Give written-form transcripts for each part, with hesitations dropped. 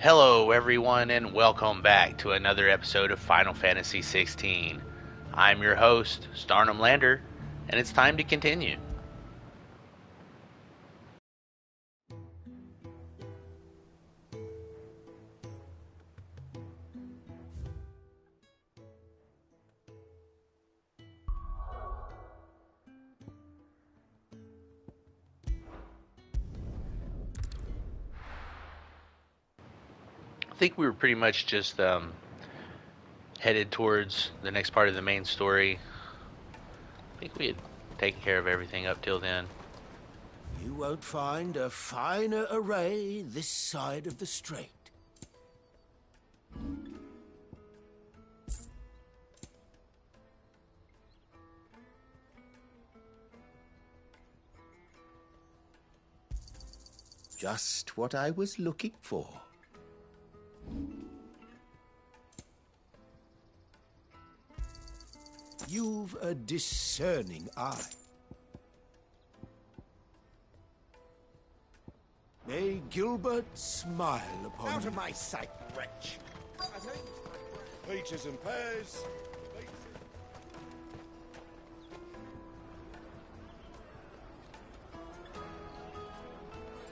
Hello, everyone, and welcome back to another episode of Final Fantasy XVI. I'm your host, Starnum Lander, and it's time to continue. I think we were pretty much just headed towards the next part of the main story. I think we had taken care of everything up till then. You won't find a finer array this side of the strait. Just what I was looking for. You've a discerning eye. May Gilbert smile upon you. Out of my sight, wretch! Peaches and pears.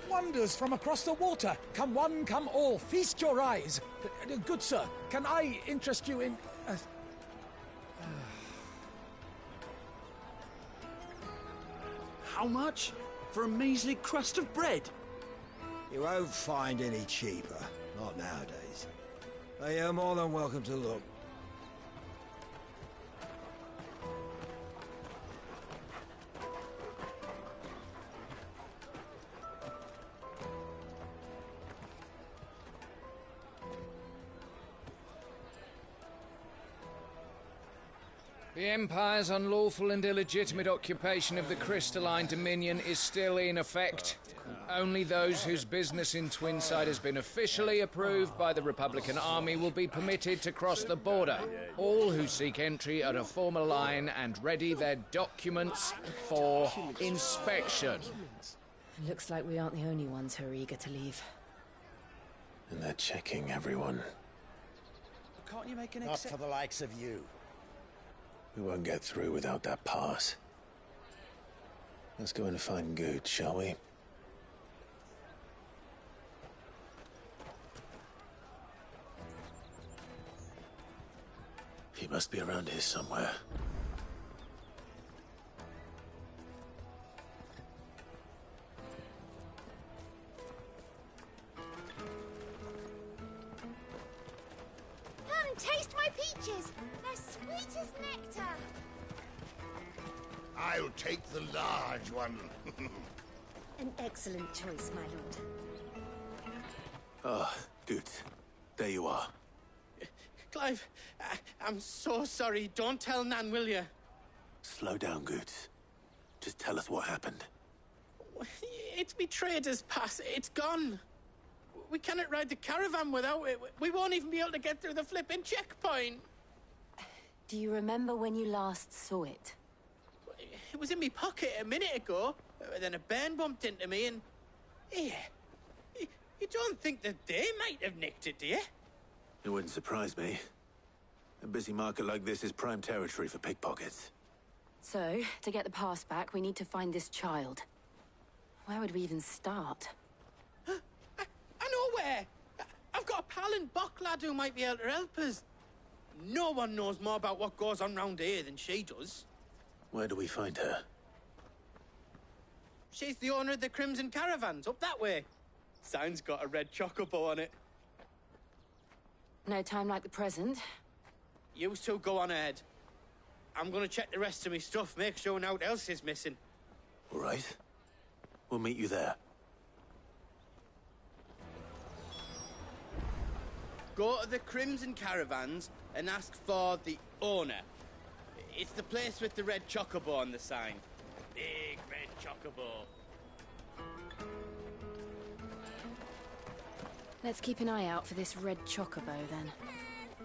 Wonders from across the water. Come one, come all. Feast your eyes. Good sir, can I interest you in... How much? For a measly crust of bread? You won't find any cheaper. Not nowadays. But you're more than welcome to look. The Empire's unlawful and illegitimate occupation of the Crystalline Dominion is still in effect. Only those whose business in Twinside has been officially approved by the Republican Army will be permitted to cross the border. All who seek entry are to form a line and ready their documents for inspection. Looks like we aren't the only ones who are eager to leave. And they're checking everyone. Can't you make an Not for the likes of you. We won't get through without that pass. Let's go in and find Good, shall we? He must be around here somewhere. Come, taste my peaches! They're sweet as nectar! I'll take the large one. An excellent choice, my lord. Ah, Good. There you are. Clive, I'm so sorry. Don't tell Nan, will you? Slow down, Good. Just tell us what happened. It's me trader's pass. It's gone. We cannot ride the caravan without it. We won't even be able to get through the flipping checkpoint. Do you remember when you last saw it? It was in my pocket a minute ago. Then a bairn bumped into me and... Yeah. You don't think that they might have nicked it, do you? It wouldn't surprise me. A busy market like this is prime territory for pickpockets. So, to get the pass back, we need to find this child. Where would we even start? I know where. I've got a pal in Bock lad who might be able to help us. No one knows more about what goes on round here than she does. Where do we find her? She's the owner of the Crimson Caravans, up that way. Sign's got a red chocobo on it. No time like the present. You two go on ahead. I'm gonna check the rest of my stuff, make sure nought else is missing. All right. We'll meet you there. Go to the Crimson Caravans and ask for the owner. It's the place with the red chocobo on the sign. Big red chocobo. Let's keep an eye out for this red chocobo, then.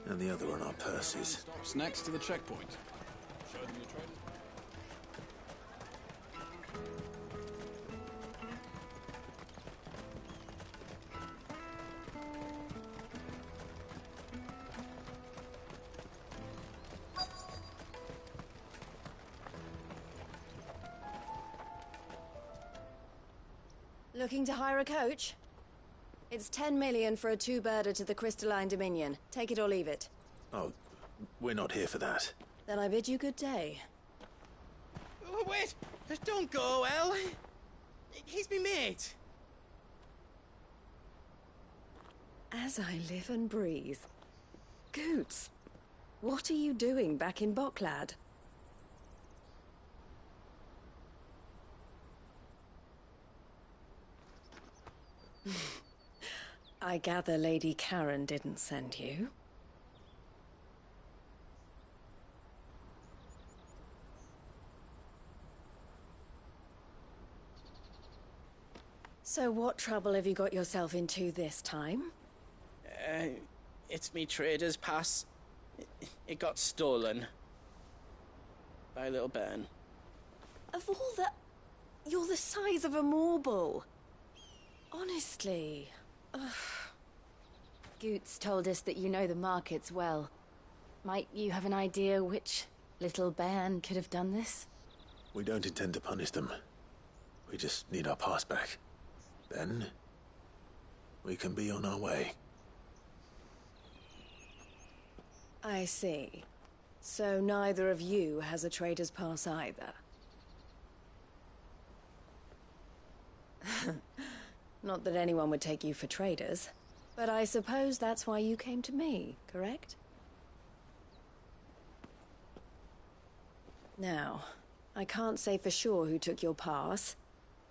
And the other on our purses. Stops next to the checkpoint. Show them your traders. Looking to hire a coach? It's 10 million for a two-birder to the Crystalline Dominion. Take it or leave it. Oh, we're not here for that. Then I bid you good day. Oh, wait! Don't go, El. He's me mate. As I live and breathe. Goots, what are you doing back in Bocklad? I gather Lady Karen didn't send you. So what trouble have you got yourself into this time? It's me trader's pass. It got stolen. By little Ben. Of all the... You're the size of a marble. Honestly. Ugh. Goots told us that you know the markets well. Might you have an idea which little bairn could have done this? We don't intend to punish them. We just need our pass back. Then, we can be on our way. I see. So neither of you has a trader's pass either. Not that anyone would take you for traders, but I suppose that's why you came to me, correct? Now, I can't say for sure who took your pass,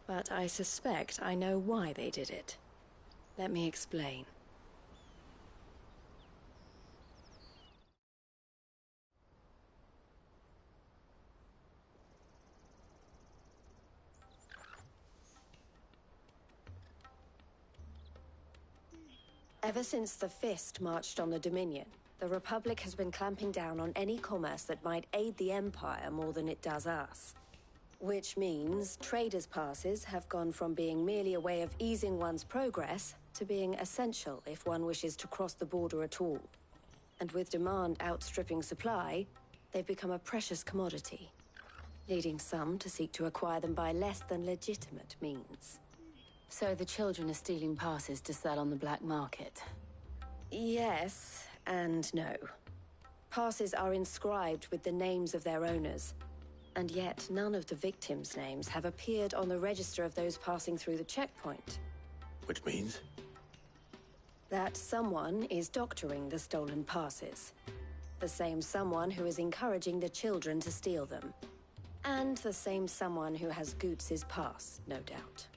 but I suspect I know why they did it. Let me explain. Ever since the Fist marched on the Dominion, the Republic has been clamping down on any commerce that might aid the Empire more than it does us. Which means traders' passes have gone from being merely a way of easing one's progress to being essential if one wishes to cross the border at all. And with demand outstripping supply, they've become a precious commodity, leading some to seek to acquire them by less than legitimate means. So the children are stealing passes to sell on the black market? Yes and no. Passes are inscribed with the names of their owners, and yet none of the victims' names have appeared on the register of those passing through the checkpoint. Which means? That someone is doctoring the stolen passes. The same someone who is encouraging the children to steal them. And the same someone who has Goots' pass, no doubt.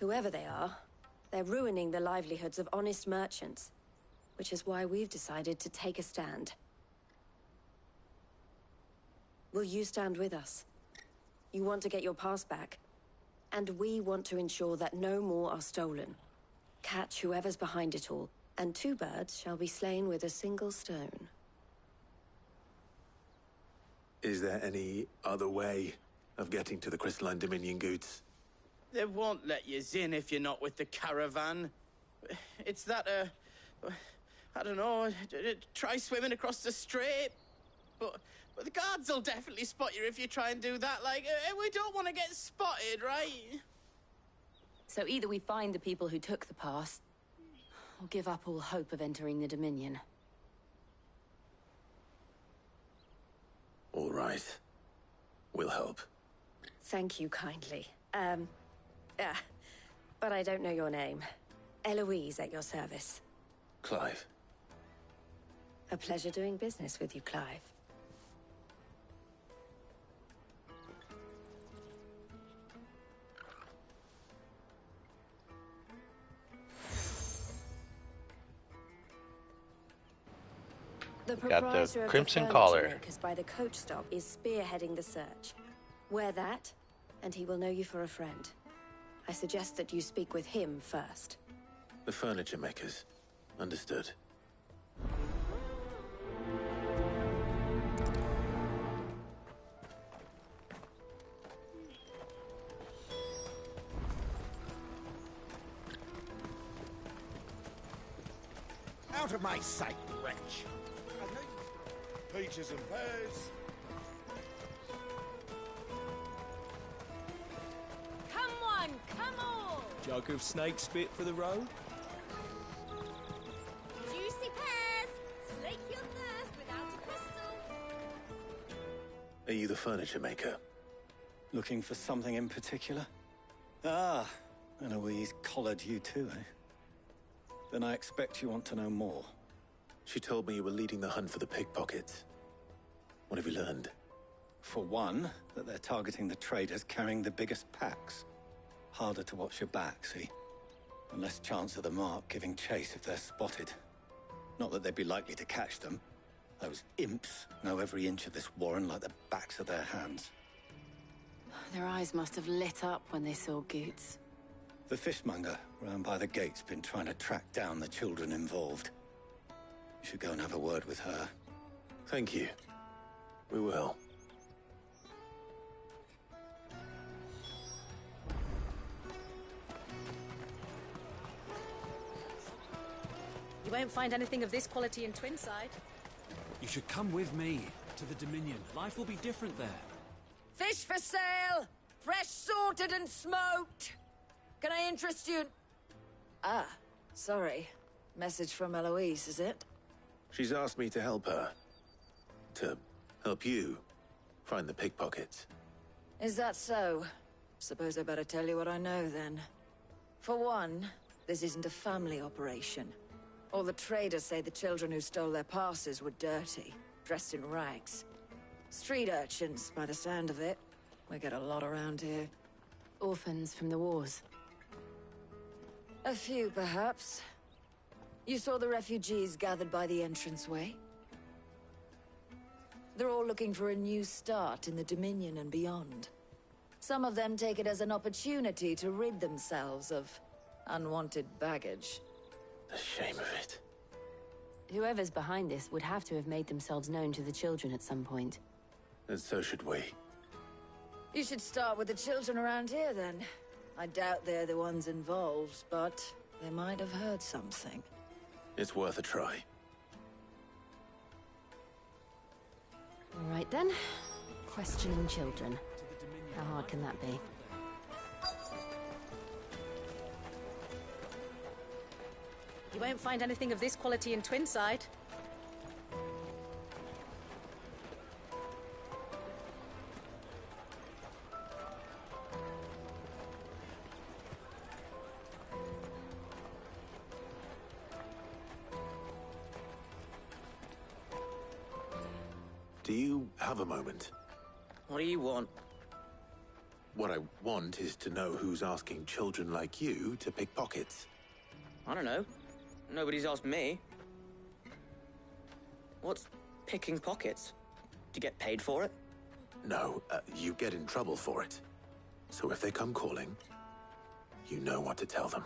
Whoever they are, they're ruining the livelihoods of honest merchants, which is why we've decided to take a stand. Will you stand with us? You want to get your pass back, and we want to ensure that no more are stolen. Catch whoever's behind it all, and two birds shall be slain with a single stone. Is there any other way of getting to the Crystalline Dominion, Goots? They won't let you in if you're not with the caravan. It's that, I don't know, try swimming across the strait. But the guards will definitely spot you if you try and do that. Like, we don't want to get spotted, right? So either we find the people who took the pass, or give up all hope of entering the Dominion. All right. We'll help. Thank you kindly. But I don't know your name. Eloise at your service. Clive. A pleasure doing business with you, Clive. The proprietor of Crimson the Collar. furniture makers by the coach stop is spearheading the search. Wear that, and he will know you for a friend. I suggest that you speak with him first. The furniture makers. Understood. Out of my sight, wretch! Peaches and pears. all! Jug of snake spit for the road? Juicy pears! Slake your thirst without a crystal! Are you the furniture maker? Looking for something in particular? Ah, Eloise collared you too, eh? Then I expect you want to know more. She told me you were leading the hunt for the pickpockets. What have you learned? For one, that they're targeting the traders carrying the biggest packs. Harder to watch your back, see? And less chance of the mark giving chase if they're spotted. Not that they'd be likely to catch them. Those imps know every inch of this warren like the backs of their hands. Their eyes must have lit up when they saw Goots. The fishmonger round by the gate's been trying to track down the children involved. You should go and have a word with her. Thank you. We will. You won't find anything of this quality in Twinside. You should come with me to the Dominion. Life will be different there. Fish for sale! Fresh sorted and smoked! Can I interest you? Ah, sorry. Message from Eloise, is it? She's asked me to help her. To help you find the pickpockets. Is that so? Suppose I better tell you what I know, then. For one, this isn't a family operation. All the traders say the children who stole their passes were dirty, dressed in rags. Street urchins, by the sound of it. We get a lot around here. Orphans from the wars. A few, perhaps. You saw the refugees gathered by the entranceway? They're all looking for a new start in the Dominion and beyond. Some of them take it as an opportunity to rid themselves of unwanted baggage. The shame of it. Whoever's behind this would have to have made themselves known to the children at some point. And so should we. You should start with the children around here, then. I doubt they're the ones involved, but they might have heard something. It's worth a try. All right, then. Questioning children. How hard can that be? You won't find anything of this quality in Twinside. Do you have a moment? What do you want? What I want is to know who's asking children like you to pick pockets. I don't know. Nobody's asked me. What's picking pockets? Do you get paid for it? No, you get in trouble for it. So if they come calling, you know what to tell them.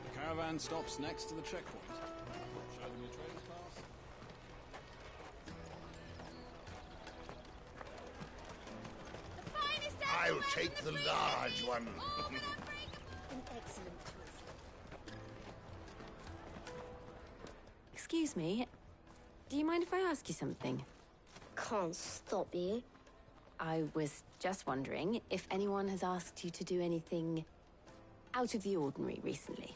The caravan stops next to the checkpoint. Show them your trader's pass. I'll take the large one. An excellent choice. Excuse me. Do you mind if I ask you something? Can't stop you. I was just wondering if anyone has asked you to do anything out of the ordinary recently.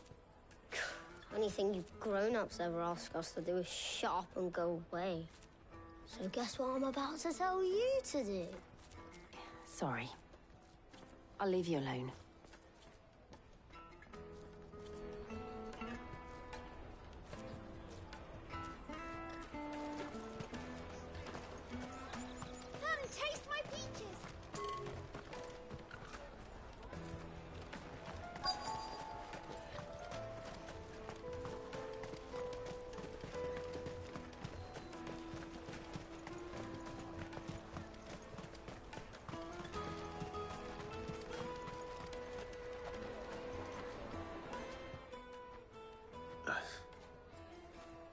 Anything you grown-ups ever ask us to do is shut up and go away. So guess what I'm about to tell you to do? Sorry. I'll leave you alone. Come, taste my peaches!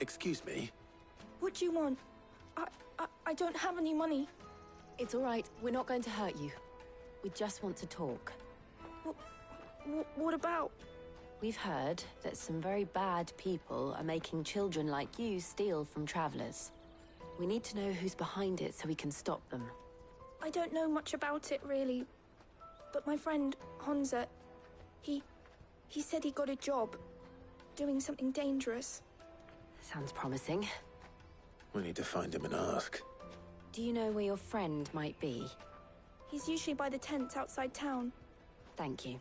Excuse me? What do you want? I don't have any money. It's all right. We're not going to hurt you. We just want to talk. What about? We've heard that some very bad people are making children like you steal from travelers. We need to know who's behind it so we can stop them. I don't know much about it, really. But my friend, Honza, he said he got a job. Doing something dangerous. Sounds promising. We need to find him and ask. Do you know where your friend might be? He's usually by the tents outside town. Thank you.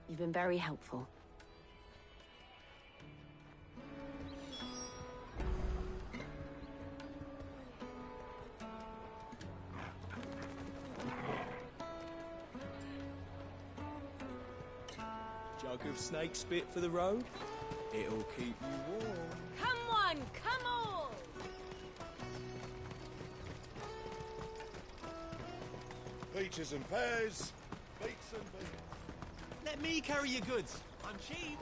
You've been very helpful. Jug of snake spit for the road? It'll keep you warm. Come on, come on! Peaches and pears, beets and beets. Let me carry your goods. I'm cheap.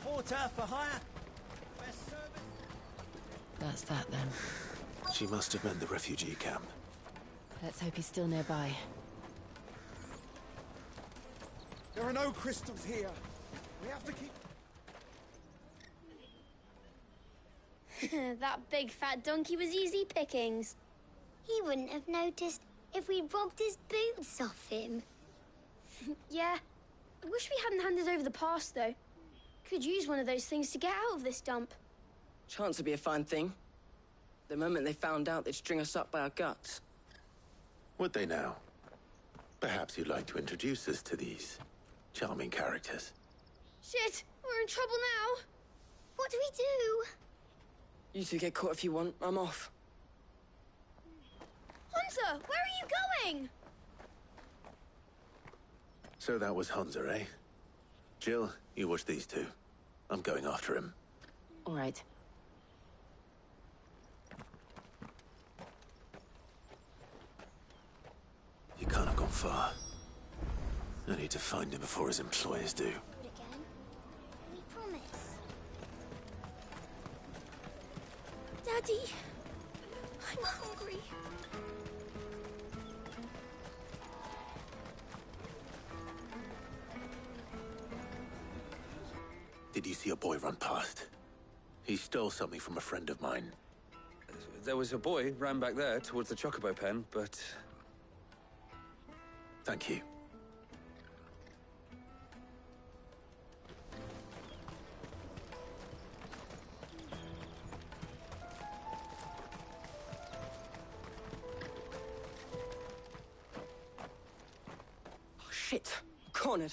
Porter for hire. Best service. That's that then. She must have meant the refugee camp. Let's hope he's still nearby. There are no crystals here. We have to keep... That big fat donkey was easy pickings. He wouldn't have noticed if we robbed his boots off him. Yeah. I wish we hadn't handed over the pass, though. Could use one of those things to get out of this dump. Chance would be a fine thing. The moment they found out, they'd string us up by our guts. Would they now? Perhaps you'd like to introduce us to these charming characters. Shit, we're in trouble now. What do we do? You two get caught if you want. I'm off. Hunter, where are you going? So that was Hunter, eh? Jill, you watch these two. I'm going after him. All right. He can't have gone far. I need to find him before his employers do. Do it again. We promise. Daddy, I'm hungry. Did you see a boy run past? He stole something from a friend of mine. There was a boy ran back there towards the chocobo pen, but... Thank you. Oh, shit. Cornered.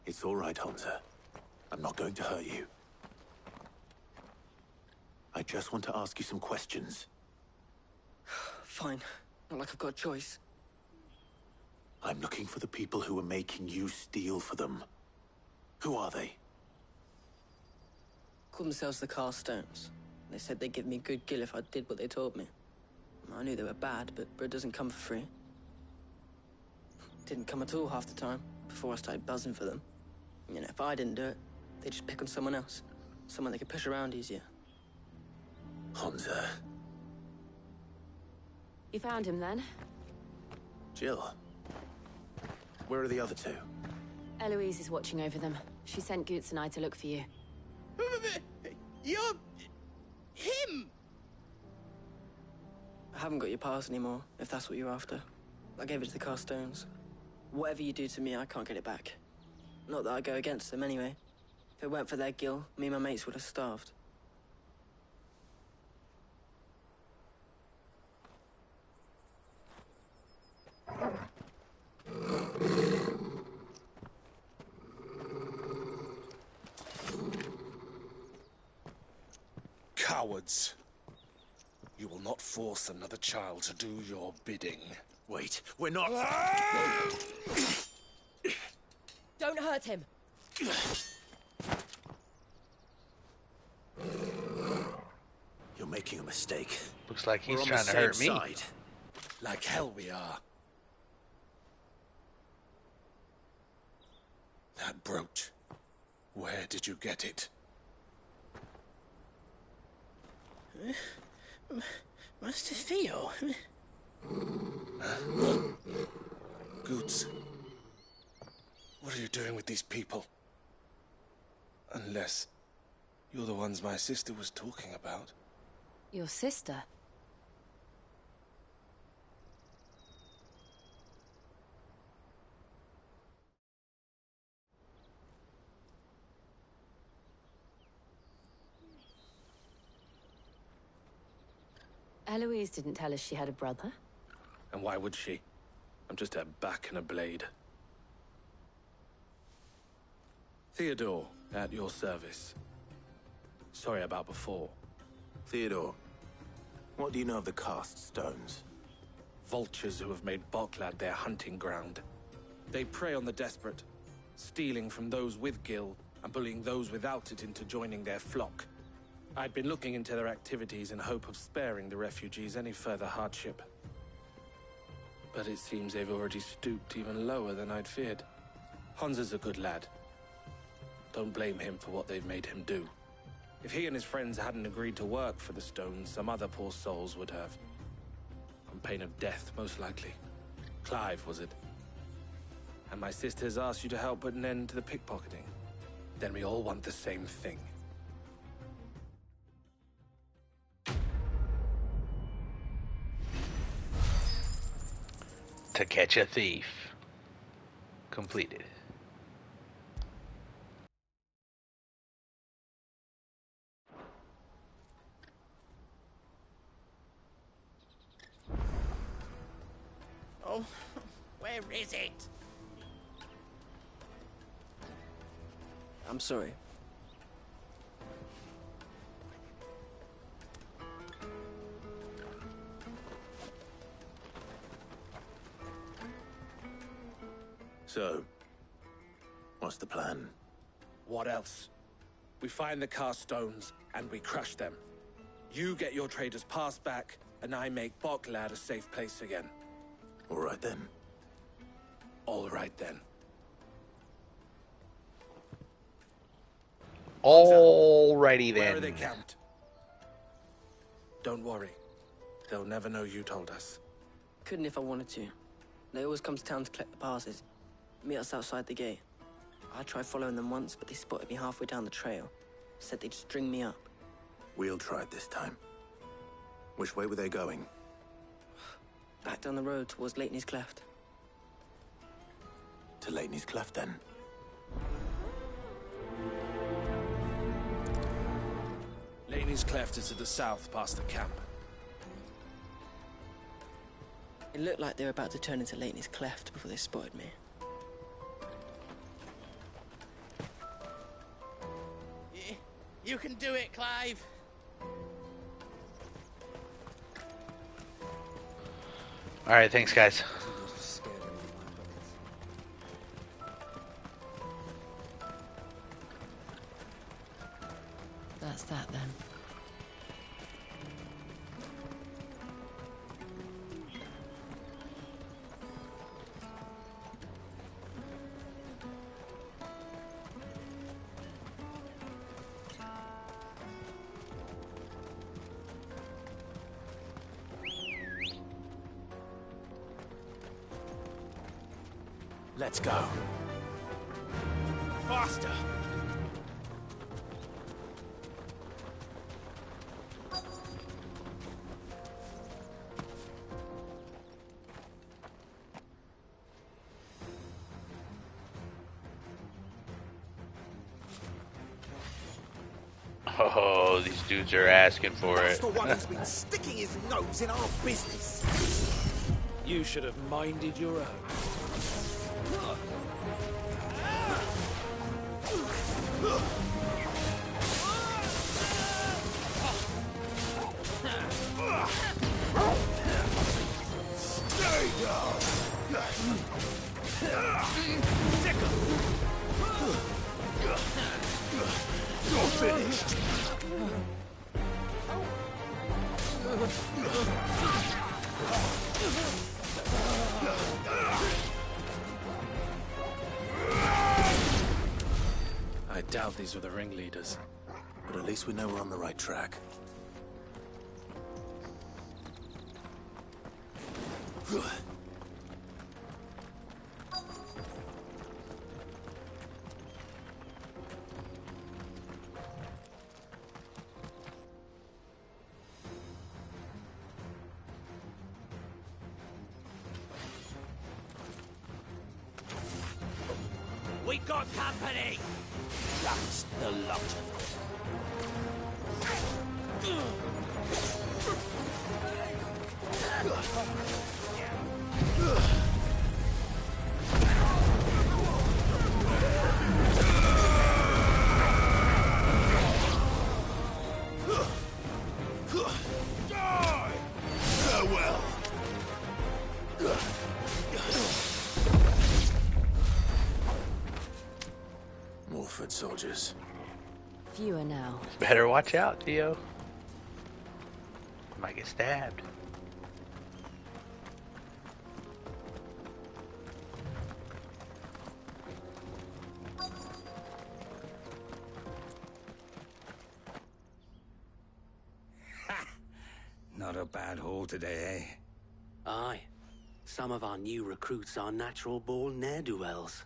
It's all right, Hunter. I'm not going to hurt you. I just want to ask you some questions. Fine. Not like I've got a choice. I'm looking for the people who are making you steal for them. Who are they? Called themselves the Carstones. They said they'd give me good gill if I did what they told me. I knew they were bad, but bread doesn't come for free. Didn't come at all half the time, before I started buzzing for them. You know, if I didn't do it, they'd just pick on someone else. Someone they could push around easier. Hunter. You found him then? Jill. Where are the other two? Eloise is watching over them. She sent Goots and I to look for you. You're... him! I haven't got your pass anymore, if that's what you're after. I gave it to the Carstones. Whatever you do to me, I can't get it back. Not that I go against them anyway. If it weren't for their gill, me and my mates would have starved. Cowards. You will not force another child to do your bidding. Wait, we're not... Don't hurt him. You're making a mistake. Looks like he's We're on trying the to hurt me. same side. Like hell we are. That brooch. Where did you get it? Master Theo? Goots. What are you doing with these people? Unless You're the ones my sister was talking about. Your sister? Eloise didn't tell us she had a brother. And why would she? I'm just her back and a blade. Theodore, at your service. Sorry about before. Theodore, what do you know of the cast stones? Vultures who have made Boklad their hunting ground. They prey on the desperate, stealing from those with gil and bullying those without it into joining their flock. I'd been looking into their activities in hope of sparing the refugees any further hardship. But it seems they've already stooped even lower than I'd feared. Hansa's a good lad. Don't blame him for what they've made him do. If he and his friends hadn't agreed to work for the stones, some other poor souls would have. On pain of death, most likely. Clive, was it? And my sisters asked you to help put an end to the pickpocketing. Then we all want the same thing. To catch a thief. Completed. Oh, where is it? I'm sorry. So, what's the plan? What else? We find the cast stones, and we crush them. You get your trader's pass back, and I make Boklad a safe place again. All right then. All right then. Alrighty then. Where are they camped? Don't worry. They'll never know you told us. Couldn't if I wanted to. They always come to town to collect the passes. Meet us outside the gate. I tried following them once, but they spotted me halfway down the trail. Said they'd string me up. We'll try it this time. Which way were they going? Back down the road towards Leitney's Cleft. To Leitney's Cleft, then? Leitney's Cleft is to the south, past the camp. It looked like they were about to turn into Leitney's Cleft before they spotted me. You can do it, Clive. Alright, thanks guys. That's that then. Let's go. Faster. Oh, these dudes are asking for That's it. the one who's been sticking his nose in our business. You should have minded your own. Stay down. You're finished. I doubt these were the ringleaders. But at least we know we're on the right track. We got company! Just the lot of Farewell. More foot soldiers. Fewer now. Better watch out, Theo. Might get stabbed. Not a bad haul today, eh? Aye. Some of our new recruits are natural-born ne'er-do-wells.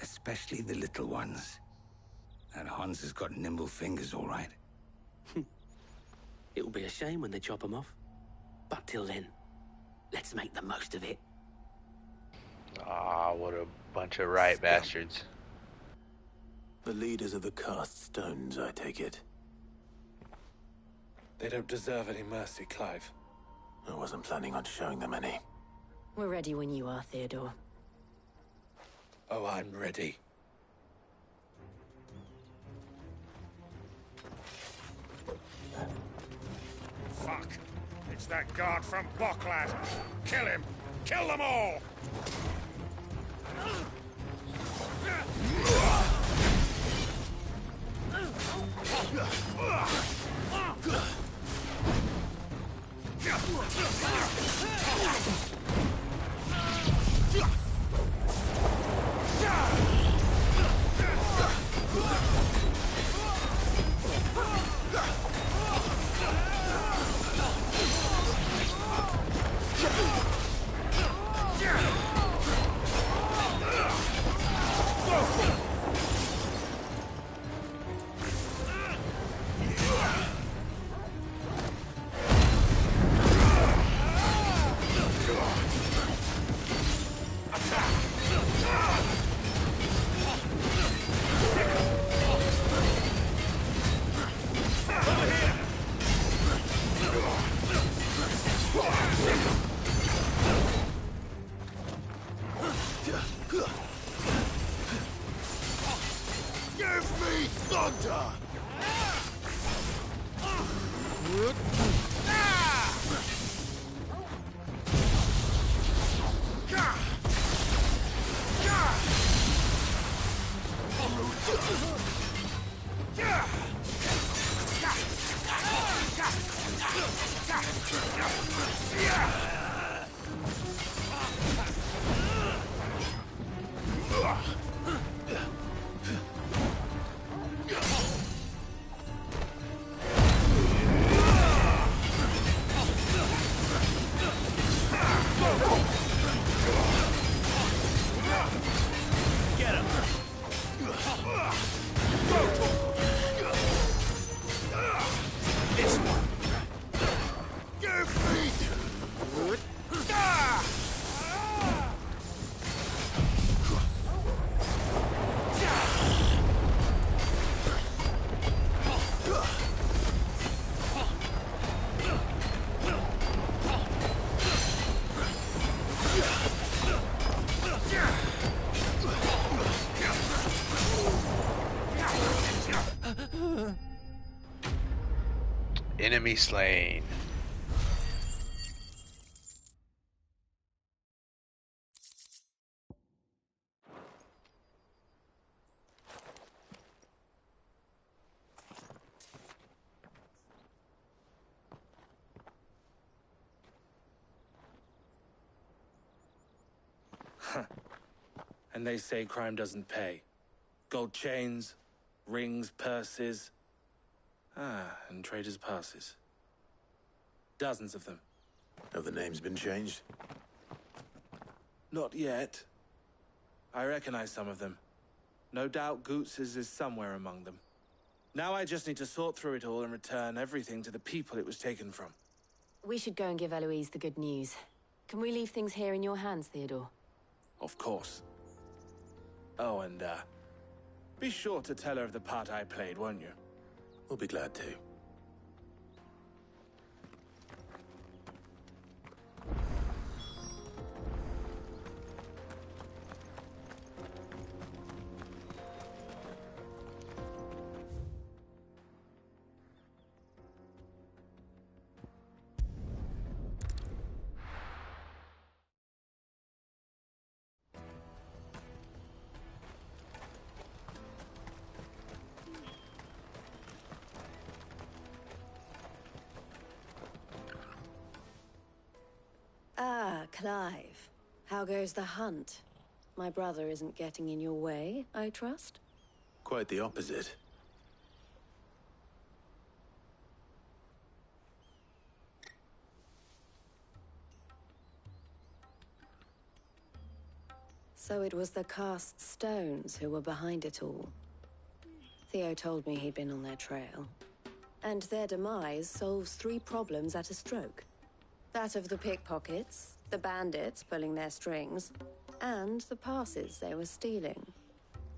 Especially the little ones. And Hans has got nimble fingers, all right. It'll be a shame when they chop them off. But till then, let's make the most of it. Ah, what a bunch of right bastards. The leaders of the cast stones, I take it. They don't deserve any mercy, Clive. I wasn't planning on showing them any. We're ready when you are, Theodore. Oh, I'm ready. Fuck. It's that guard from Bocklad. Kill him. Kill them all! Give me thunder! Get him! This one. Give me. Enemy slain. And they say crime doesn't pay. Gold chains, rings, purses. And traders' passes. Dozens of them. Have the names been changed? Not yet. I recognize some of them. No doubt Goots's is somewhere among them. Now I just need to sort through it all and return everything to the people it was taken from. We should go and give Eloise the good news. Can we leave things here in your hands, Theodore? Of course. Oh, and, be sure to tell her of the part I played, won't you? We'll be glad to. Ah, Clive. How goes the hunt? My brother isn't getting in your way, I trust? Quite the opposite. So it was the cast stones who were behind it all. Theo told me he'd been on their trail. And their demise solves 3 problems at a stroke. That of the pickpockets, the bandits pulling their strings, and the passes they were stealing.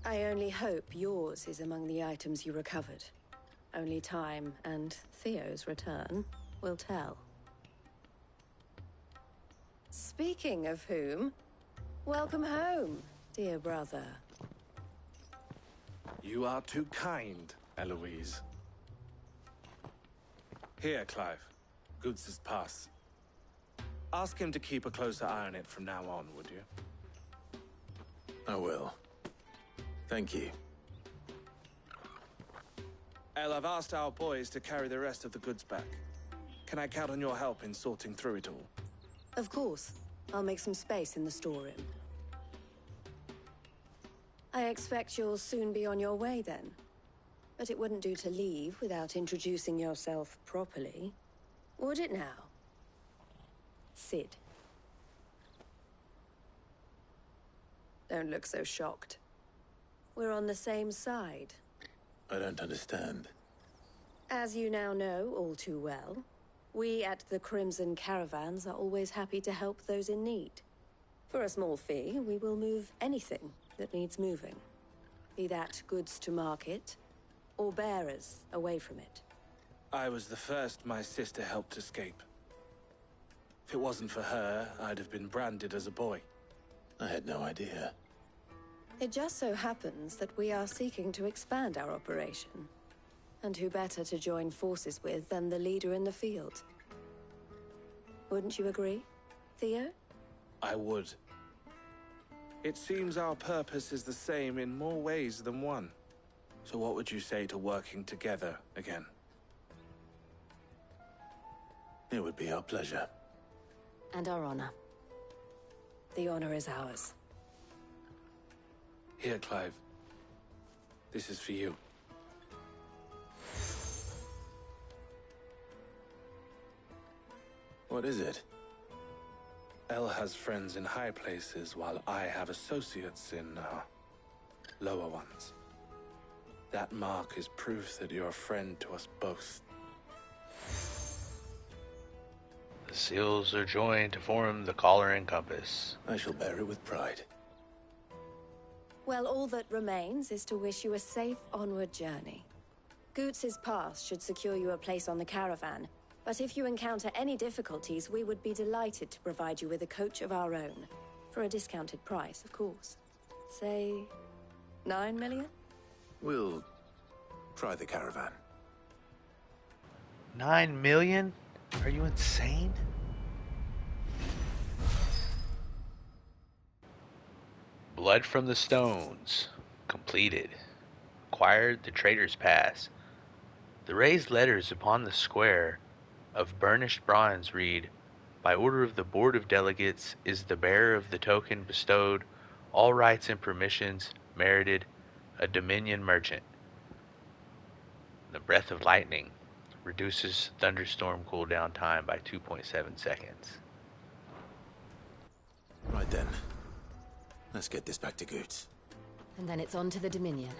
I only hope yours is among the items you recovered. Only time and Theo's return will tell. Speaking of whom, welcome home, dear brother. You are too kind, Eloise. Here, Clive. Goods' pass. Ask him to keep a closer eye on it from now on, would you? I will. Thank you. El, I've asked our boys to carry the rest of the goods back. Can I count on your help in sorting through it all? Of course. I'll make some space in the storeroom. I expect you'll soon be on your way then. But it wouldn't do to leave without introducing yourself properly. Would it now? Sid. Don't look so shocked. We're on the same side. I don't understand. As you now know all too well, we at the Crimson Caravans are always happy to help those in need. For a small fee, we will move anything that needs moving. Be that goods to market, or bearers away from it. I was the first my sister helped escape. If it wasn't for her, I'd have been branded as a boy. I had no idea. It just so happens that we are seeking to expand our operation. And who better to join forces with than the leader in the field? Wouldn't you agree, Theo? I would. It seems our purpose is the same in more ways than one. So what would you say to working together again? It would be our pleasure. And our honor. The honor is ours. Here, Clive. This is for you. What is it? El has friends in high places, while I have associates in, lower ones. That mark is proof that you're a friend to us both. The seals are joined to form the collar and compass. I shall bear it with pride. Well, all that remains is to wish you a safe onward journey. Goots' pass should secure you a place on the caravan, but if you encounter any difficulties, we would be delighted to provide you with a coach of our own. For a discounted price, of course. Say, 9 million? We'll try the caravan. 9 million? Are you insane? Blood from the Stones. Completed. Acquired the Trader's Pass. The raised letters upon the square of burnished bronze read, "By order of the Board of Delegates is the bearer of the token bestowed all rights and permissions merited a Dominion merchant." The breath of lightning reduces thunderstorm cooldown time by 2.7 seconds. Right then. Let's get this back to Goots. And then it's on to the Dominion.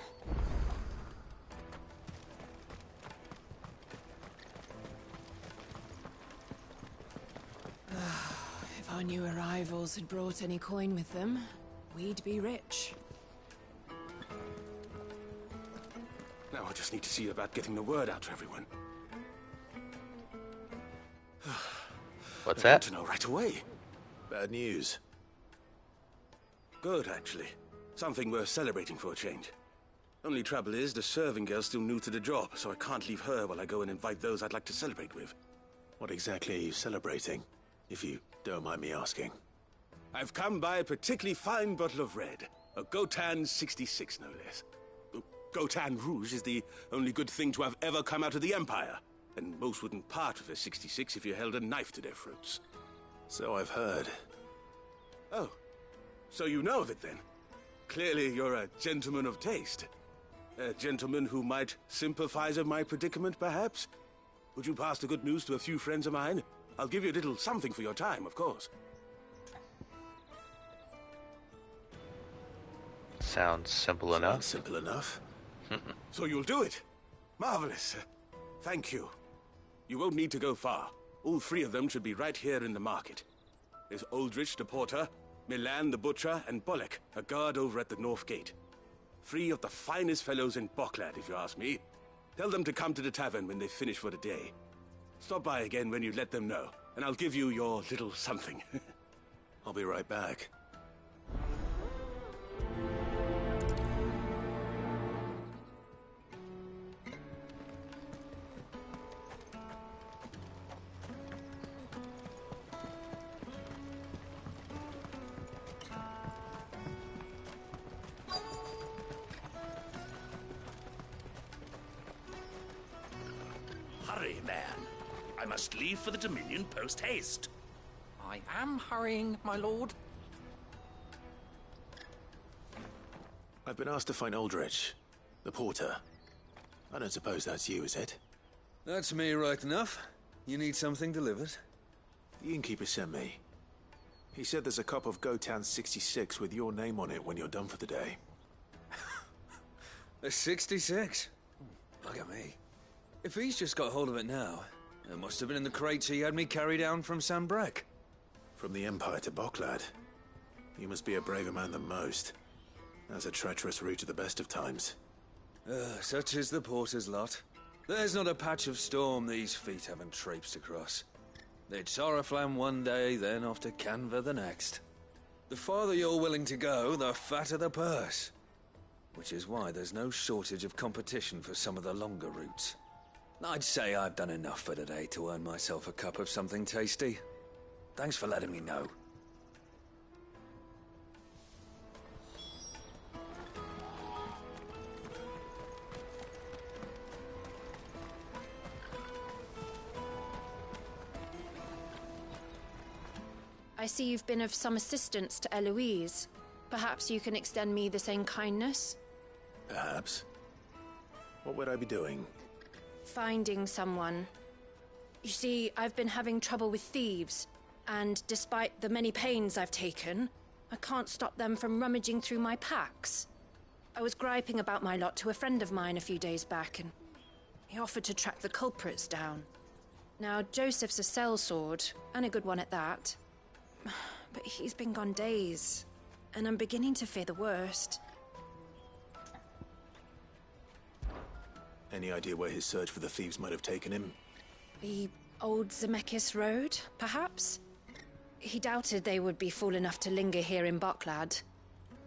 If our new arrivals had brought any coin with them, we'd be rich. just need to see about getting the word out to everyone. What's I want that? to know right away. Bad news. Good, actually. Something worth celebrating for a change. Only trouble is, the serving girl's still new to the job, so I can't leave her while I go and invite those I'd like to celebrate with. What exactly are you celebrating, if you don't mind me asking? I've come by a particularly fine bottle of red. A Gotan 66, no less. Gotan Rouge is the only good thing to have ever come out of the Empire. And most wouldn't part with a 66 if you held a knife to their throats. So I've heard. Oh, so you know of it then? Clearly you're a gentleman of taste. A gentleman who might sympathize with my predicament, perhaps? Would you pass the good news to a few friends of mine? I'll give you a little something for your time, of course. Sounds simple enough. Simple enough. So you'll do it? Marvelous. Thank you. You won't need to go far. All three of them should be right here in the market. There's Aldrich the porter, Milan the butcher, and Bollock, a guard over at the north gate. Three of the finest fellows in Boklad, if you ask me. Tell them to come to the tavern when they finish for the day. Stop by again when you let them know, and I'll give you your little something. I'll be right back. Hurry, man. I must leave for the Dominion post-haste. I am hurrying, my lord. I've been asked to find Aldrich, the porter. I don't suppose that's you, is it? That's me right enough. You need something delivered? The innkeeper sent me. He said there's a cup of Gotan 66 with your name on it when you're done for the day. A 66? Look at me. If he's just got hold of it now, it must have been in the crates he had me carry down from Sanbrek. From the Empire to Boklad. You must be a braver man than most. That's a treacherous route at the best of times. Such is the porter's lot. There's not a patch of storm these feet haven't traipsed across. It's Oriflamme one day, then off to Canva the next. The farther you're willing to go, the fatter the purse. Which is why there's no shortage of competition for some of the longer routes. I'd say I've done enough for today to earn myself a cup of something tasty. Thanks for letting me know. I see you've been of some assistance to Eloise. Perhaps you can extend me the same kindness? Perhaps. What would I be doing? Finding someone. You see, I've been having trouble with thieves, and despite the many pains I've taken, I can't stop them from rummaging through my packs. I was griping about my lot to a friend of mine a few days back, and he offered to track the culprits down. Now, Joseph's a sellsword, and a good one at that. But he's been gone days, and I'm beginning to fear the worst. Any idea where his search for the thieves might have taken him? The old Zemeckis Road, perhaps? He doubted they would be fool enough to linger here in Boklad.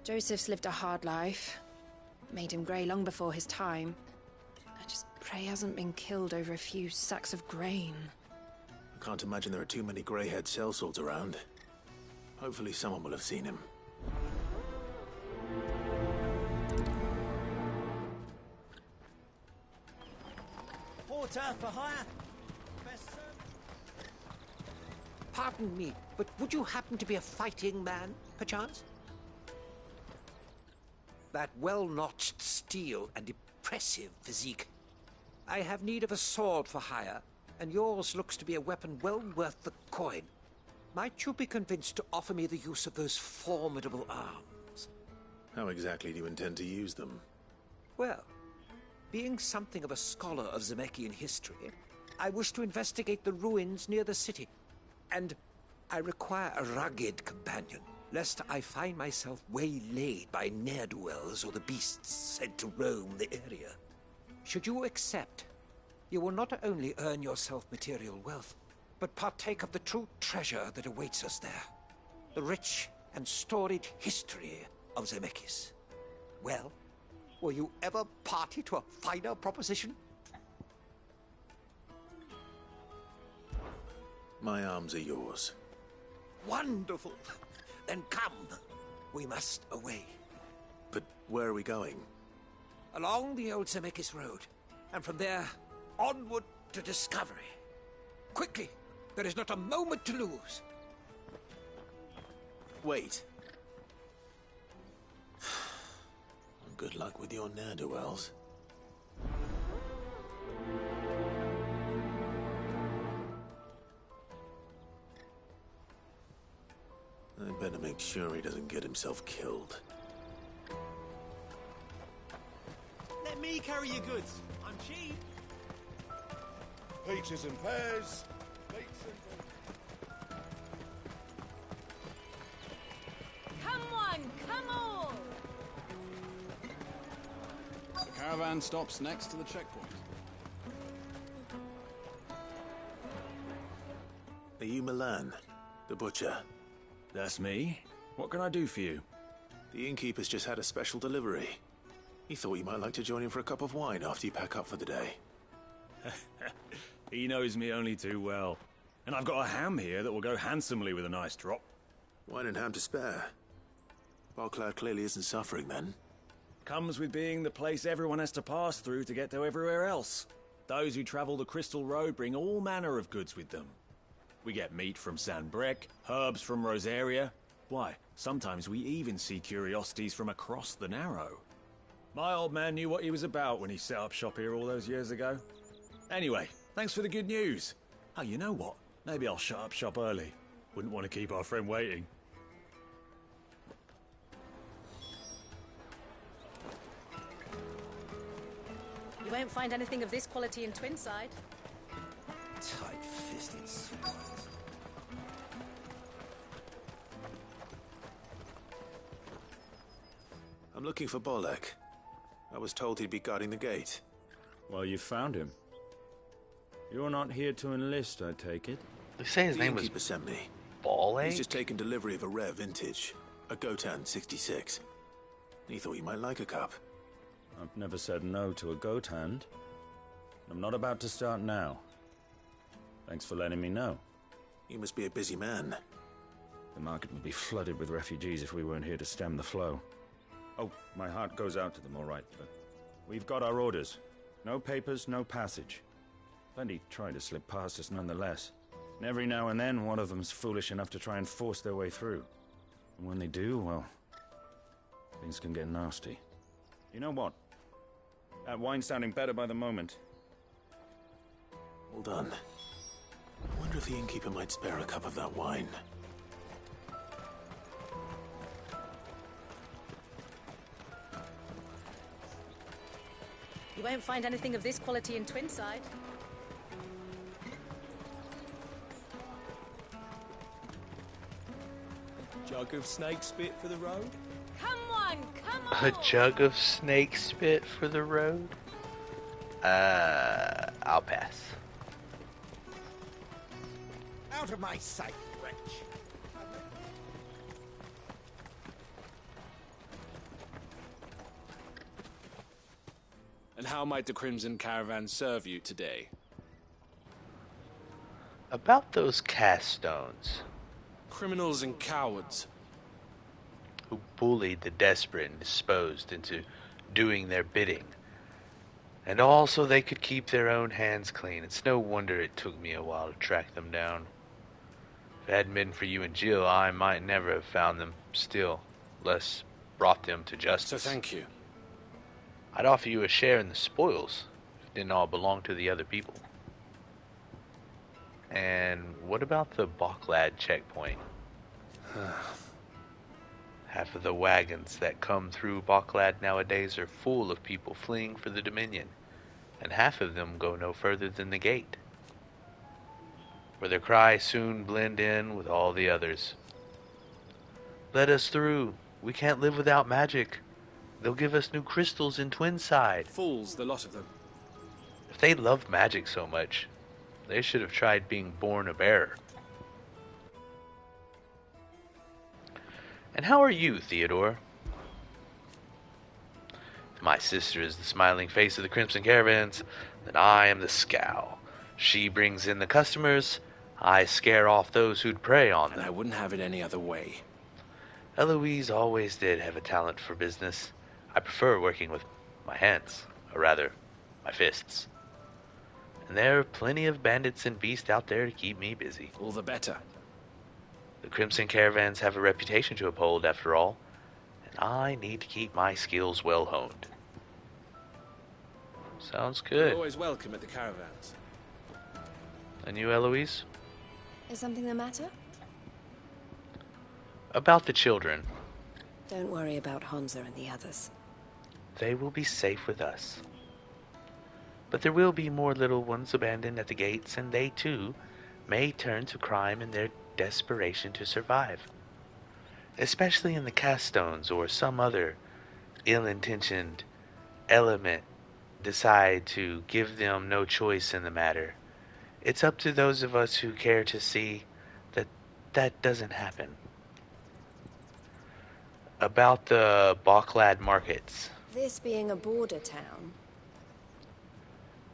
Joseph's lived a hard life. Made him grey long before his time. I just pray he hasn't been killed over a few sacks of grain. I can't imagine there are too many grey-haired sellswords around. Hopefully someone will have seen him. Porter for hire. Pardon me, but would you happen to be a fighting man, perchance? That well-notched steel and impressive physique. I have need of a sword for hire, and yours looks to be a weapon well worth the coin. Might you be convinced to offer me the use of those formidable arms? How exactly do you intend to use them? Well, being something of a scholar of Zemekian history, I wish to investigate the ruins near the city. And I require a rugged companion, lest I find myself waylaid by ne'er-do-wells or the beasts said to roam the area. Should you accept, you will not only earn yourself material wealth, but partake of the true treasure that awaits us there. The rich and storied history of Zemeckis. Well, were you ever party to a finer proposition? My arms are yours. Wonderful. Then come. We must away. But where are we going? Along the old Zemeckis Road, and from there, onward to discovery. Quickly! There is not a moment to lose. Wait. Good luck with your ne'er-do-wells. I better make sure he doesn't get himself killed. Let me carry your goods. I'm cheap. Peaches and pears. Beets and... Come one, come all! The caravan stops next to the checkpoint. Are you Milan, the butcher? That's me. What can I do for you? The innkeeper's just had a special delivery. He thought you might like to join him for a cup of wine after you pack up for the day. He knows me only too well. And I've got a ham here that will go handsomely with a nice drop. Wine and ham to spare. Barclad clearly isn't suffering then. Comes with being the place everyone has to pass through to get to everywhere else. Those who travel the Crystal Road bring all manner of goods with them. We get meat from San Brec, herbs from Rosaria. Why, sometimes we even see curiosities from across the Narrow. My old man knew what he was about when he set up shop here all those years ago. Anyway, thanks for the good news. Oh, you know what? Maybe I'll shut up shop early. Wouldn't want to keep our friend waiting. You won't find anything of this quality in Twinside. Tight-fisted swines. I'm looking for Bolek. I was told he'd be guarding the gate. Well, you found him. You're not here to enlist, I take it? They say his The name was innkeeper sent me. Bolek? He's just taken delivery of a rare vintage, a Gotan 66. He thought you might like a cup. I've never said no to a goat hand. I'm not about to start now. Thanks for letting me know. You must be a busy man. The market would be flooded with refugees if we weren't here to stem the flow. Oh, my heart goes out to them, all right, but we've got our orders. No papers, no passage. Plenty try to slip past us nonetheless. And every now and then, one of them's foolish enough to try and force their way through. And when they do, well, things can get nasty. You know what? That wine's sounding better by the moment. Well done. I wonder if the innkeeper might spare a cup of that wine. You won't find anything of this quality in Twinside. Jug of snake spit for the road? Come one, come A jug of snake spit for the road? I'll pass. Out of my sight, wretch. And how might the Crimson Caravan serve you today? About those cast stones. Criminals and cowards. Who bullied the desperate and disposed into doing their bidding. And all so they could keep their own hands clean. It's no wonder it took me a while to track them down. If it hadn't been for you and Jill, I might never have found them still, less brought them to justice. So thank you. I'd offer you a share in the spoils, if it didn't all belong to the other people. And what about the Barclad checkpoint? Half of the wagons that come through Barclad nowadays are full of people fleeing for the Dominion, and half of them go no further than the gate, where their cries soon blend in with all the others. Let us through. We can't live without magic. They'll give us new crystals in Twinside. Fools, the lot of them. If they love magic so much, they should have tried being born a bear. And how are you, Theodore? If my sister is the smiling face of the Crimson Caravans, then I am the scowl. She brings in the customers, I scare off those who'd prey on them. And I wouldn't have it any other way. Eloise always did have a talent for business. I prefer working with my hands, or rather, my fists. And there are plenty of bandits and beasts out there to keep me busy. All the better. The Crimson Caravans have a reputation to uphold, after all, and I need to keep my skills well honed. Sounds good. You're always welcome at the caravans. And you, Eloise? Is something the matter? About the children. Don't worry about Hansa and the others. They will be safe with us. But there will be more little ones abandoned at the gates, and they too may turn to crime in their desperation to survive. Especially in the cast stones or some other ill-intentioned element decide to give them no choice in the matter. It's up to those of us who care to see that that doesn't happen. About the Bocklad markets. This being a border town.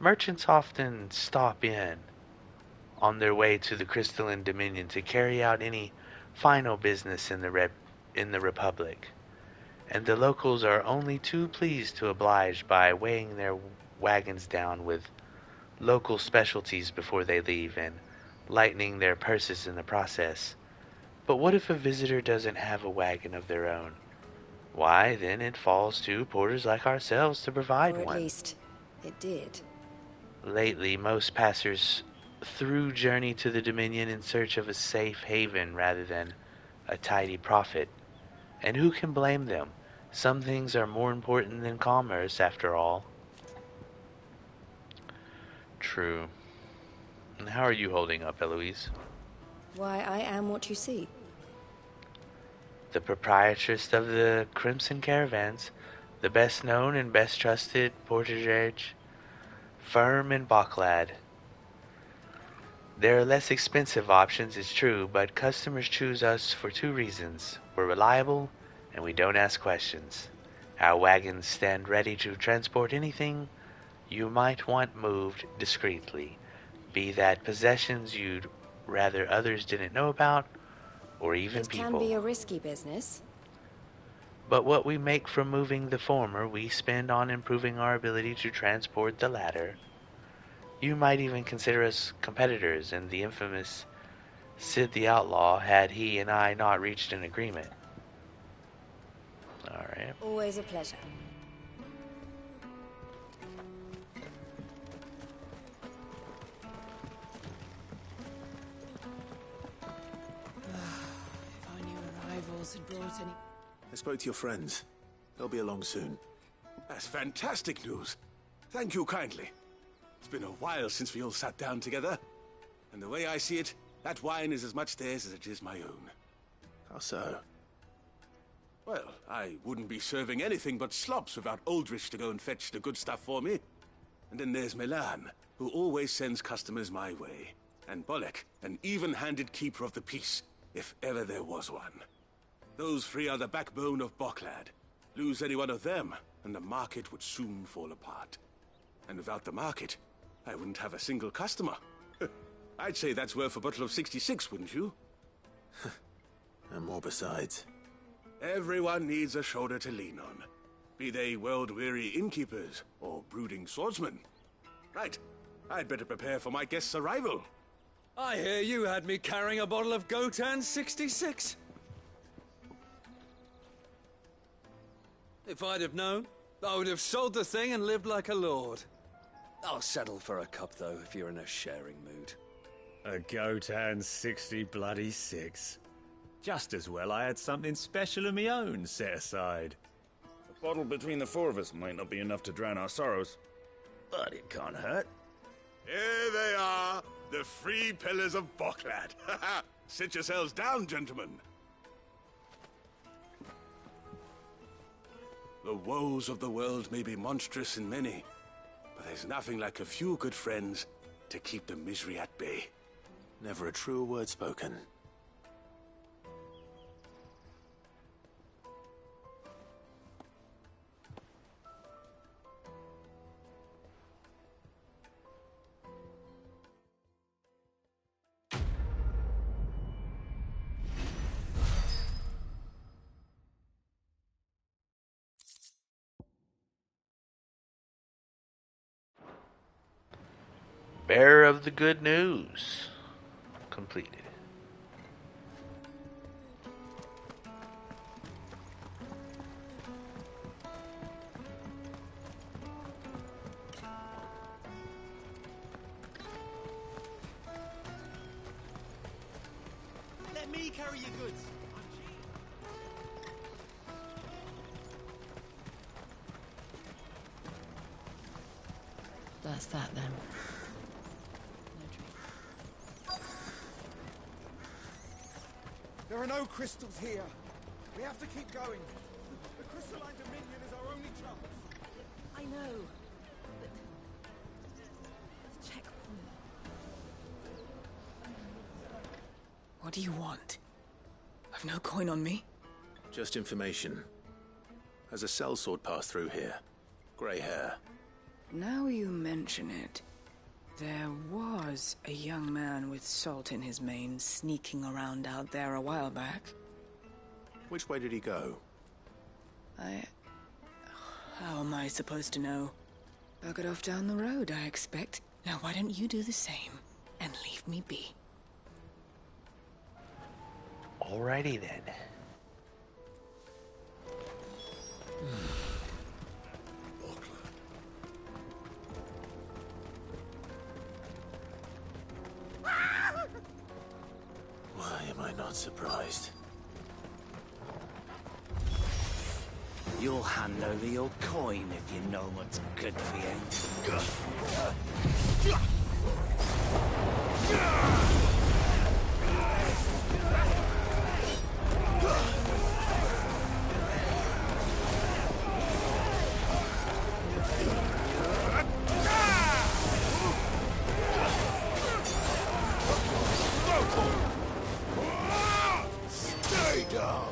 Merchants often stop in on their way to the Crystalline Dominion to carry out any final business in the Republic, and the locals are only too pleased to oblige by weighing their wagons down with local specialties before they leave and lightening their purses in the process. But what if a visitor doesn't have a wagon of their own? Why, then it falls to porters like ourselves to provide one. Or at least, it did. Lately, most passers through journey to the Dominion in search of a safe haven rather than a tidy profit. And who can blame them? Some things are more important than commerce, after all. True. And how are you holding up, Eloise? Why, I am what you see. The proprietress of the Crimson Caravans, the best known and best trusted porterage firm in Bocklad. There are less expensive options, it's true, but customers choose us for two reasons. We're reliable, and we don't ask questions. Our wagons stand ready to transport anything you might want moved discreetly, be that possessions you'd rather others didn't know about, or even people. It can be a risky business. But what we make from moving the former, we spend on improving our ability to transport the latter. You might even consider us competitors in the infamous Sid the Outlaw had he and I not reached an agreement. Alright. Always a pleasure. If I knew arrivals had brought any... I spoke to your friends. They'll be along soon. That's fantastic news. Thank you kindly. It's been a while since we all sat down together. And the way I see it, that wine is as much theirs as it is my own. How so? Well, I wouldn't be serving anything but slops without Aldrich to go and fetch the good stuff for me. And then there's Milan, who always sends customers my way. And Bolek, an even-handed keeper of the peace, if ever there was one. Those three are the backbone of Bocklad. Lose any one of them, and the market would soon fall apart. And without the market, I wouldn't have a single customer. I'd say that's worth a bottle of 66, wouldn't you? And more besides. Everyone needs a shoulder to lean on. Be they world-weary innkeepers or brooding swordsmen. Right, I'd better prepare for my guest's arrival. I hear you had me carrying a bottle of Gotan 66. If I'd have known, I would have sold the thing and lived like a lord. I'll settle for a cup, though, if you're in a sharing mood. A Gotan 60 bloody 6. Just as well I had something special of my own set aside. A bottle between the four of us might not be enough to drown our sorrows, but it can't hurt. Here they are, the three pillars of Bocklad. Sit yourselves down, gentlemen. The woes of the world may be monstrous in many, But there's nothing like a few good friends to keep the misery at bay. Never a truer word spoken. Bearer of the good news. Completed. Let me carry your goods. That's that then. There are no crystals here. We have to keep going. The crystalline dominion is our only chance. I know. But... the checkpoint. What do you want? I've no coin on me. Just information. Has a sellsword passed through here? Grey hair. Now you mention it. There was a young man with salt in his mane sneaking around out there a while back. Which way did he go? How am I supposed to know? Buggered off down the road, I expect. Now why don't you do the same and leave me be? Alrighty then. Why am I not surprised? You'll hand over your coin if you know what's good for Stay down!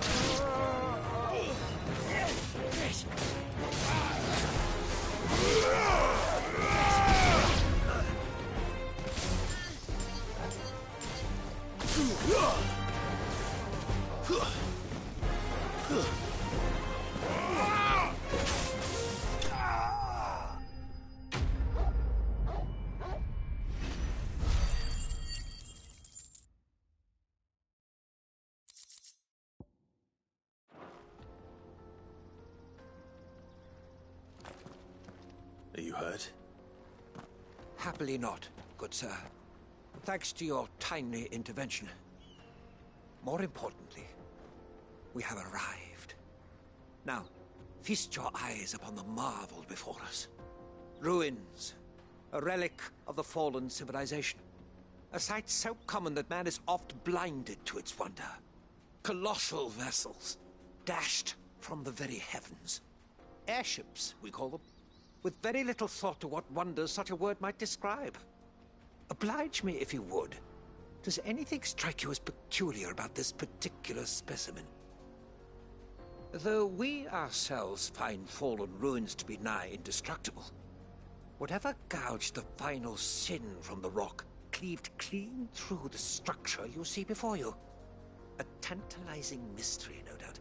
Are you hurt? Happily not, good sir. Thanks to your timely intervention. More importantly, we have arrived. Now, feast your eyes upon the marvel before us. Ruins, a relic of the fallen civilization. A sight so common that man is oft blinded to its wonder. Colossal vessels, dashed from the very heavens. Airships, we call them, with very little thought to what wonders such a word might describe. Oblige me if you would. Does anything strike you as peculiar about this particular specimen? Though we ourselves find fallen ruins to be nigh indestructible, whatever gouged the final sin from the rock cleaved clean through the structure you see before you. A tantalizing mystery, no doubt,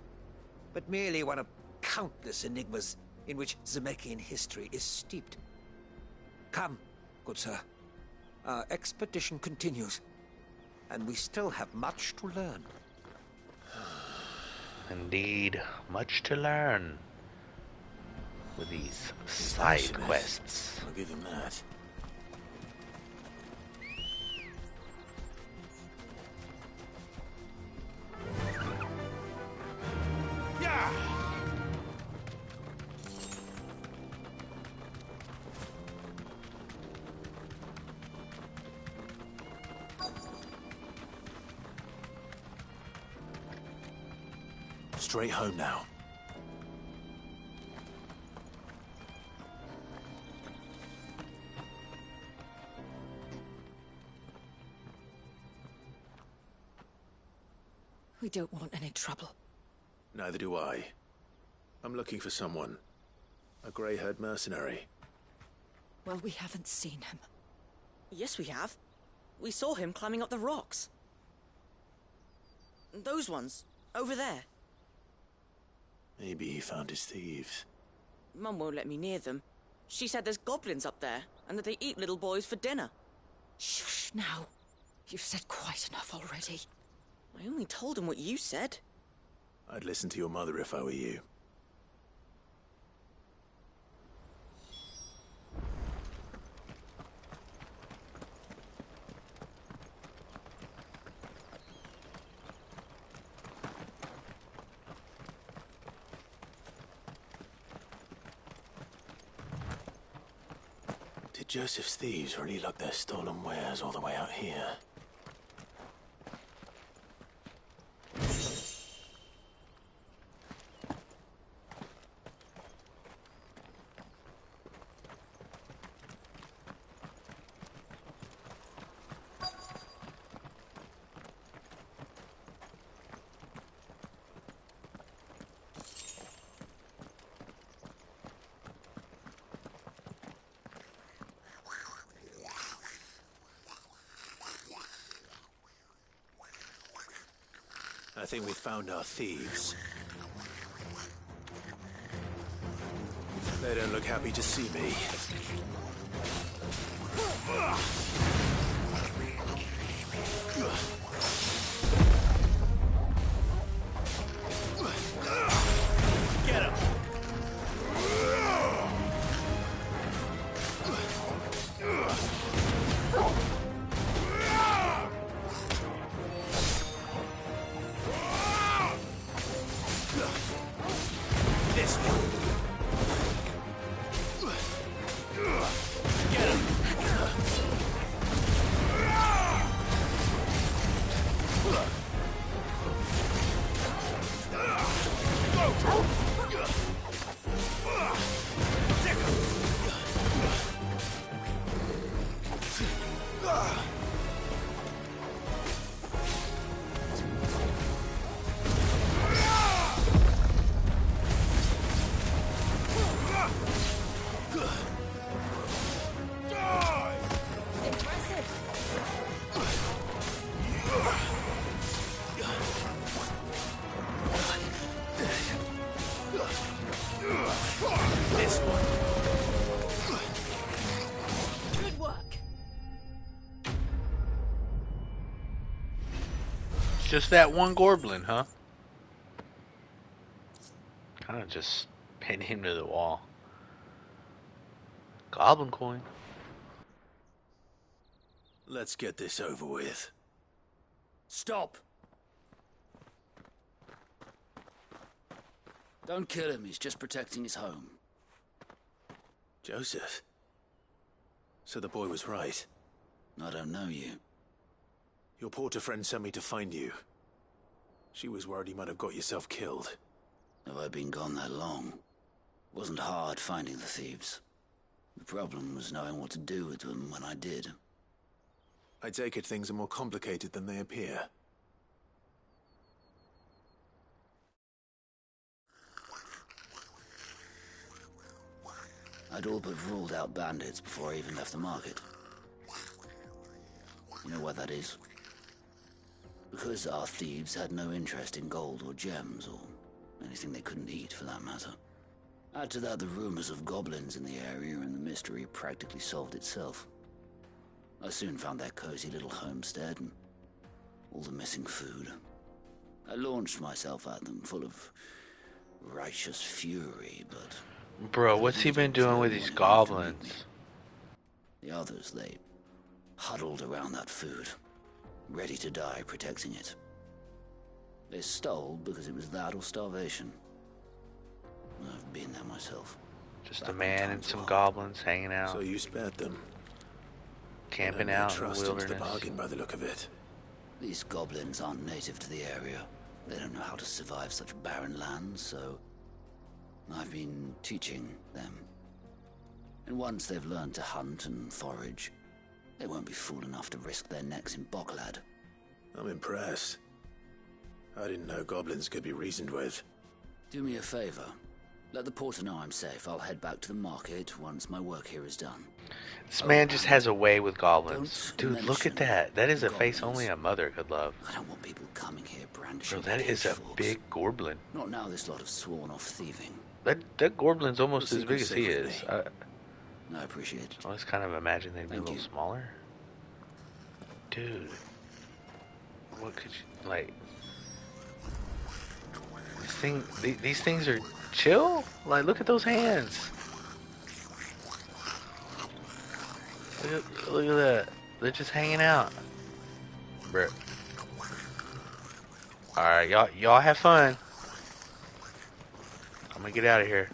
but merely one of countless enigmas in which Zemeckis history is steeped. Come, good sir. Our expedition continues, and we still have much to learn. Indeed, much to learn with these side quests. I'll give him that. Straight home now. We don't want any trouble. Neither do I. I'm looking for someone. A grey-haired mercenary. Well, we haven't seen him. Yes, we have. We saw him climbing up the rocks. Those ones, over there. Maybe he found his thieves. Mum won't let me near them. She said there's goblins up there, and that they eat little boys for dinner. Shush, now. You've said quite enough already. I only told him what you said. I'd listen to your mother if I were you. Did Joseph's thieves really lug their stolen wares all the way out here? I think we found our thieves. They don't look happy to see me. Get him! Just that one goblin, huh? Kind of just pin him to the wall. Goblin coin. Let's get this over with. Stop! Don't kill him, he's just protecting his home. Joseph? So the boy was right. I don't know you. Your porter friend sent me to find you. She was worried you might have got yourself killed. Have I been gone that long? It wasn't hard finding the thieves. The problem was knowing what to do with them when I did. I take it things are more complicated than they appear. I'd all but ruled out bandits before I even left the market. You know why that is? Because our thieves had no interest in gold or gems, or anything they couldn't eat for that matter. Add to that the rumors of goblins in the area, and the mystery practically solved itself. I soon found their cozy little homestead and all the missing food. I launched myself at them, full of righteous fury, but... Bro, what's he been doing with these goblins? The others, they huddled around that food, ready to die protecting it. They stole because it was that or starvation. I've been there myself. Just a man and some goblins hanging out. So you spared them. Camping out in the trust wilderness. into the bargain by the look of it. These goblins aren't native to the area. They don't know how to survive such barren lands, so I've been teaching them. And once they've learned to hunt and forage, they won't be fool enough to risk their necks in Boklad. I'm impressed. I didn't know goblins could be reasoned with. Do me a favor. Let the porter know I'm safe. I'll head back to the market once my work here is done. This man just has a way with goblins. Don't Dude, look at that. That is a face goblins. only a mother could love. I don't want people coming here brandishing Bro, that is a pitchforks. big goblin. Not now this lot of sworn-off thieving. That goblin's almost Your as big as he secret's is. safe with I appreciate it. I always kind of imagine they'd be a little smaller. Dude. What could you, like... These things are chill? Like, look at those hands. Look at that. They're just hanging out. Bruh. Alright, y'all have fun. I'm gonna get out of here.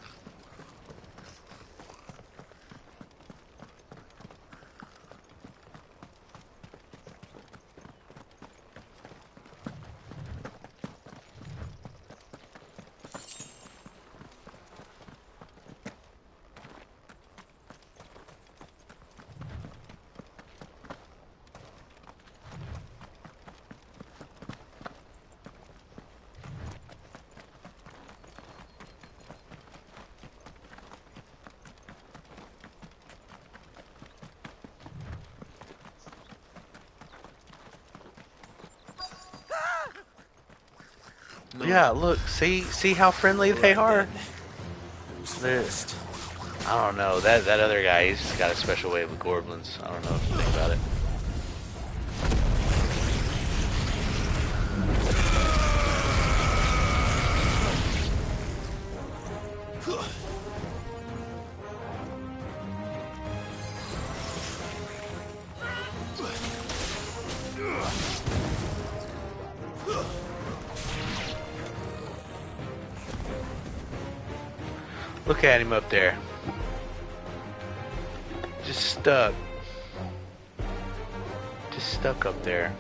Yeah, look, see how friendly they are? I don't know, that other guy, he's just got a special way with goblins. I don't know if you think about it. Look at him up there. Just stuck. Just stuck up there.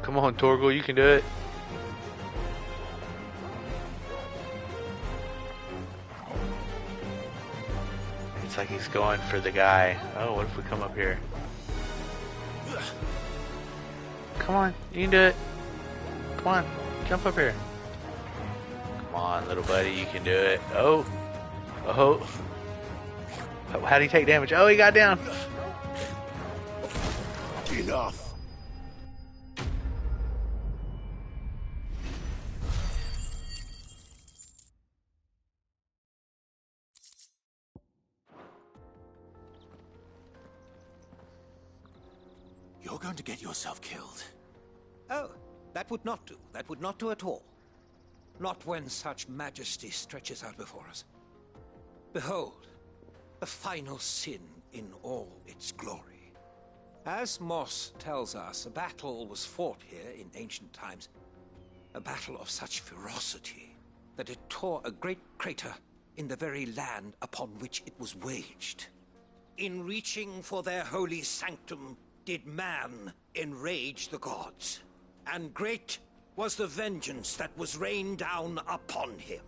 Come on, Torgal, you can do it. It's like he's going for the guy. Oh, what if we come up here? Come on, you can do it. Come on, jump up here. Come on, little buddy, you can do it. Oh. Oh. How'd he take damage? Oh, he got down. Enough. You're going to get yourself killed. Oh, that would not do. That would not do at all. Not when such majesty stretches out before us. Behold, the final sin in all its glory. As Moss tells us, a battle was fought here in ancient times. A battle of such ferocity that it tore a great crater in the very land upon which it was waged. In reaching for their holy sanctum, did man enrage the gods, and great was the vengeance that was rained down upon him.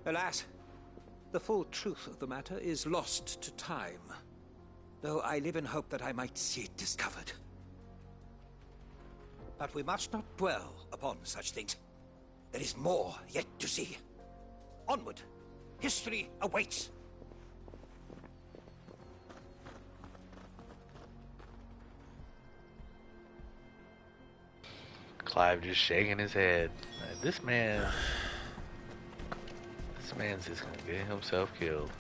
Alas, the full truth of the matter is lost to time, though I live in hope that I might see it discovered. But we must not dwell upon such things. There is more yet to see. Onward! History awaits! Clive just shaking his head. Like, this man's just gonna get himself killed.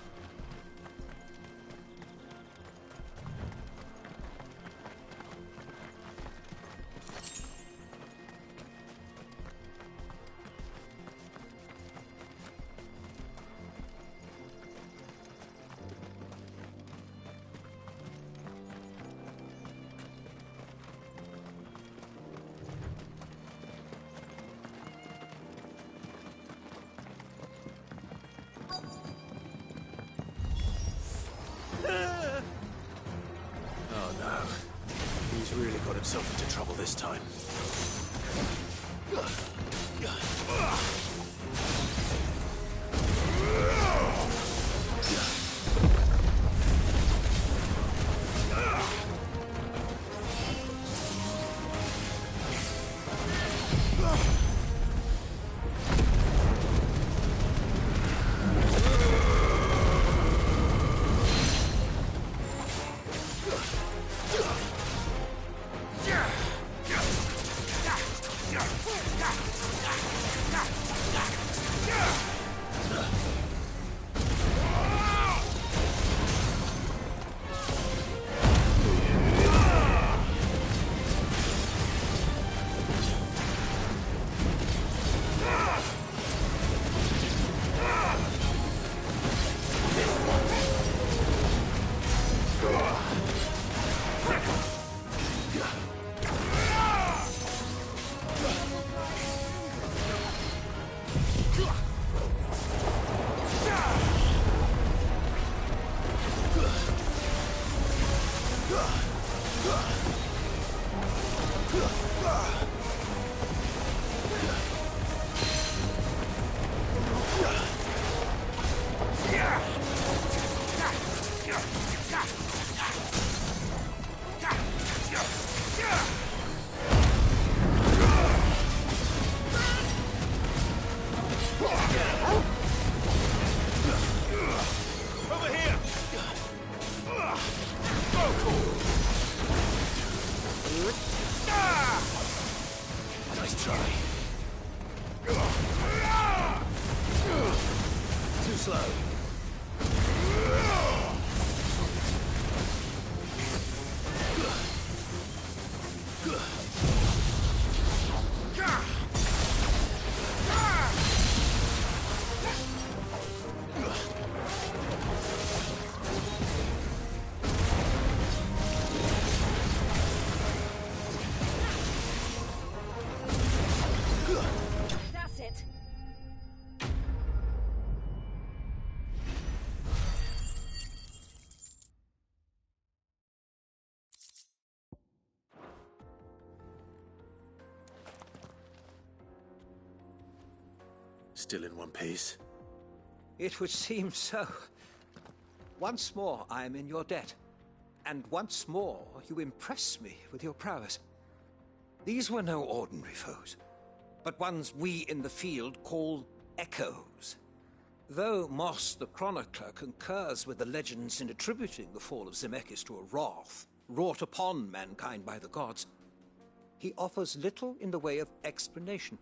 Oh no. He's really got himself into trouble this time. Over here! Nice try. Too slow. That's it. Still in one piece. It would seem so. Once more I am in your debt. And once more you impress me with your prowess. These were no ordinary foes, but ones we in the field call echoes. Though Moss the Chronicler concurs with the legends in attributing the fall of Zemeckis to a wrath wrought upon mankind by the gods, he offers little in the way of explanation.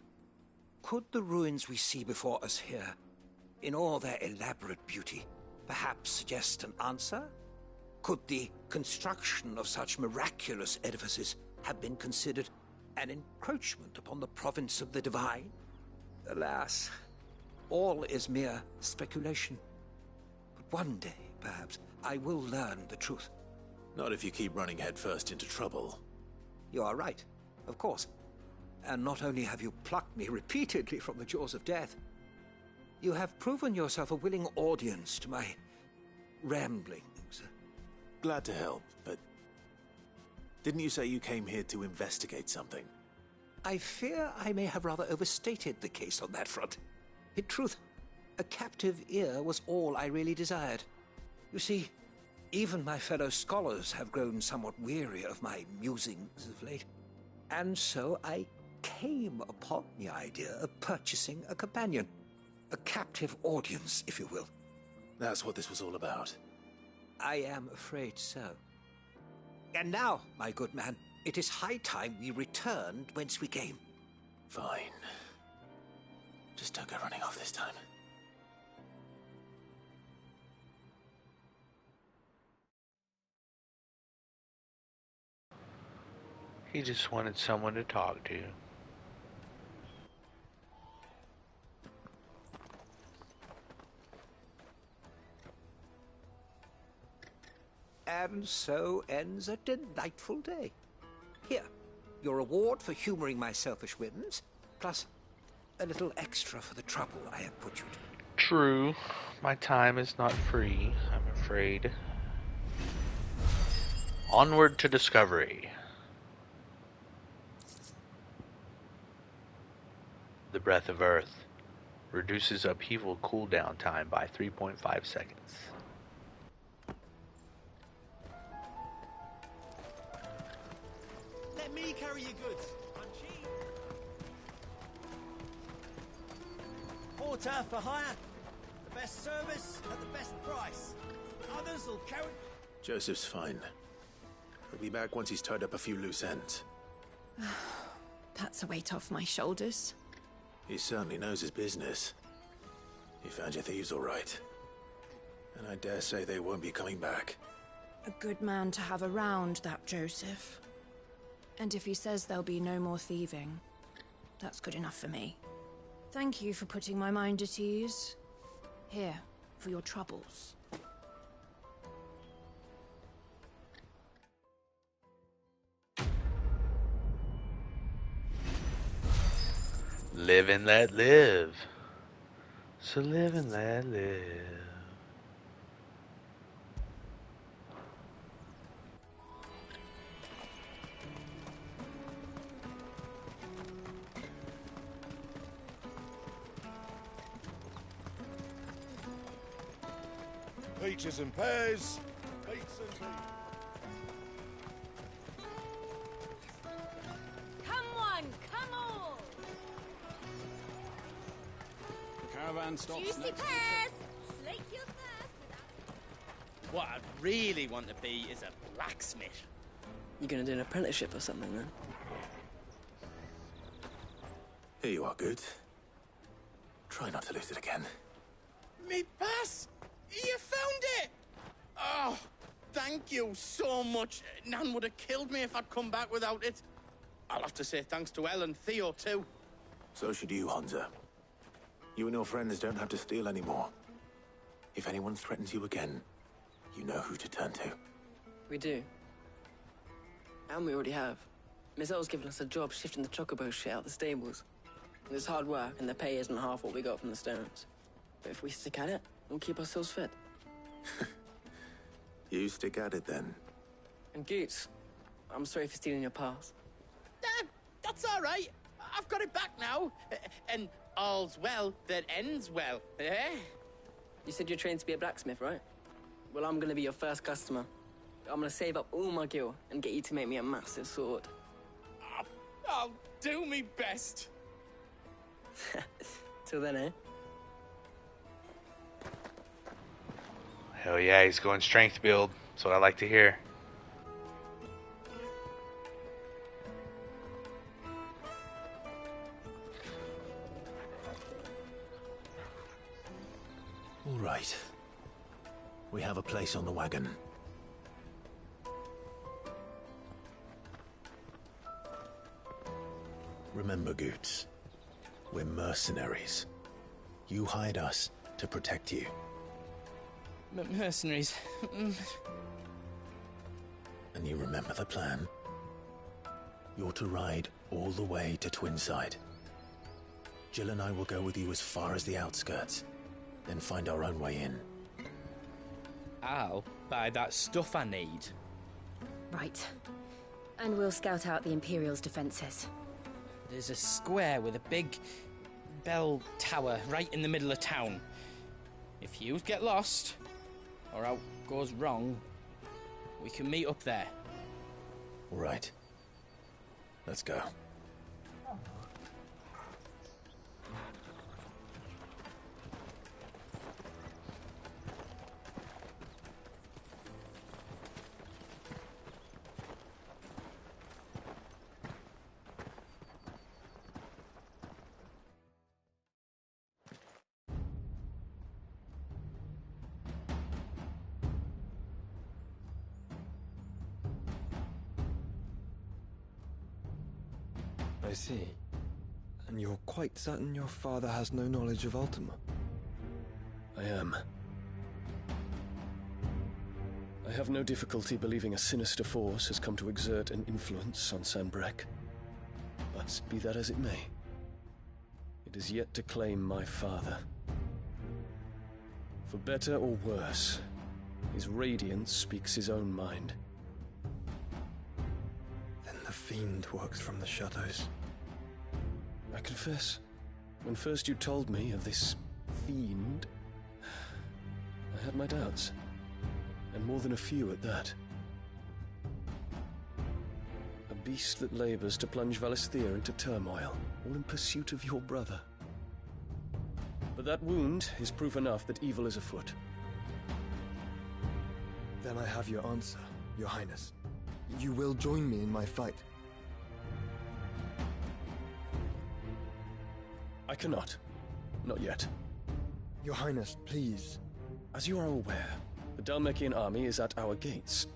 Could the ruins we see before us here, in all their elaborate beauty, perhaps suggest an answer? Could the construction of such miraculous edifices have been considered an encroachment upon the province of the divine? Alas, all is mere speculation. But one day, perhaps, I will learn the truth. Not if you keep running headfirst into trouble. You are right, of course. And not only have you plucked me repeatedly from the jaws of death, you have proven yourself a willing audience to my ramblings. Glad to help, but didn't you say you came here to investigate something? I fear I may have rather overstated the case on that front. In truth, a captive ear was all I really desired. You see, even my fellow scholars have grown somewhat weary of my musings of late. And so I came upon the idea of purchasing a companion. A captive audience, if you will. That's what this was all about. I am afraid so. And now, my good man, it is high time we returned whence we came. Fine. Just don't go running off this time. He just wanted someone to talk to. And so ends a delightful day. Here, your reward for humoring my selfish whims, plus a little extra for the trouble I have put you to. True. My time is not free, I'm afraid. Onward to discovery. The Breath of Earth reduces upheaval cooldown time by 3.5 seconds. Let me carry your goods. I'm cheap. Porter for hire. The best service at the best price. Others will carry... Joseph's fine. He'll be back once he's tied up a few loose ends. That's a weight off my shoulders. He certainly knows his business. He found your thieves all right. And I dare say they won't be coming back. A good man to have around, that Joseph. And if he says there'll be no more thieving, that's good enough for me. Thank you for putting my mind at ease. Here, for your troubles. Live and let live. So live and let live. Peaches and pears, beets and beans. Come on, come on! The caravan stops Juicy next to... pears! Slake your thirst without... What I'd really want to be is a blacksmith. You gonna do an apprenticeship or something then? Here you are, Good. Try not to lose it again. Me pass! You found it! Oh, thank you so much. Nan would have killed me if I'd come back without it. I'll have to say thanks to Elle and Theo, too. So should you, Hansa. You and your friends don't have to steal anymore. If anyone threatens you again, you know who to turn to. We do. And we already have. Miss Earl's given us a job shifting the chocobo shit out the stables. It's hard work, and the pay isn't half what we got from the stones. But if we stick at it, we'll keep ourselves fed. You stick at it, then. And Goots, I'm sorry for stealing your pass. That's all right. I've got it back now. And all's well that ends well, eh? You said you're trained to be a blacksmith, right? Well, I'm gonna be your first customer. I'm gonna save up all my gil and get you to make me a massive sword. I'll do me best. Till then, eh? Hell yeah, he's going strength build. That's what I like to hear. All right. We have a place on the wagon. Remember, Goots, we're mercenaries. You hired us to protect you. Mercenaries. And you remember the plan? You're to ride all the way to Twinside. Jill and I will go with you as far as the outskirts, then find our own way in. I'll buy that stuff I need. Right. And we'll scout out the Imperial's defences. There's a square with a big bell tower right in the middle of town. If you get lost, or out goes wrong, we can meet up there. All right. Let's go. I see. And you're quite certain your father has no knowledge of Ultima? I am. I have no difficulty believing a sinister force has come to exert an influence on Sanbreque. But be that as it may, it is yet to claim my father. For better or worse, his radiance speaks his own mind. Then the fiend works from the shadows. I confess, when first you told me of this fiend, I had my doubts, and more than a few at that. A beast that labors to plunge Valisthea into turmoil, all in pursuit of your brother. But that wound is proof enough that evil is afoot. Then I have your answer, Your Highness. You will join me in my fight. I cannot. Not yet. Your Highness, please. As you are aware, the Dhalmekian army is at our gates.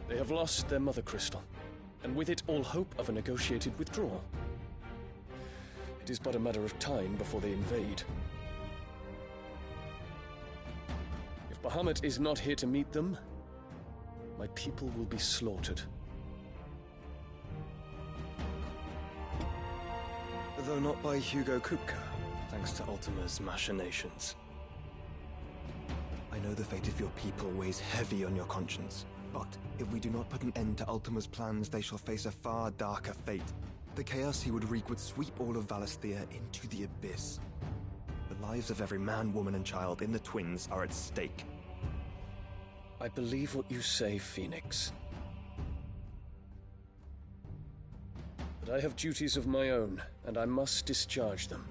They have lost their mother crystal, and with it all hope of a negotiated withdrawal. It is but a matter of time before they invade. If Bahamut is not here to meet them, my people will be slaughtered. Though not by Hugo Kupka, thanks to Ultima's machinations. I know the fate of your people weighs heavy on your conscience, but if we do not put an end to Ultima's plans, they shall face a far darker fate. The chaos he would wreak would sweep all of Valisthea into the abyss. The lives of every man, woman, and child in the Twins are at stake. I believe what you say, Phoenix. But I have duties of my own, and I must discharge them.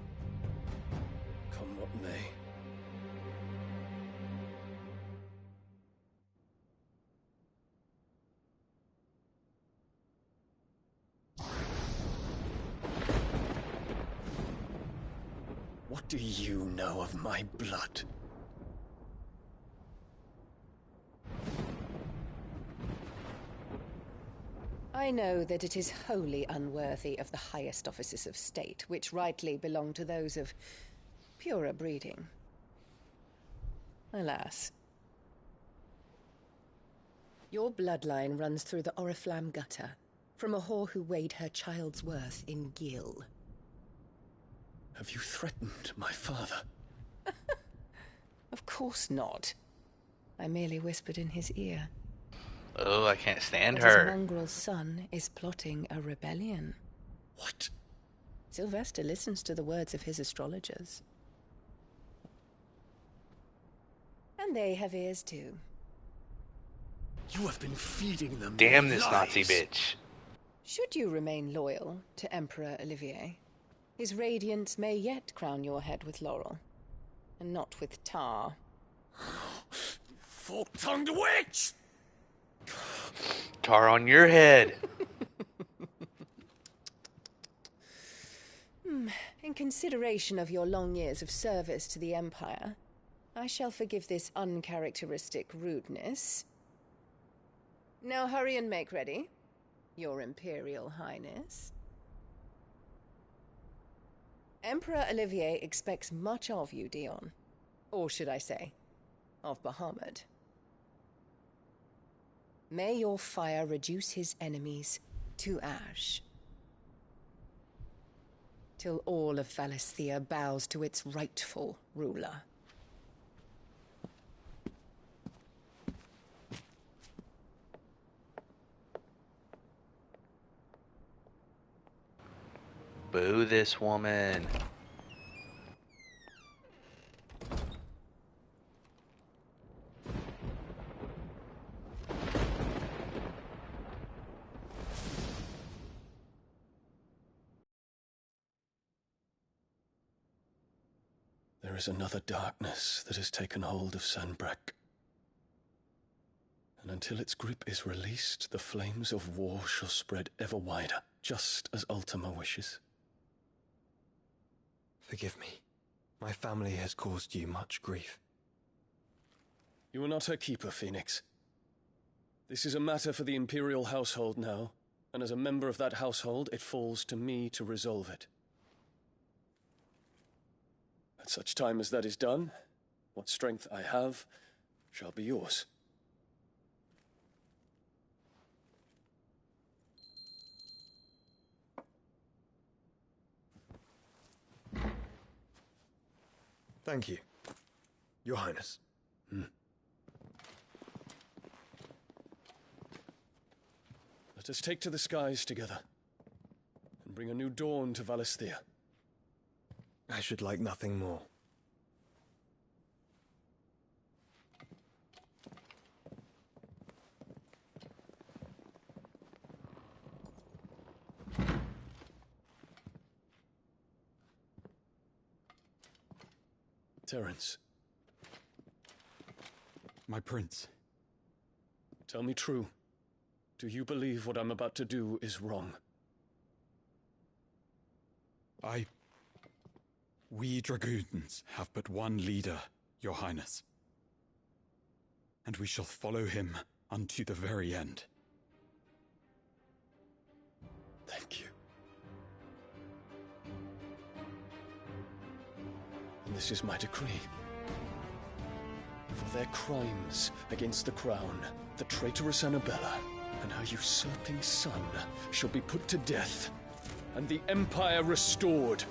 Come what may. What do you know of my blood? I know that it is wholly unworthy of the highest offices of state, which rightly belong to those of purer breeding. Alas. Your bloodline runs through the Oriflamme gutter, from a whore who weighed her child's worth in gil. Have you threatened my father? Of course not. I merely whispered in his ear. Oh, I can't stand But his her. mongrel son is plotting a rebellion. What? Sylvester listens to the words of his astrologers. And they have ears too. You have been feeding them Damn this lies. Nazi bitch. Should you remain loyal to Emperor Olivier, his radiance may yet crown your head with laurel, and not with tar. Fork-tongued witch! Tar on your head. In consideration of your long years of service to the Empire, I shall forgive this uncharacteristic rudeness. Now hurry and make ready, Your Imperial Highness. Emperor Olivier expects much of you, Dion. Or should I say, of Bahamut. May your fire reduce his enemies to ash, till all of Valisthea bows to its rightful ruler. Boo this woman. There is another darkness that has taken hold of Sanbreque. And until its grip is released, the flames of war shall spread ever wider, just as Ultima wishes. Forgive me. My family has caused you much grief. You are not her keeper, Phoenix. This is a matter for the Imperial household now, and as a member of that household, it falls to me to resolve it. At such time as that is done, what strength I have shall be yours. Thank you, Your Highness. Let us take to the skies together, and bring a new dawn to Valisthea. I should like nothing more. Terence. My prince. Tell me true. Do you believe what I'm about to do is wrong? We dragoons have but one leader, Your Highness. And we shall follow him unto the very end. Thank you. And this is my decree. For their crimes against the crown, the traitorous Annabella and her usurping son shall be put to death, and the Empire restored.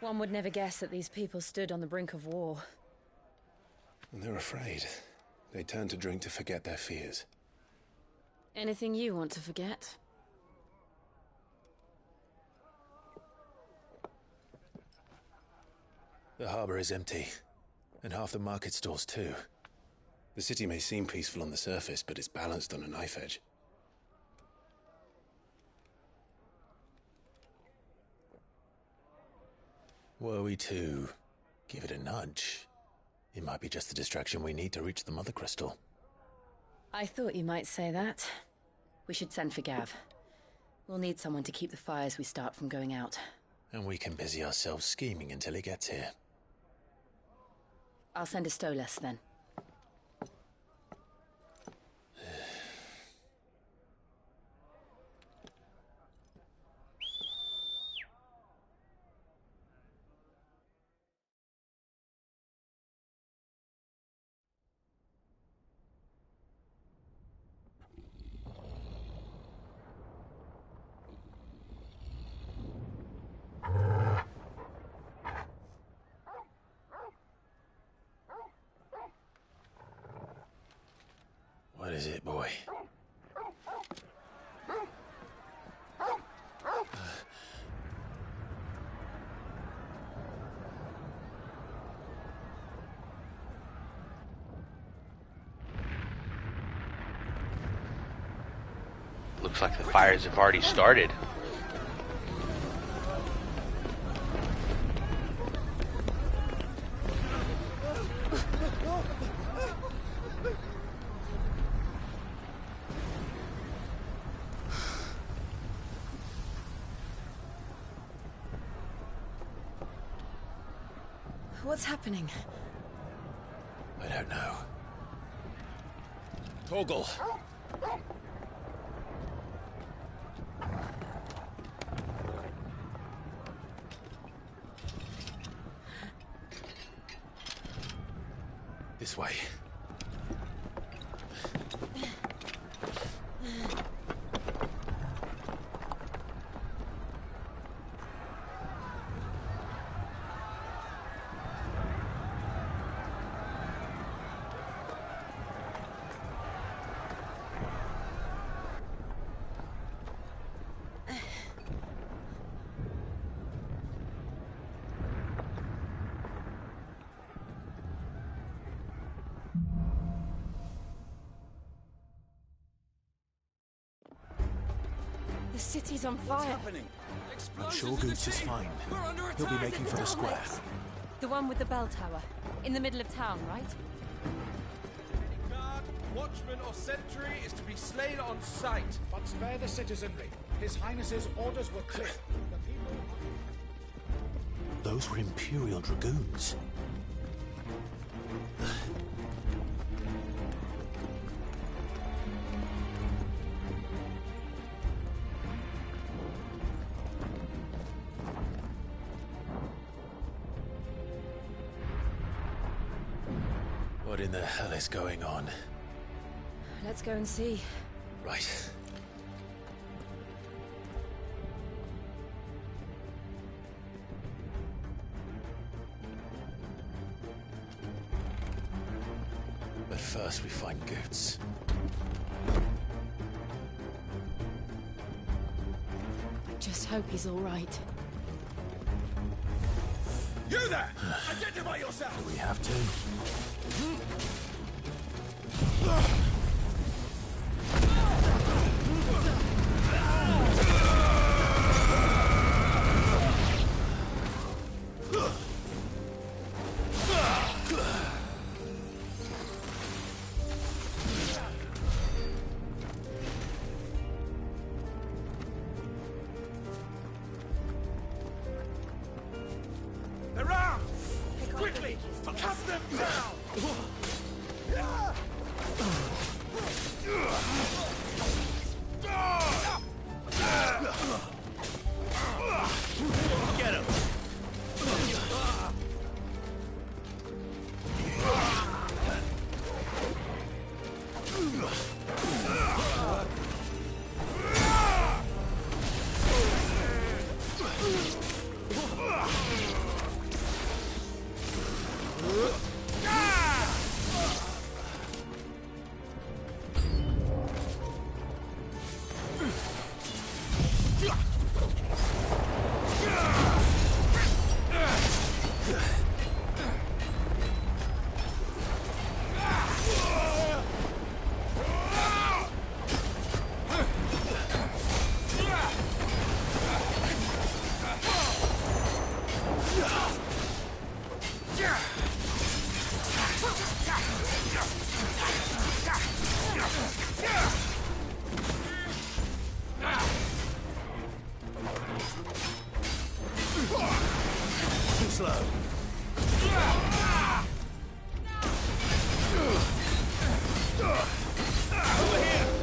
One would never guess that these people stood on the brink of war. And they're afraid. They turn to drink to forget their fears. Anything you want to forget? The harbor is empty, and half the market stalls too. The city may seem peaceful on the surface, but it's balanced on a knife edge. Were we to give it a nudge, it might be just the distraction we need to reach the Mother Crystal. I thought you might say that. We should send for Gav. We'll need someone to keep the fires we start from going out. And we can busy ourselves scheming until he gets here. I'll send a Stolas then. What is it, boy? Looks like the fires have already started. What's happening? I don't know. Torgal! This way. The city's on fire. What's happening? I'm sure Goots is fine. He'll be making for the square. The one with the bell tower. In the middle of town, right? Any guard, watchman, or sentry is to be slain on sight. But spare the citizenry. His Highness's orders were clear. The people... Those were Imperial Dragoons. What in the hell is going on? Let's go and see. Right. But first we find Goots. I just hope he's all right. You there! Identify yourself! Do we have to? They're armed! Quickly! Cut them down! Get him! Too slow. Over here!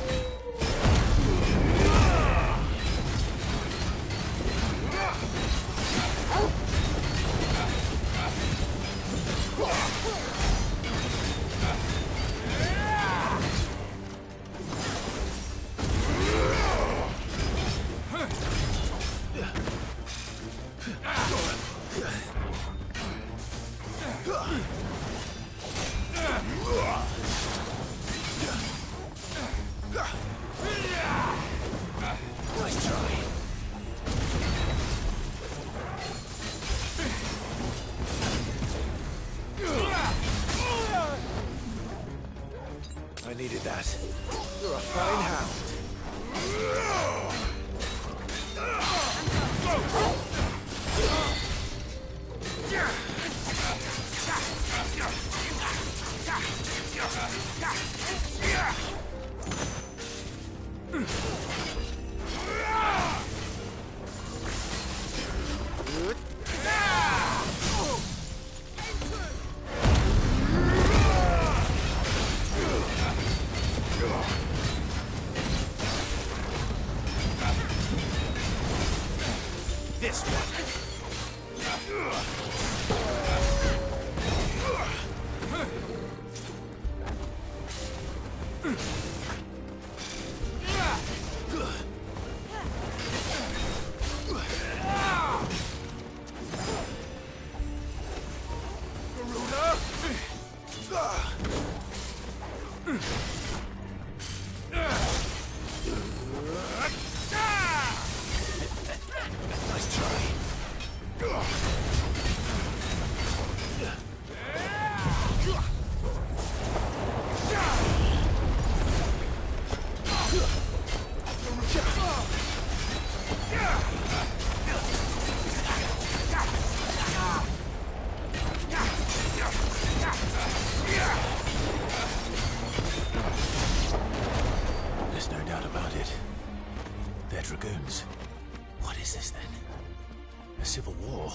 Nice try. I needed that. You're a fine hound. This one. Nice try. There's no doubt about it. They're dragoons. What is this then? A civil war?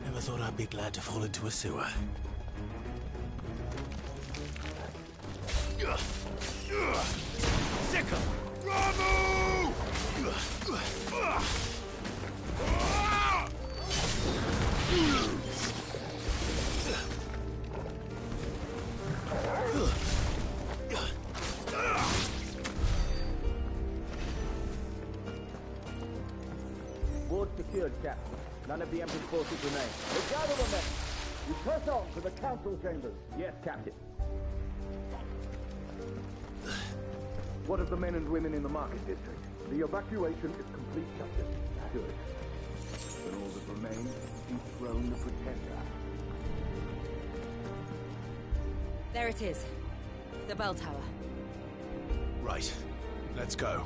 Never thought I'd be glad to fall into a sewer. Sickle! Ramu! Ward secured, Captain. None of the Emperor's forces remain. They gather them then. We press on to the council chambers. Yes, Captain. What of the men and women in the market district? The evacuation is complete, Captain. Good. Then all that remains is to dethrone the Pretender. There it is. The bell tower. Right. Let's go.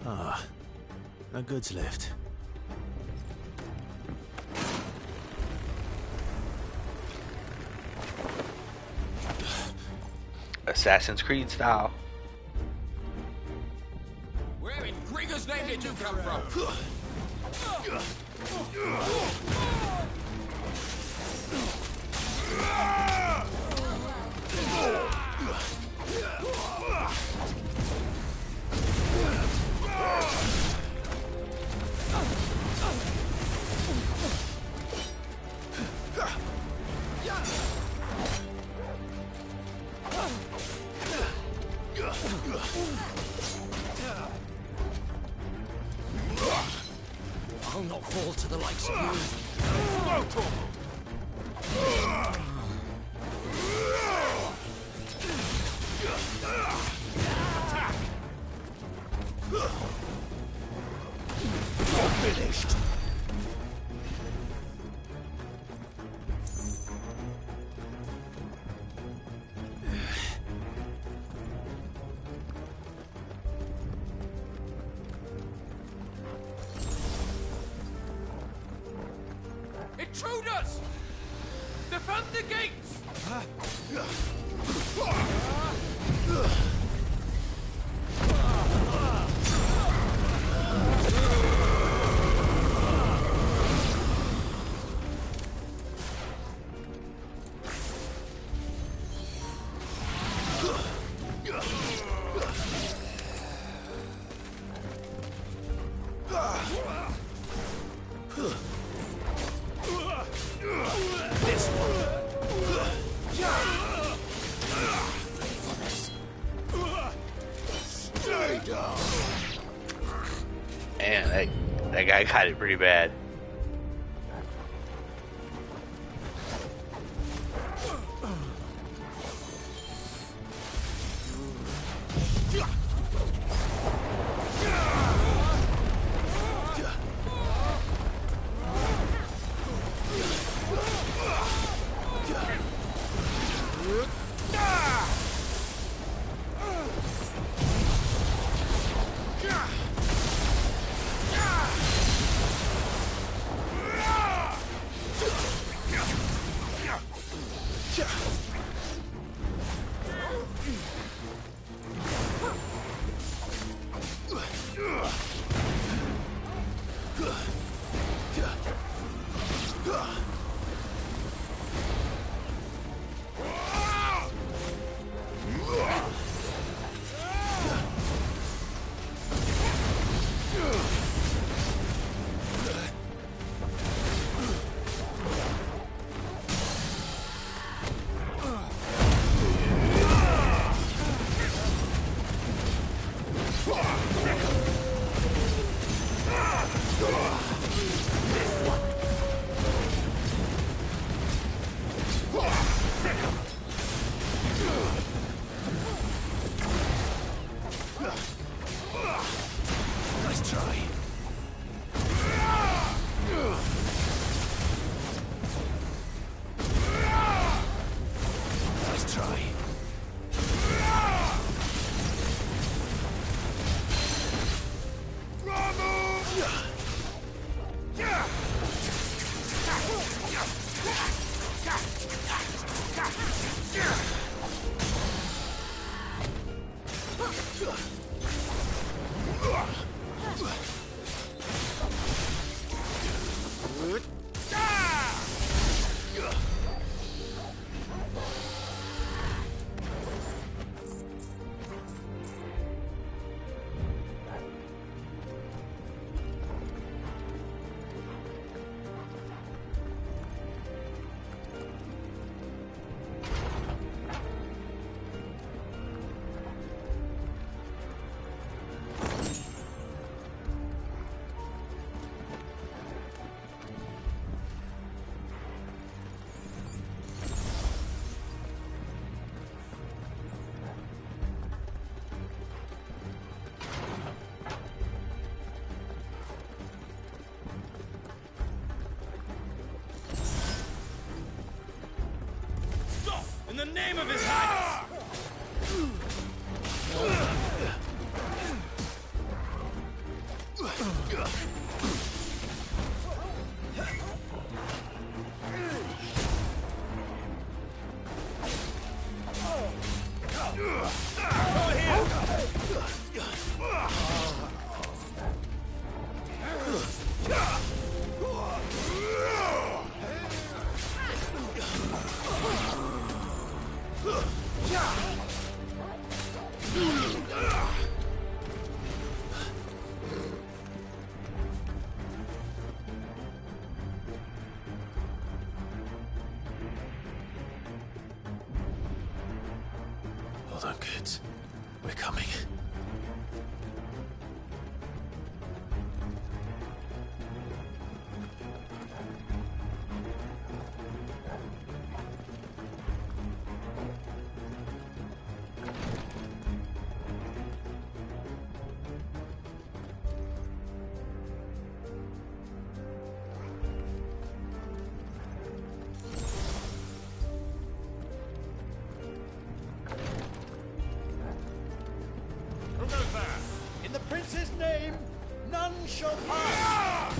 Ah. No goods left. Assassin's Creed style. Where in Gregor's name did you come from? I'll not fall to the likes of You're finished. Intruders! Defend the gates! Man, that guy got it pretty bad. Nice try. Nice try. In the name of His Highness! Hold on, kids. We're coming. Who goes there? In the prince's name, none shall pass!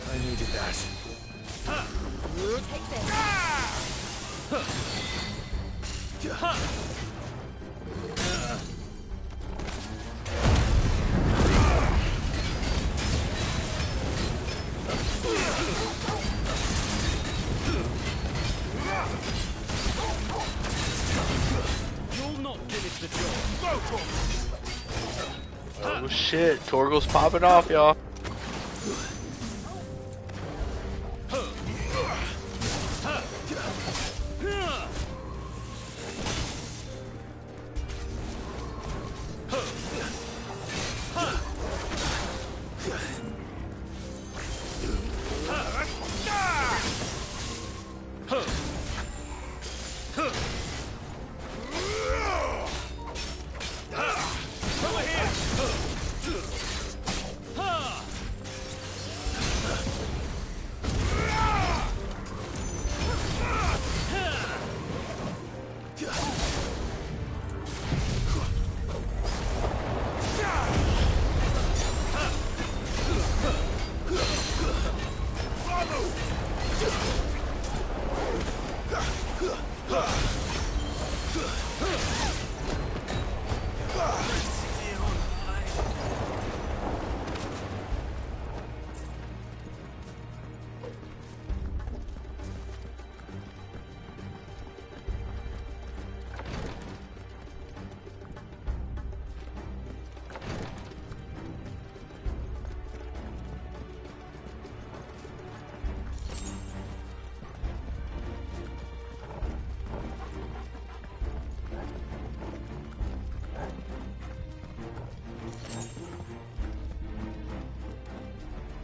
I needed that. Take this. You'll not finish the job. Go, Torgal! Oh shit, Torgal's popping off, y'all.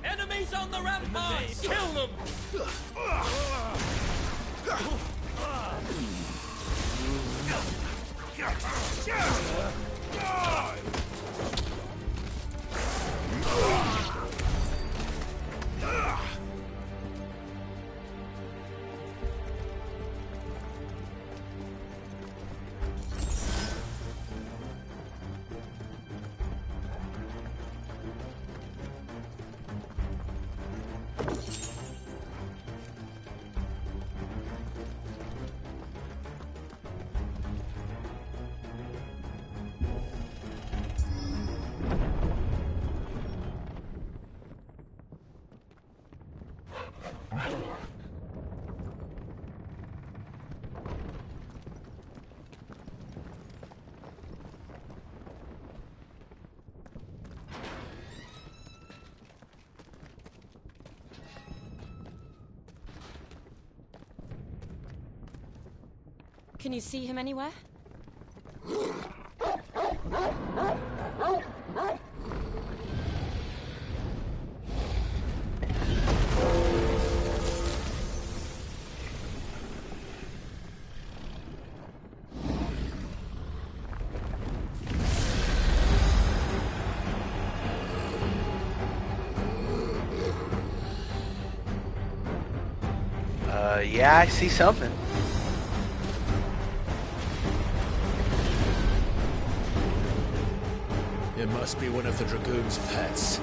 Enemies on the ramparts! Kill them! Can you see him anywhere? Yeah, I see something. It must be one of the Dragoon's pets.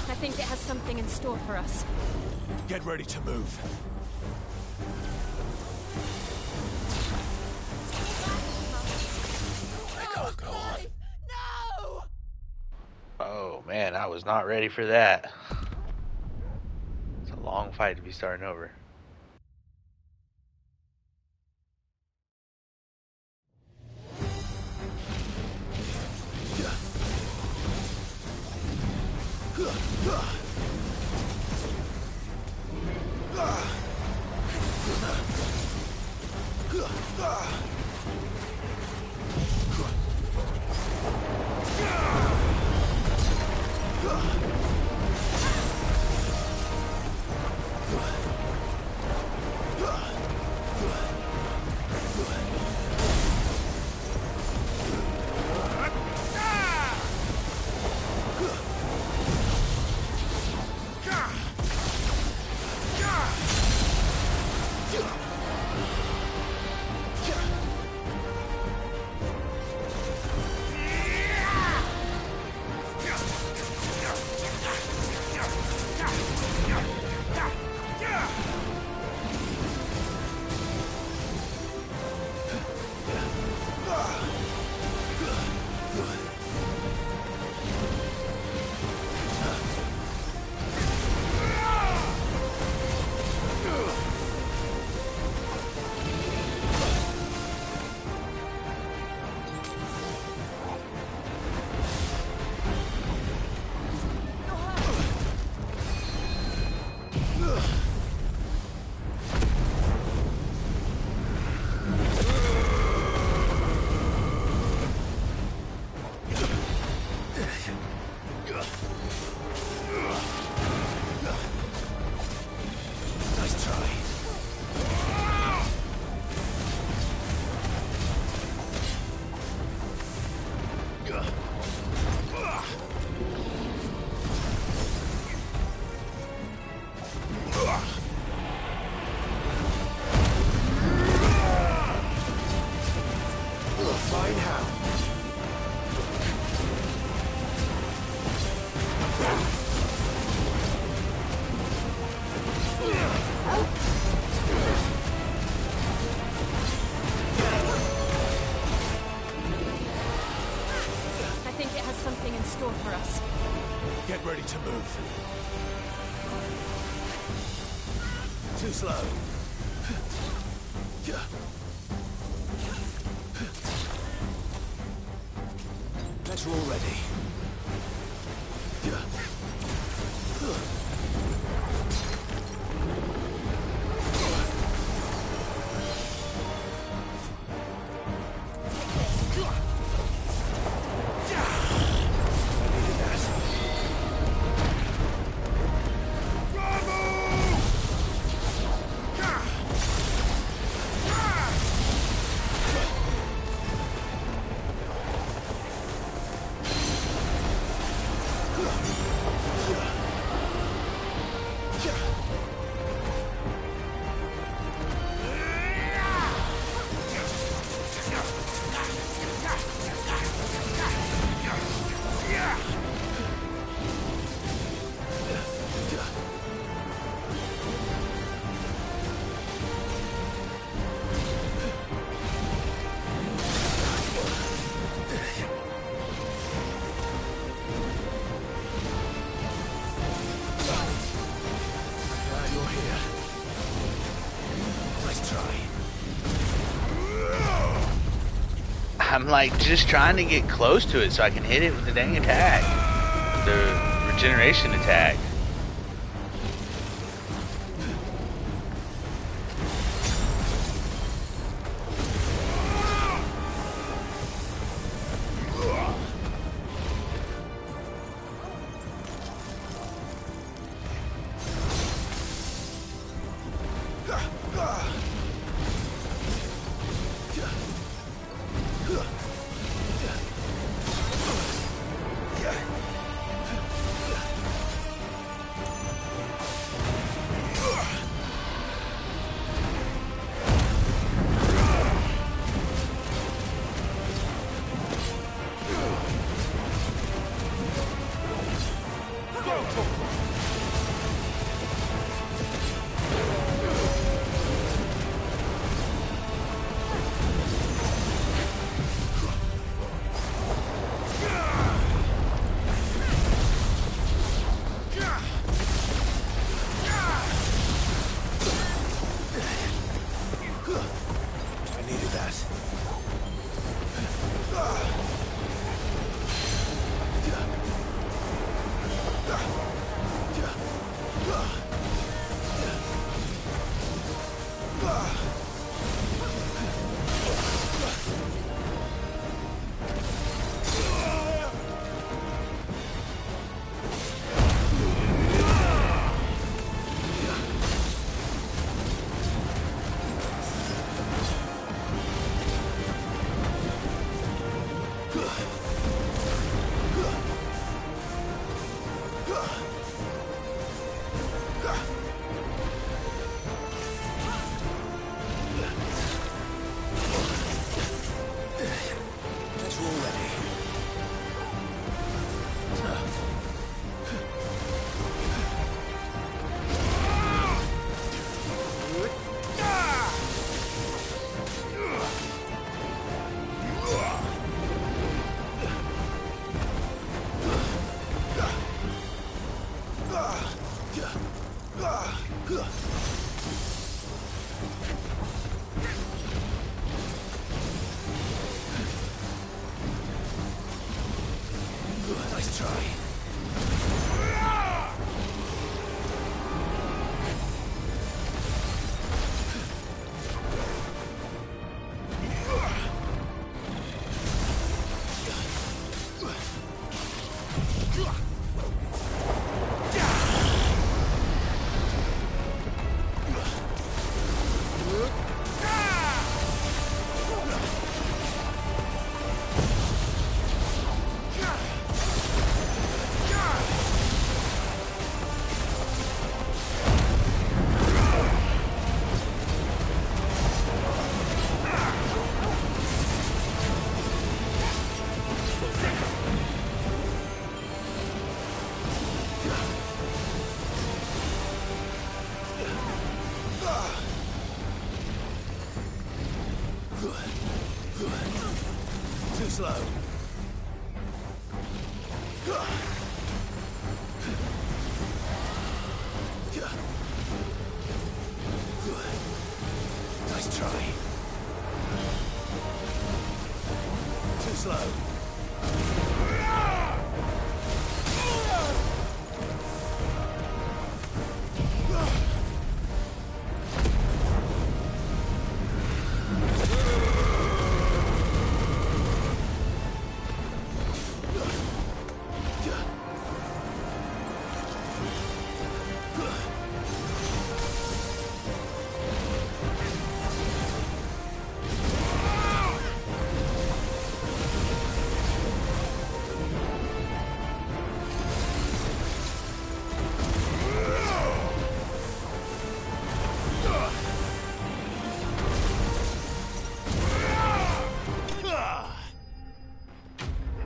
I think it has something in store for us. Get ready to move. I can't go on. Oh man, I was not ready for that. It's a long fight to be starting over. Get ready to move. Too slow. Better already. I'm like just trying to get close to it so I can hit it with the dang attack. The regeneration attack. Nice try. Too slow. Nice try. Too slow.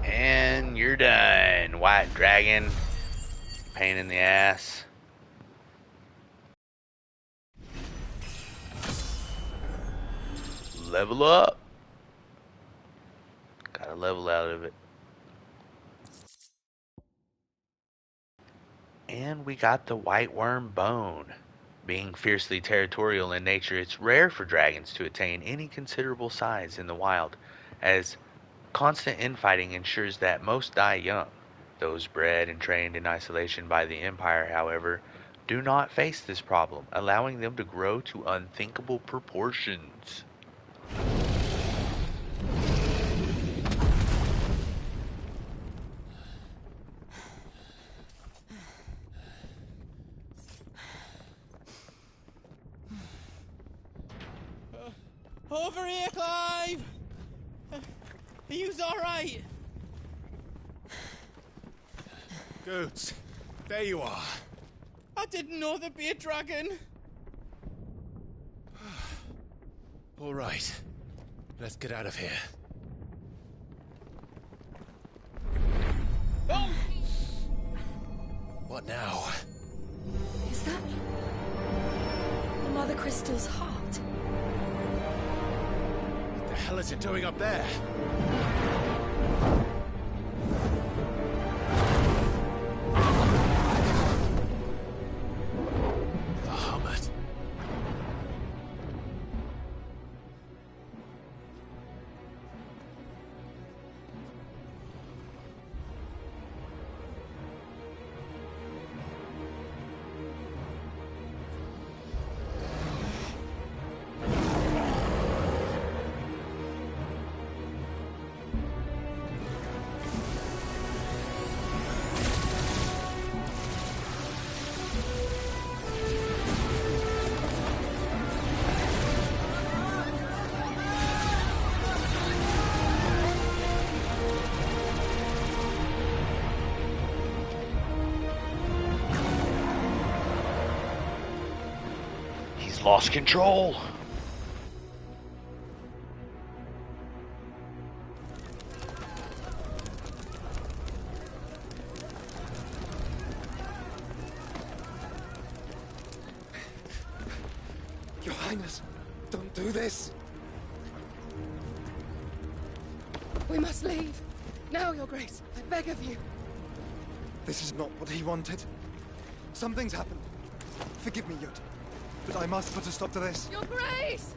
And you're done, White Dragon. Pain in the ass. Level up. Gotta level out of it. And we got the White Worm Bone. Being fiercely territorial in nature, it's rare for dragons to attain any considerable size in the wild, as constant infighting ensures that most die young. Those bred and trained in isolation by the Empire, however, do not face this problem, allowing them to grow to unthinkable proportions. Over here, Clive! Are you alright? Goods, there you are. I didn't know there'd be a dragon. All right, let's get out of here. Oh! What now? Is that the Mother Crystal's heart? What the hell is it doing up there? Bahamut. lost control. Your Highness, don't do this. We must leave. Now, Your Grace. I beg of you. This is not what he wanted. Something's happened. Forgive me, Yod, but I must put a stop to this. Your Grace!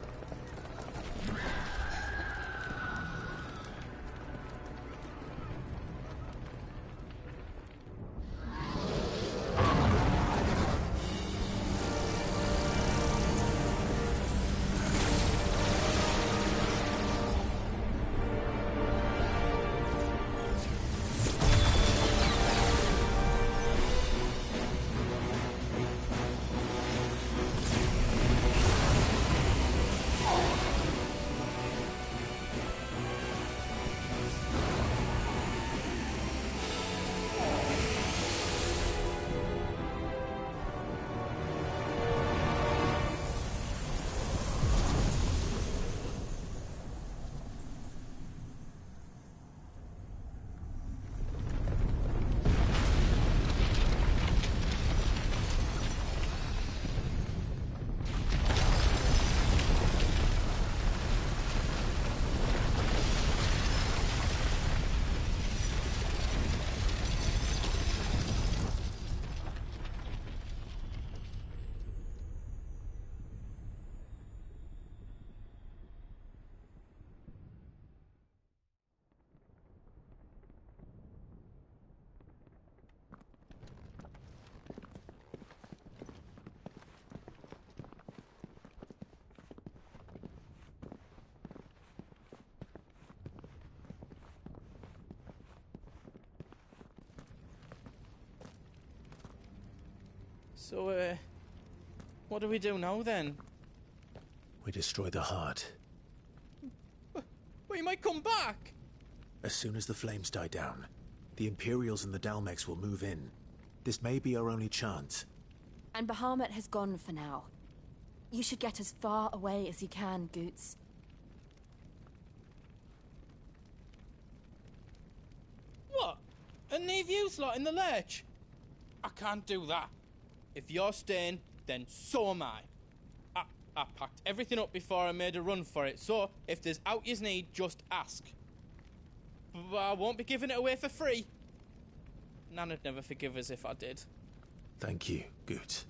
So, what do we do now, then? We destroy the heart. We might come back! As soon as the flames die down, the Imperials and the Dalmex will move in. This may be our only chance. And Bahamut has gone for now. You should get as far away as you can, Goots. What? And leave you lot in the lurch? I can't do that. If you're staying, then so am I. I packed everything up before I made a run for it, so if there's out yous need, just ask. But I won't be giving it away for free. Nana'd never forgive us if I did. Thank you, Goots.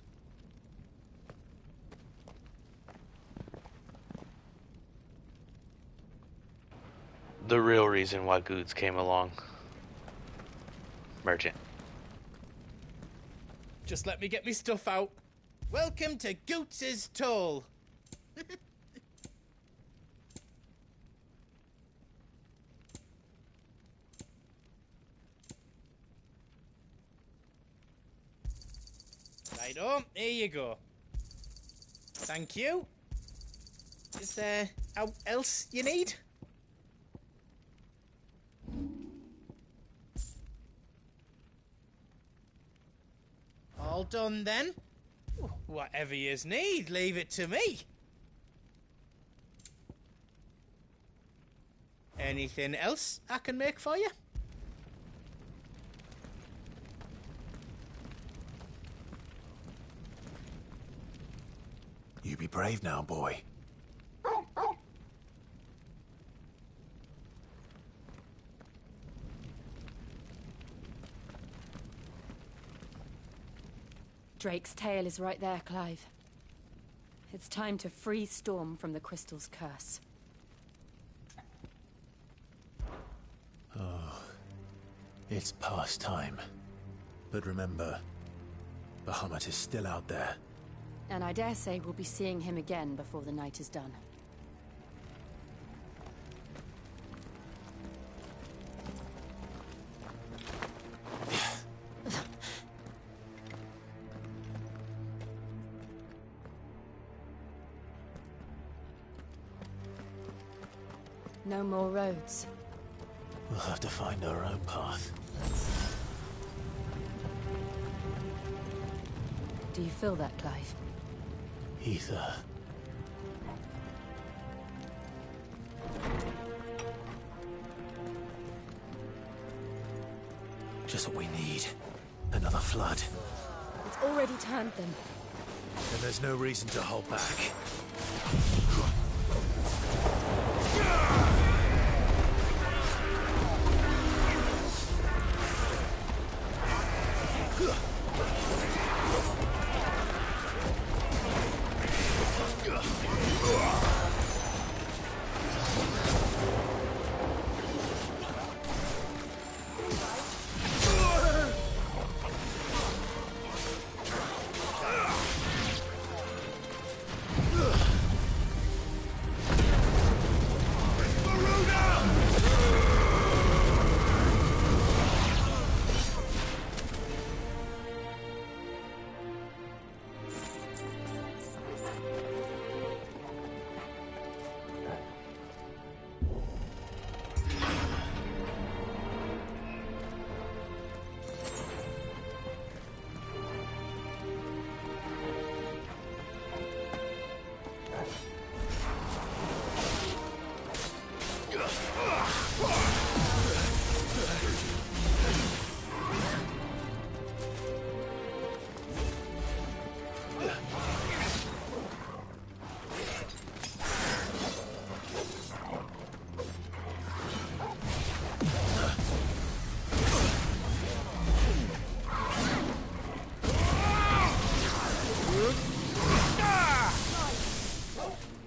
The real reason why Goots came along. Merchant. Just let me get me stuff out. Welcome to Goots's Toll. Righto, here you go. Thank you. Is there out else you need? All done then? Whatever yous need, leave it to me. Anything else I can make for you? You be brave now, boy. Drake's tail is right there, Clive. It's time to free Storm from the Crystal's curse. Oh, it's past time. But remember, Bahamut is still out there. And I dare say we'll be seeing him again before the night is done. No more roads. We'll have to find our own path. Do you feel that, Clive? Ether. Just what we need. Another flood. It's already turned them. Then there's no reason to hold back.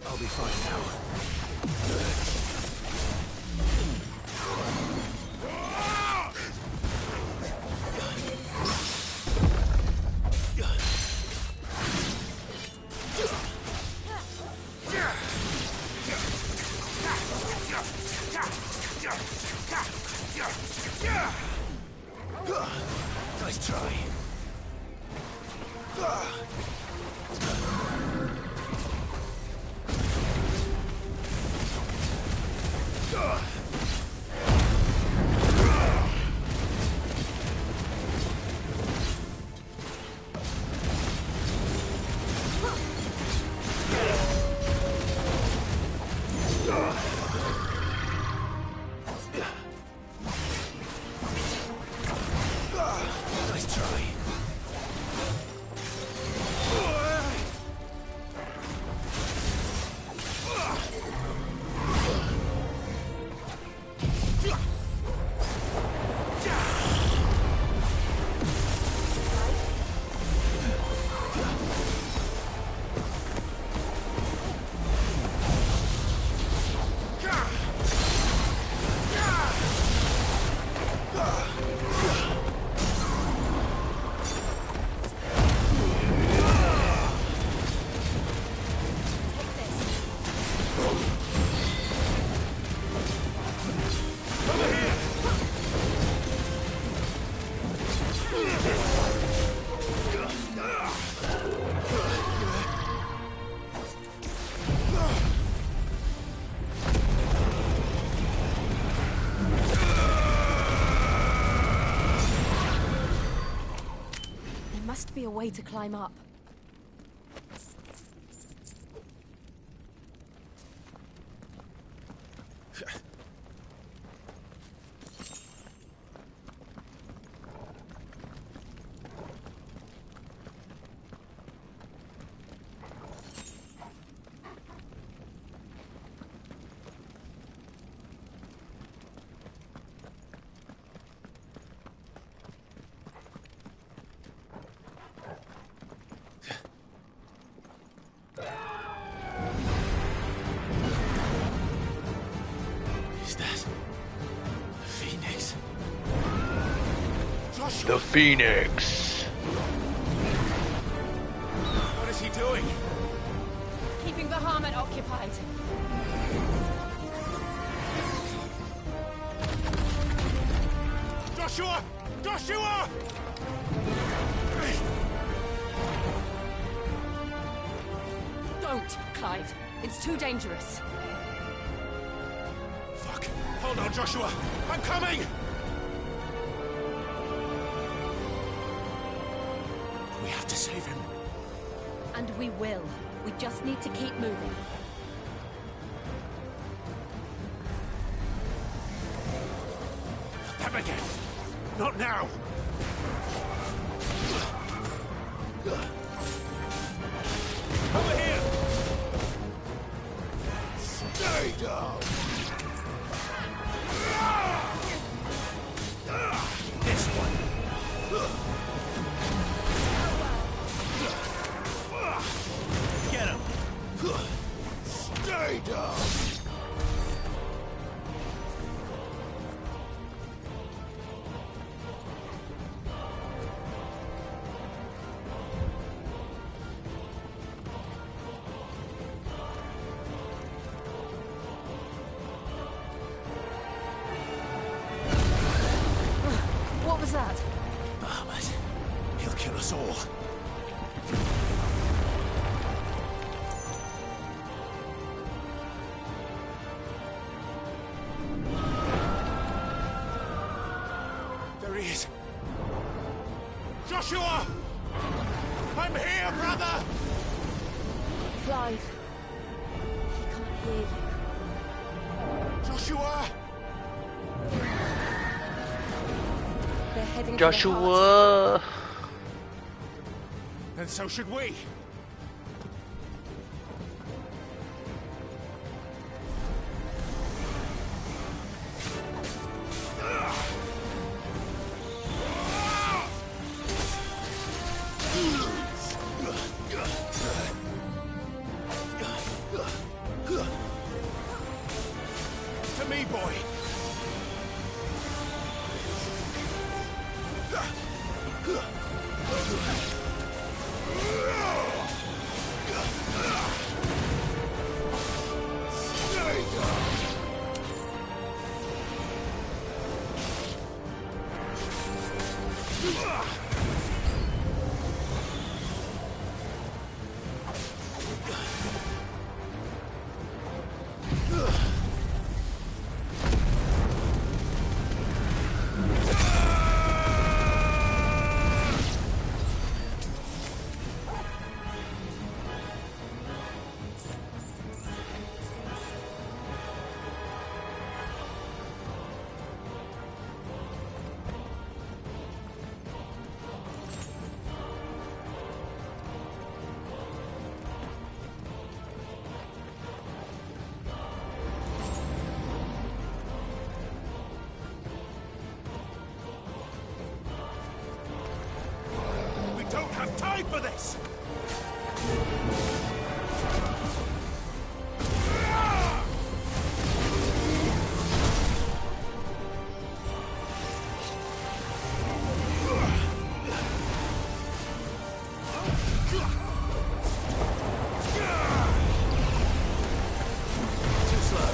I'll be fine now. Nice try. Nice try. There must be a way to climb up. Is that the Phoenix? The Phoenix. What is he doing? Keeping the Bahamut occupied. Joshua! Joshua! Don't, Clive. It's too dangerous. Fuck! Hold on, Joshua! I'm coming! We have to save him. And we will. We just need to keep moving. Them again! Not now! Over here! Stay down! This one! Get him! Stay down! What was that? Bahamut. He'll kill us all. There he is. Joshua! I'm here, brother! Clive. He can't hear you. Joshua! They're heading to the heart. Joshua! And so should we. To me, boy. We don't have time for this! Too slow.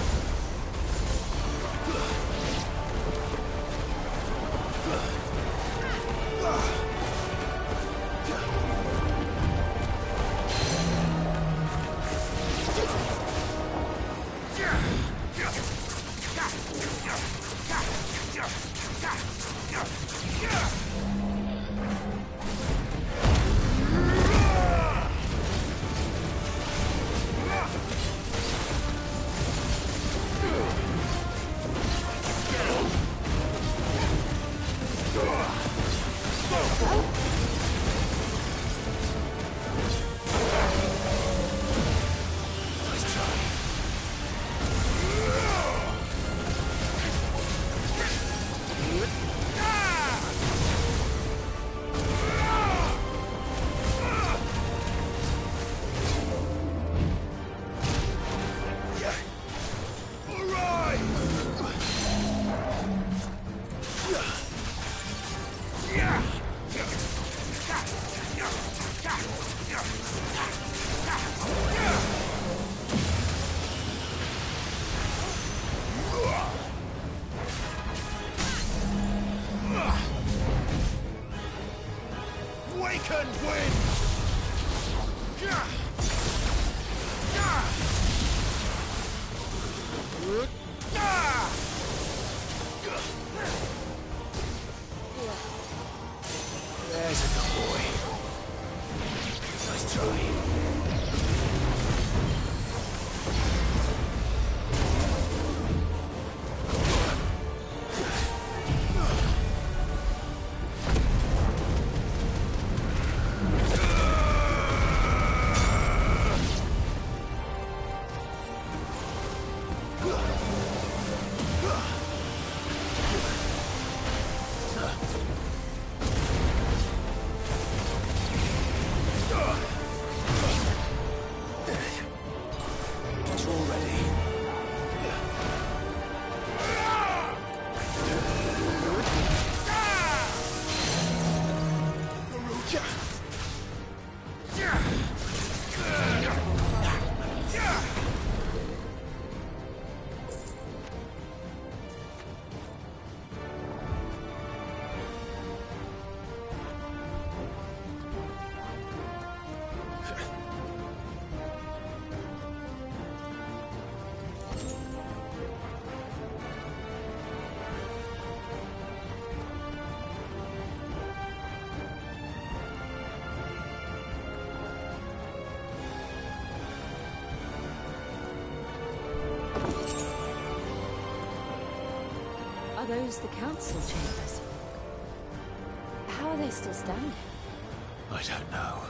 Awakened wind! There's a good boy. Nice try. those the council chambers? How are they still standing? I don't know.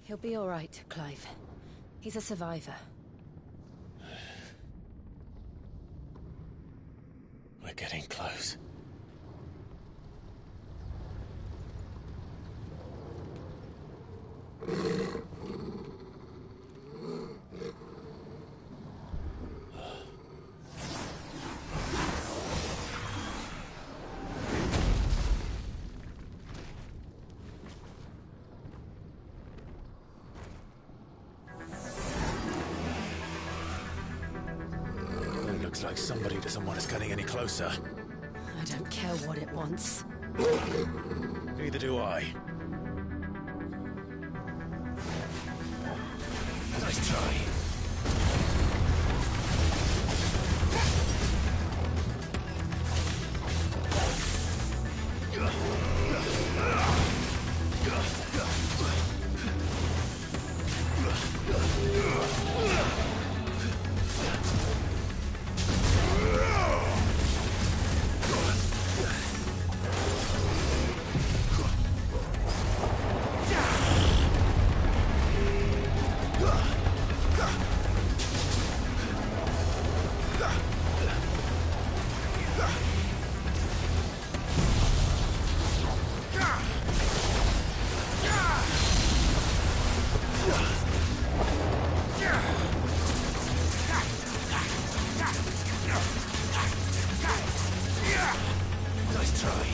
He'll be all right, Clive. He's a survivor. We're getting close. It looks like somebody doesn't want us getting any closer. I don't care what it wants. Neither do I. Nice try. Nice try.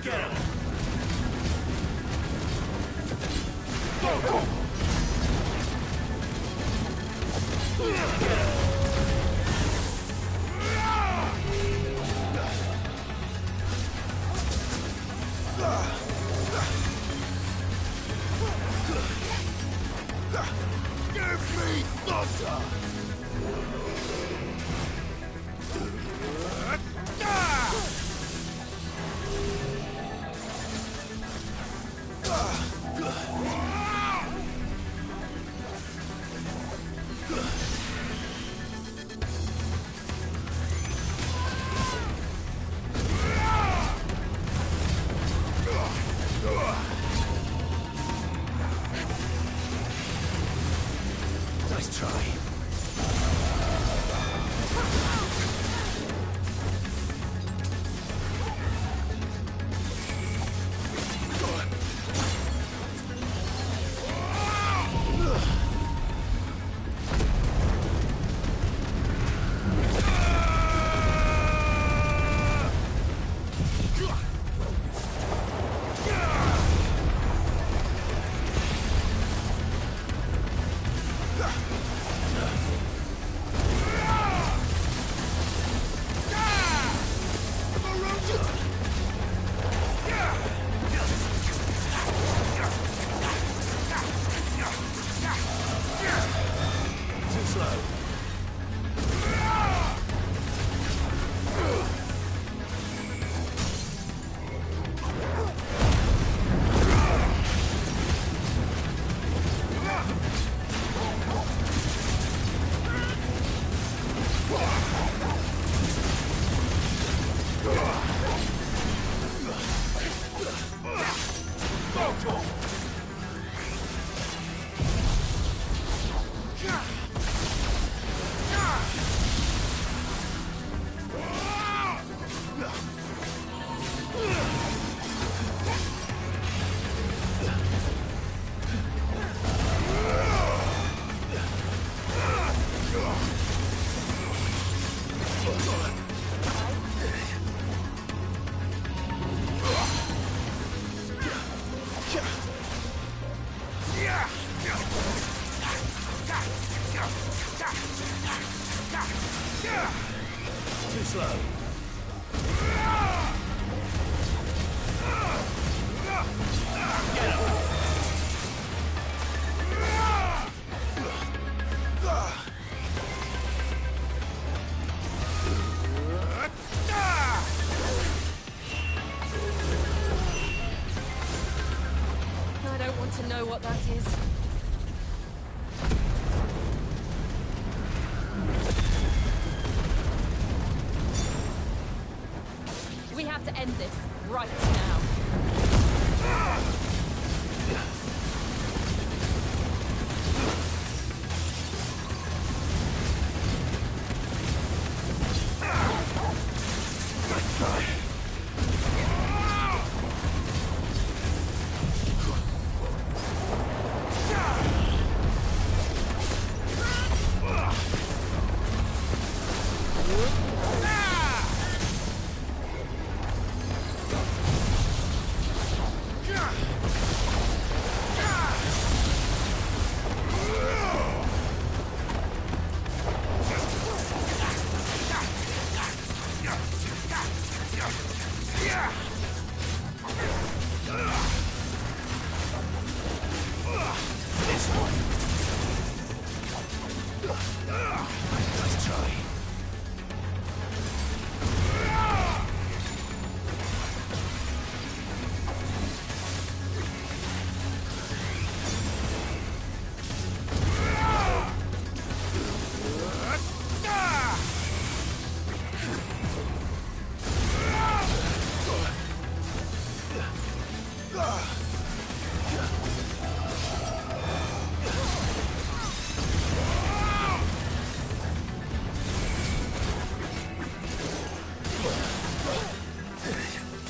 Get him! Go, go! Give me thunder! Nice try. slow. I don't want to know what that is. We have to end this right now.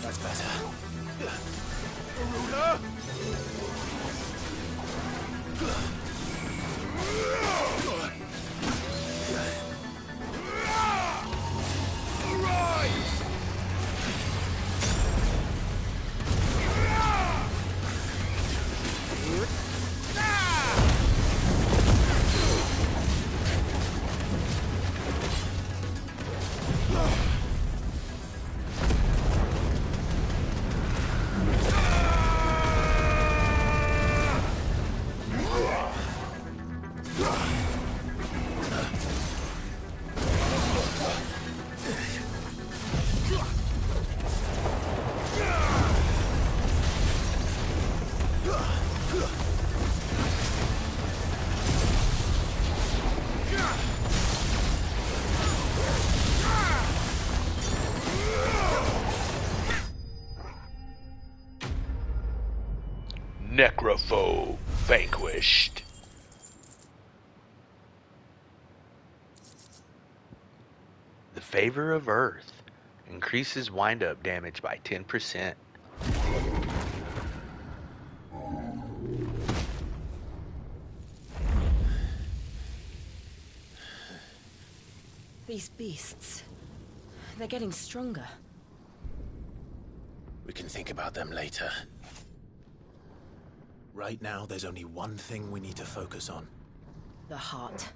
That's better. Necrophobe vanquished. The favor of Earth increases wind-up damage by 10%. These beasts, they're getting stronger. We can think about them later. Right now, there's only one thing we need to focus on. The heart.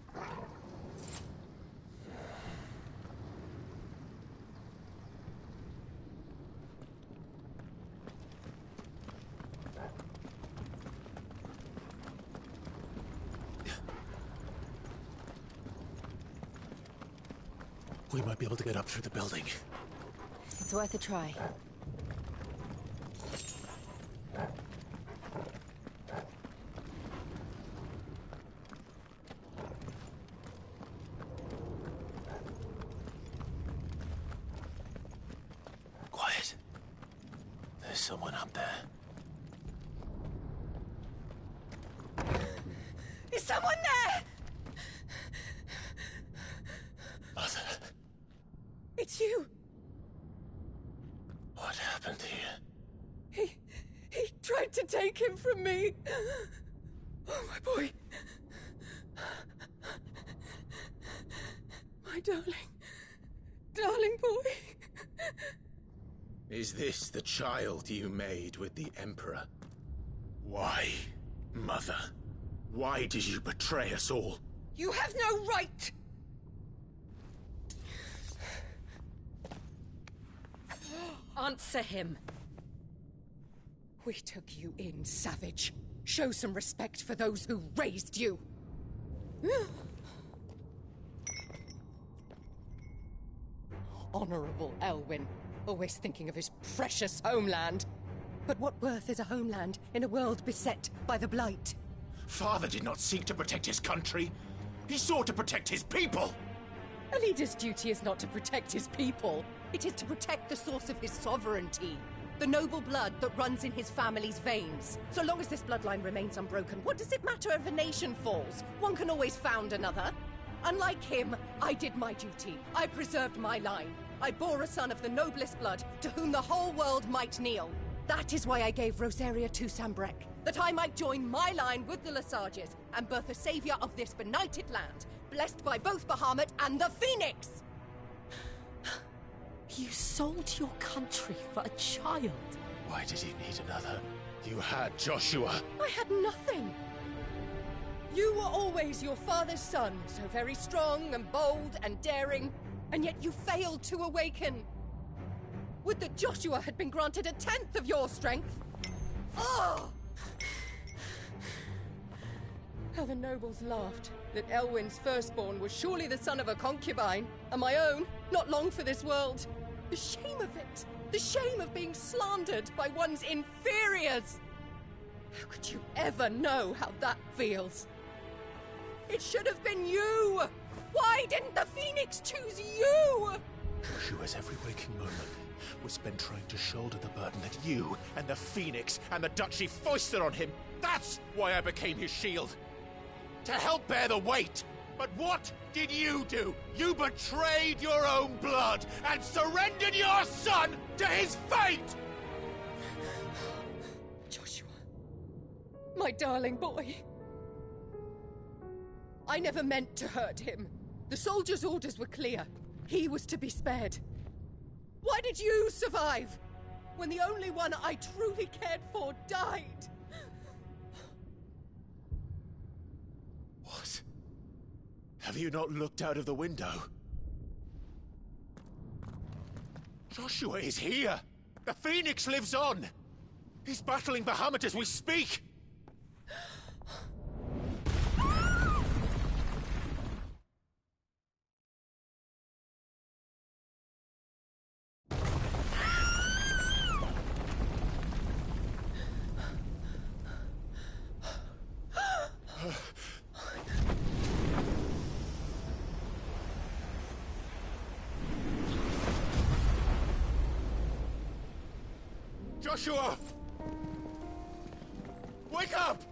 We might be able to get up through the building. It's worth a try. Quiet. There's someone up there. Is someone there? Mother, It's you. what happened here? He tried to take him from me. Oh, my boy. My darling boy. Is this the child you made with the Emperor? Why, Mother? Why did you betray us all? You have no right. Answer him. We took you in, savage. Show some respect for those who raised you. Honorable Elwyn, always thinking of his precious homeland. But what worth is a homeland in a world beset by the Blight? Father did not seek to protect his country. He sought to protect his people. A leader's duty is not to protect his people. It is to protect the source of his sovereignty. The noble blood that runs in his family's veins. So long as this bloodline remains unbroken, what does it matter if a nation falls? One can always found another. Unlike him, I did my duty. I preserved my line. I bore a son of the noblest blood, to whom the whole world might kneel. That is why I gave Rosaria to Sambrek, that I might join my line with the Lesages and birth a savior of this benighted land, blessed by both Bahamut and the Phoenix! You sold your country for a child. Why did he need another? You had Joshua. I had nothing. You were always your father's son, so very strong and bold and daring, and yet you failed to awaken. Would that Joshua had been granted 1/10 of your strength? Oh! How the nobles laughed that Elwyn's firstborn was surely the son of a concubine, and my own, not long for this world. The shame of it! The shame of being slandered by one's inferiors! How could you ever know how that feels? It should have been you! Why didn't the Phoenix choose you? Joshua's every waking moment was spent trying to shoulder the burden that you and the Phoenix and the Duchy foisted on him. That's why I became his shield. To help bear the weight. But what did you do? You betrayed your own blood and surrendered your son to his fate! Joshua. My darling boy. I never meant to hurt him. The soldiers' orders were clear. He was to be spared. Why did you survive when the only one I truly cared for died? What? Have you not looked out of the window? Joshua is here! The Phoenix lives on! He's battling Bahamut as we speak! Joshua! Wake up!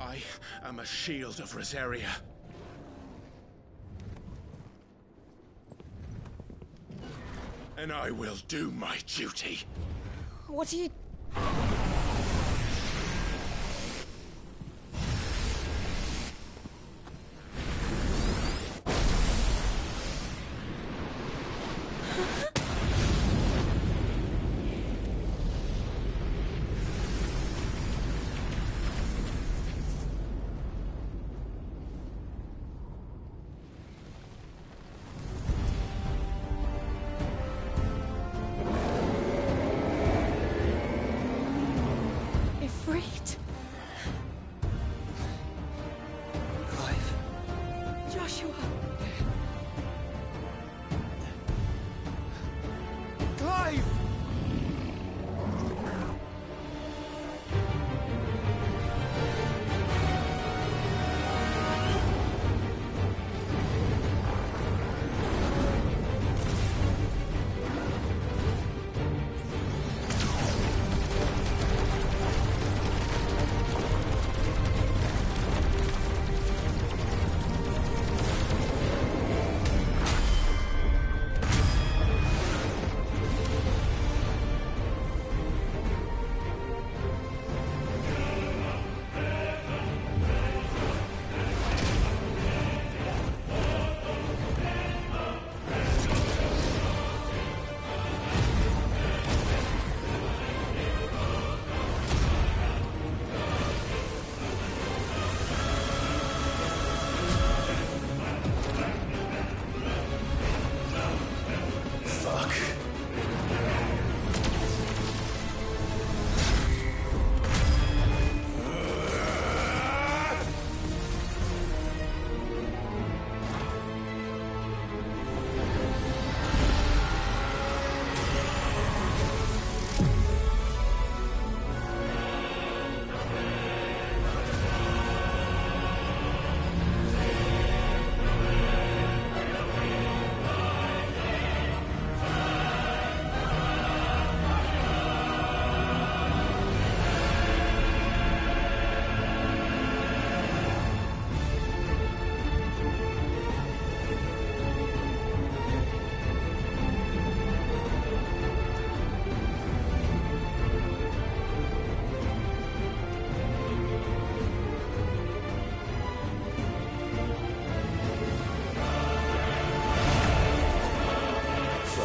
I am a shield of Rosaria. And I will do my duty. What are you...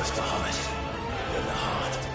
first, Bahamut. Then the heart.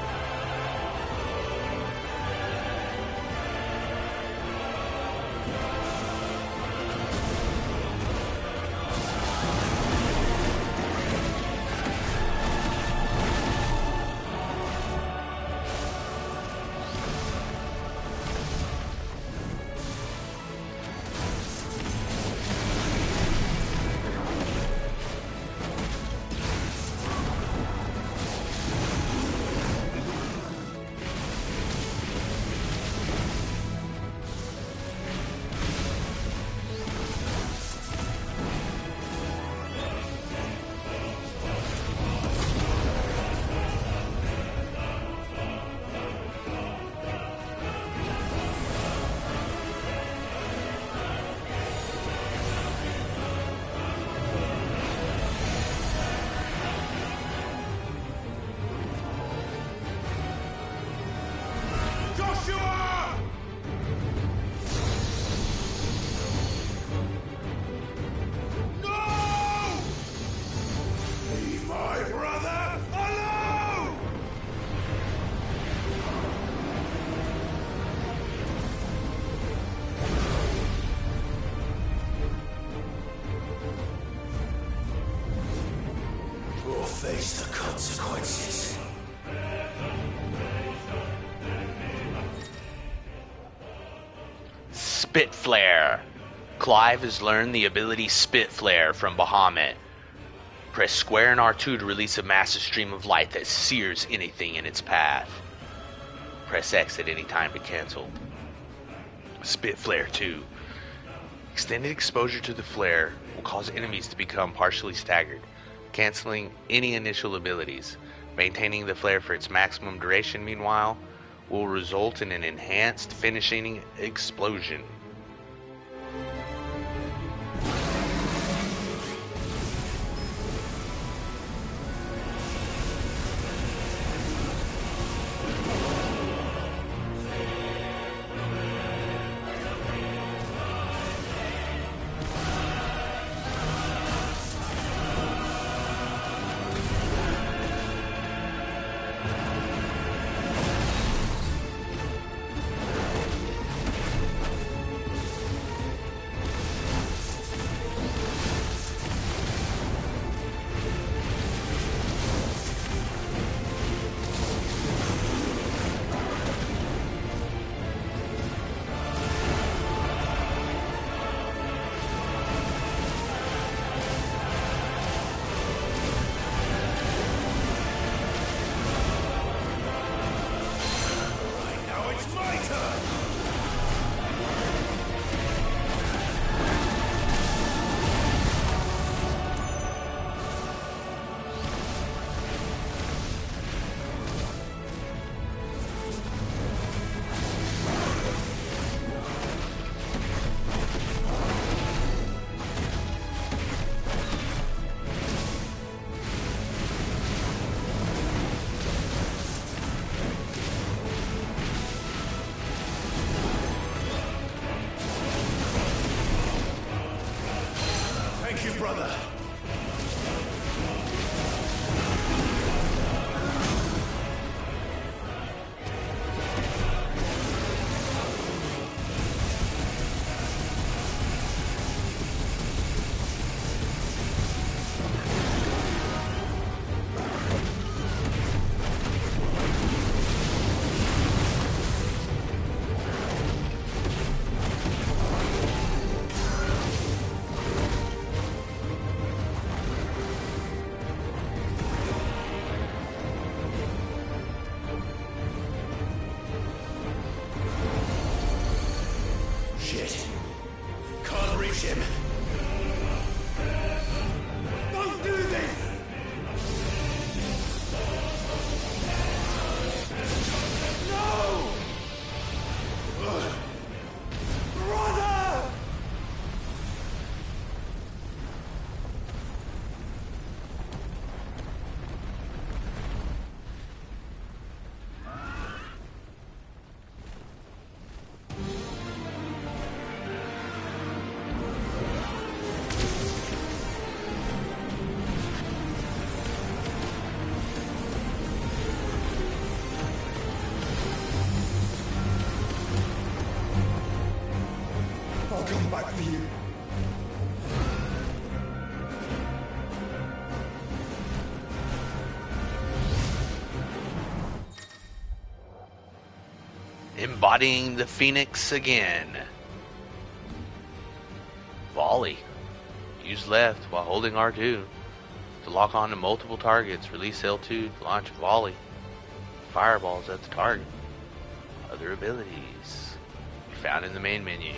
Face the consequences. Spit Flare. Clive has learned the ability Spit Flare from Bahamut. Press square and R2 to release a massive stream of light that sears anything in its path. Press X at any time to cancel. Spit Flare 2. Extended exposure to the flare will cause enemies to become partially staggered, canceling any initial abilities. Maintaining the flare for its maximum duration, meanwhile, will result in an enhanced finishing explosion. fight for you. Embodying the Phoenix again. Volley. Use left while holding R2 to lock on to multiple targets. Release L2 to launch volley. Fireballs at the target. Other abilities found in the main menu.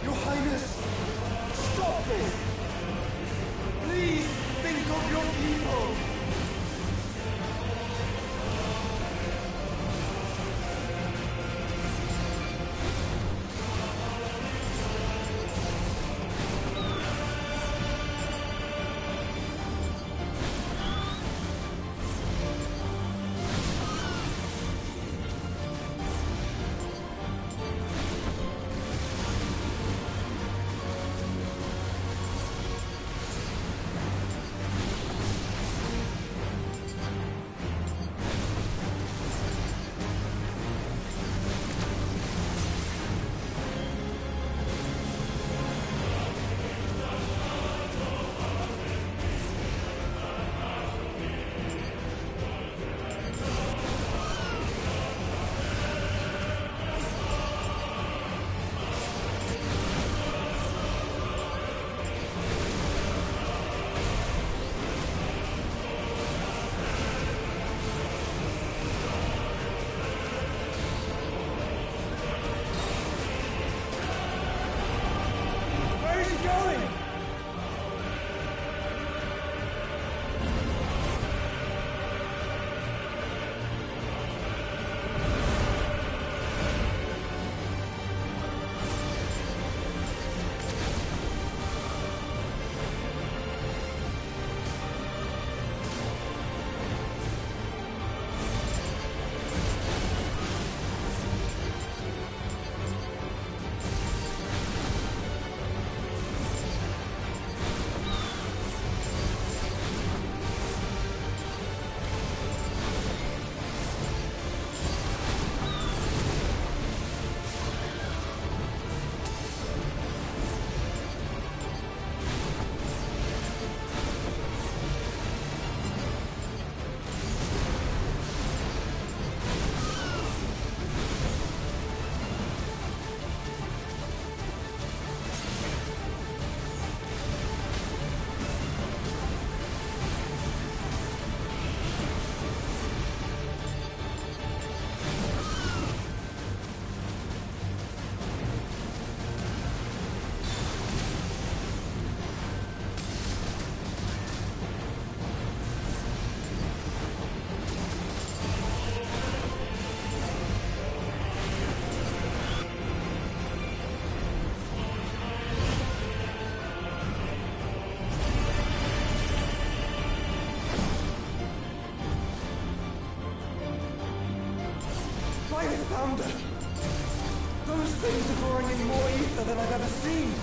Your Highness, stop this! Please think of your people! Where is he going? Fire thunder! Those things are drawing in more ether than I've ever seen!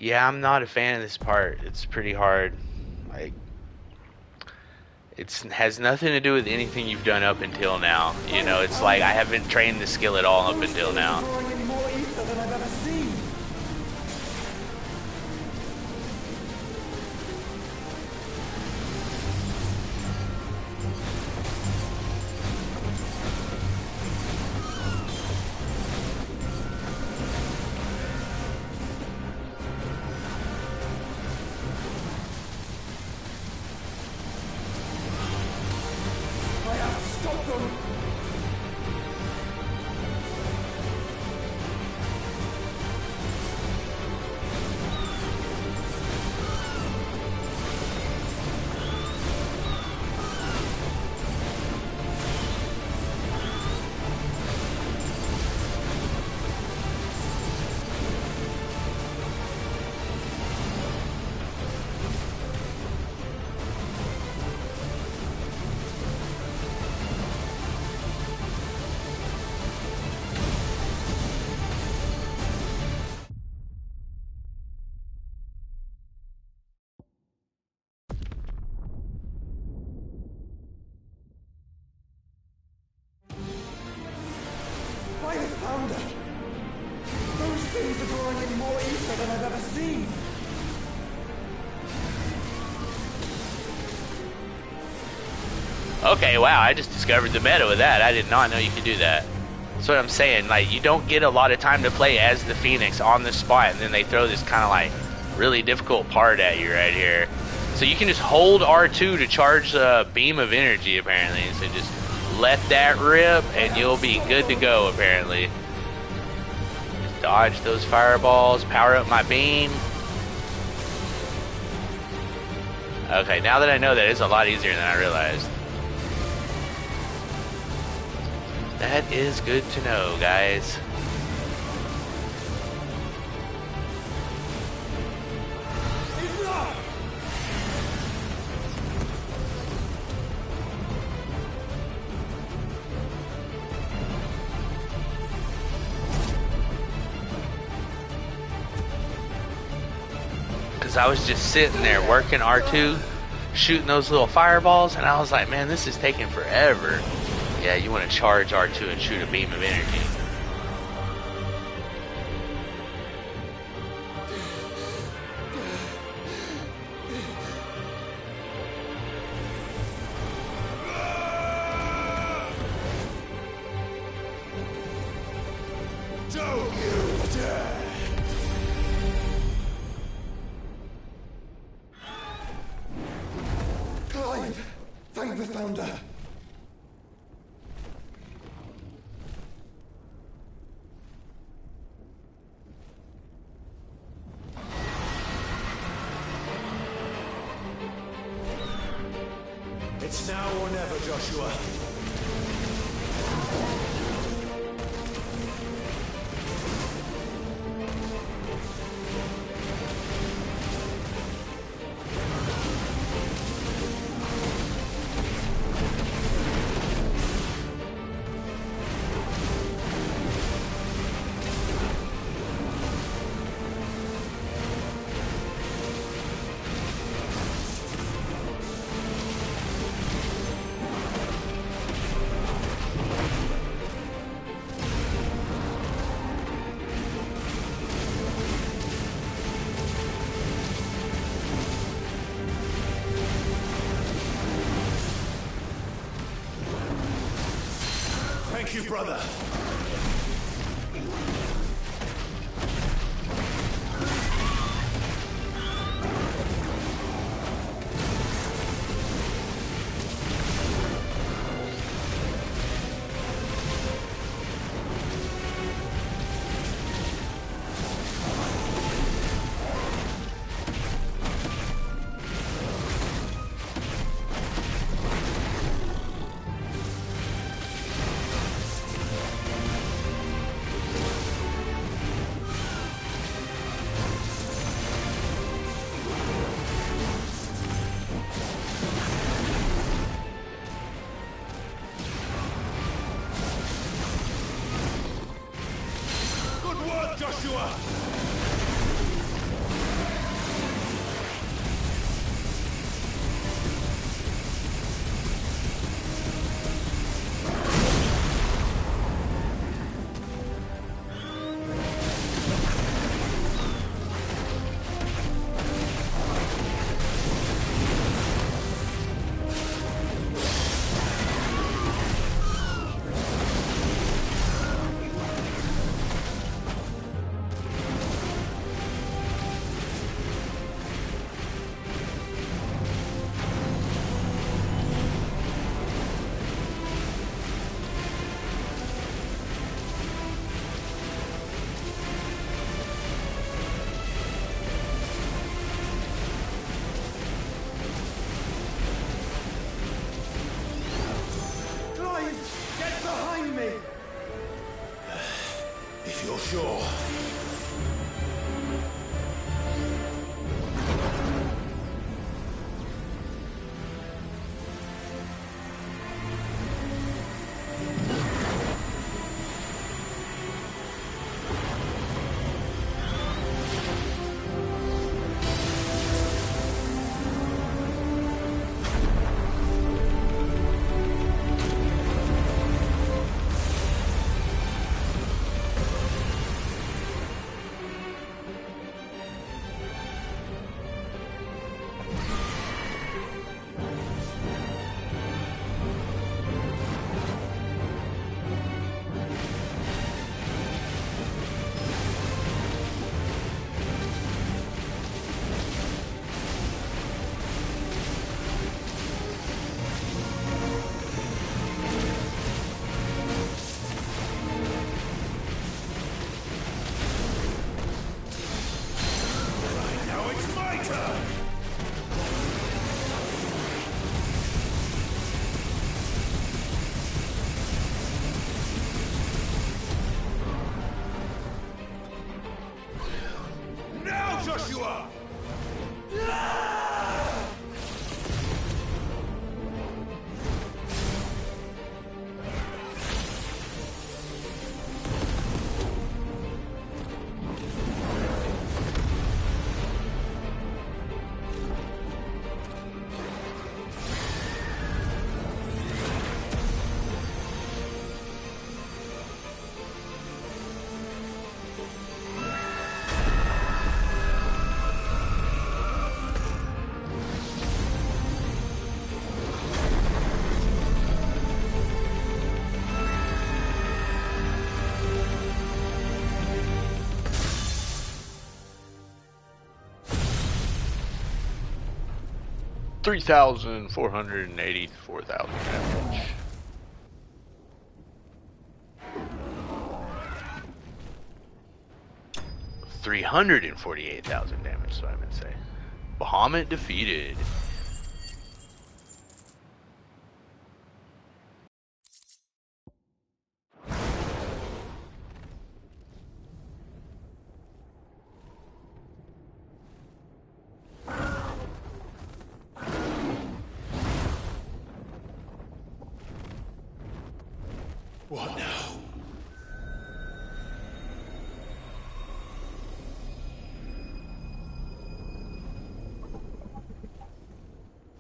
Yeah, I'm not a fan of this part. It's pretty hard. Like, it has nothing to do with anything you've done up until now. You know, it's like I haven't trained the skill at all up until now. More ether than I've ever seen. I have to stop them. I have found her. Those things are drawing in more ether than I've ever seen. Okay, wow, I just discovered the meta with that. I did not know you could do that. That's what I'm saying. Like, you don't get a lot of time to play as the Phoenix on the spot, and then they throw this kind of like really difficult part at you right here. So you can just hold R2 to charge the beam of energy, apparently. So just let that rip, and you'll be good to go, apparently. Just dodge those fireballs, power up my beam. Okay, now that I know that, it's a lot easier than I realized. That is good to know, guys. Because I was just sitting there working R2, shooting those little fireballs, and I was like, man, this is taking forever. Yeah, you want to charge R2 and shoot a beam of energy. Don't you dare! Clive, thank the Founder. It's now or never, Joshua. Thank you, brother. Joshua! If you're sure. Joshua! 3,484,000 damage. $348,000 damage, so I meant to say. Bahamut defeated. What now?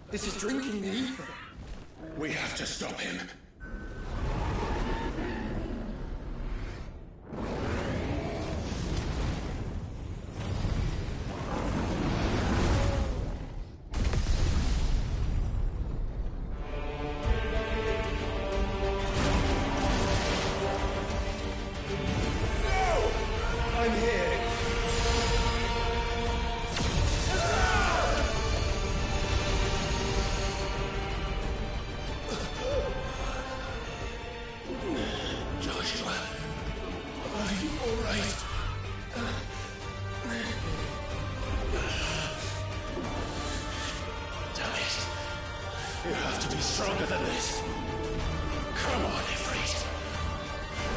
This is drinking the ether. We have to stop him. I'm here. Joshua, are you all right? Damn it. You have to be stronger than this. Come on, Ifrit.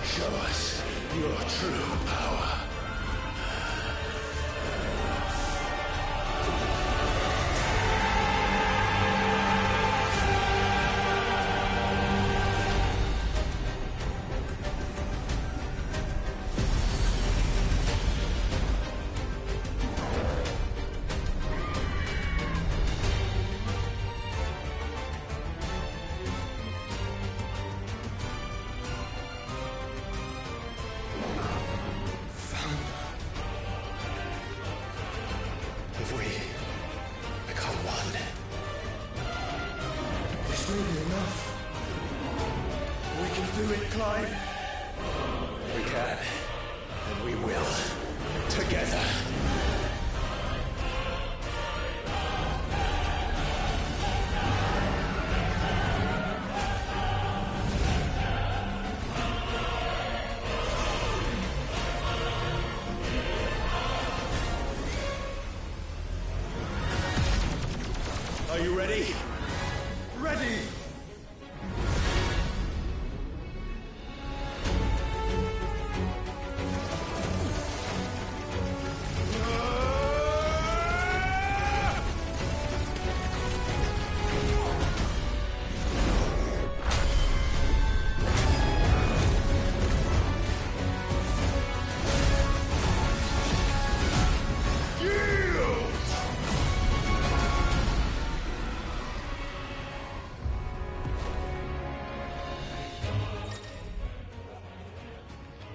Show us your true power. If we become one, This will be enough. We can do it, Clive. we can, and we will, together. Are you ready? Ready!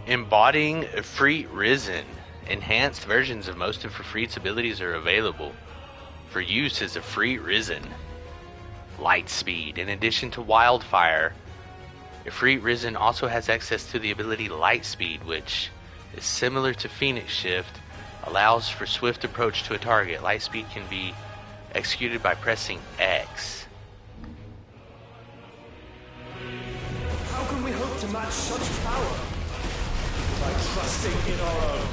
Embodying Efreet Risen. Enhanced versions of most of Efreet's abilities are available for use as Efreet Risen. Light Speed. In addition to Wildfire, Efreet Risen also has access to the ability Light Speed, which is similar to Phoenix Shift, allows for swift approach to a target. Light Speed can be executed by pressing X. How can we hope to match such power? By trusting in our own.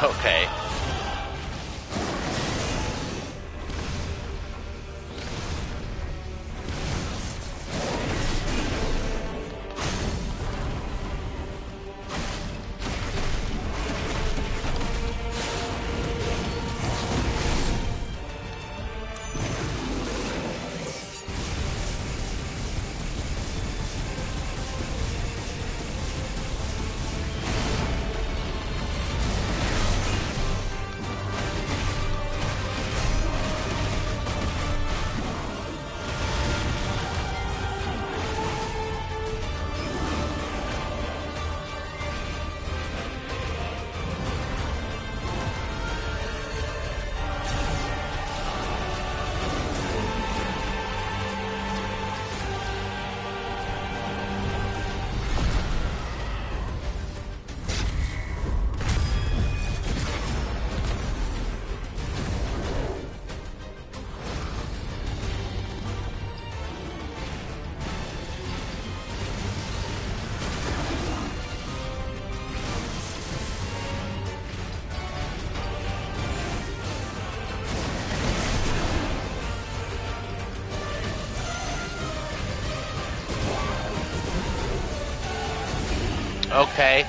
Okay. Okay.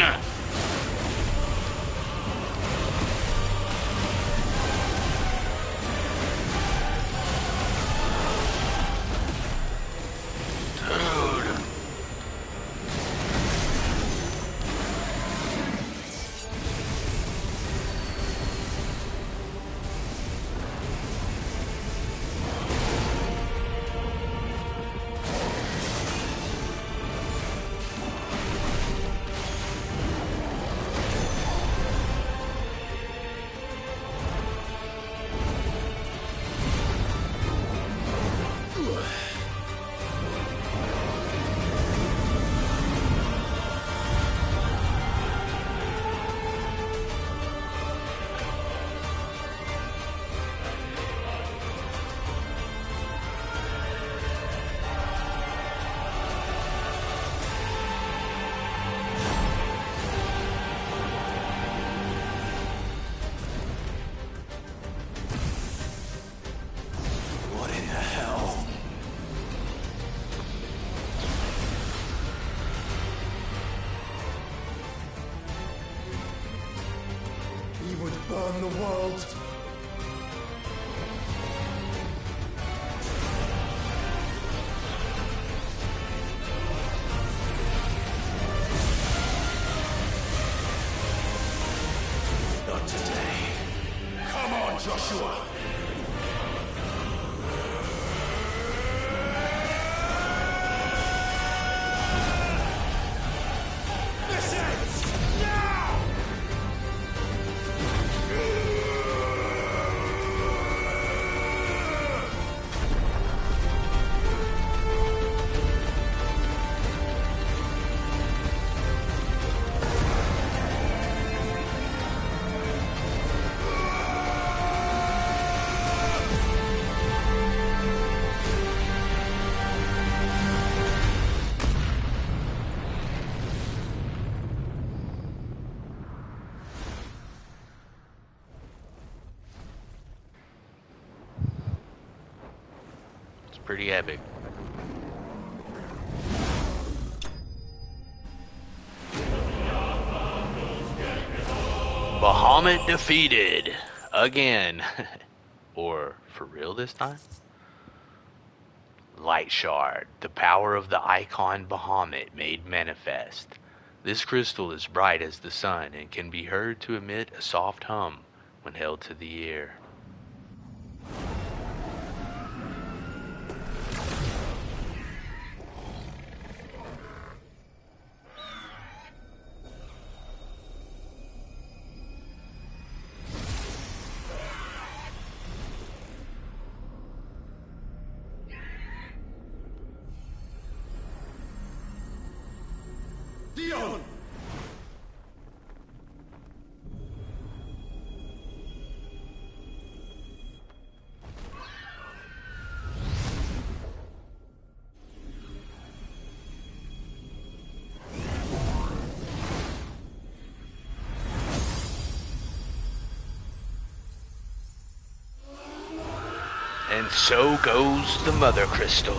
on! What in the hell? He would burn the world. Not today. Come on, Joshua. This ends now! It's pretty epic. Bahamut defeated again. Or for real this time? Light Shard, the power of the icon Bahamut made manifest. This crystal is bright as the sun and can be heard to emit a soft hum when held to the ear. Dion! And so goes the Mother Crystal.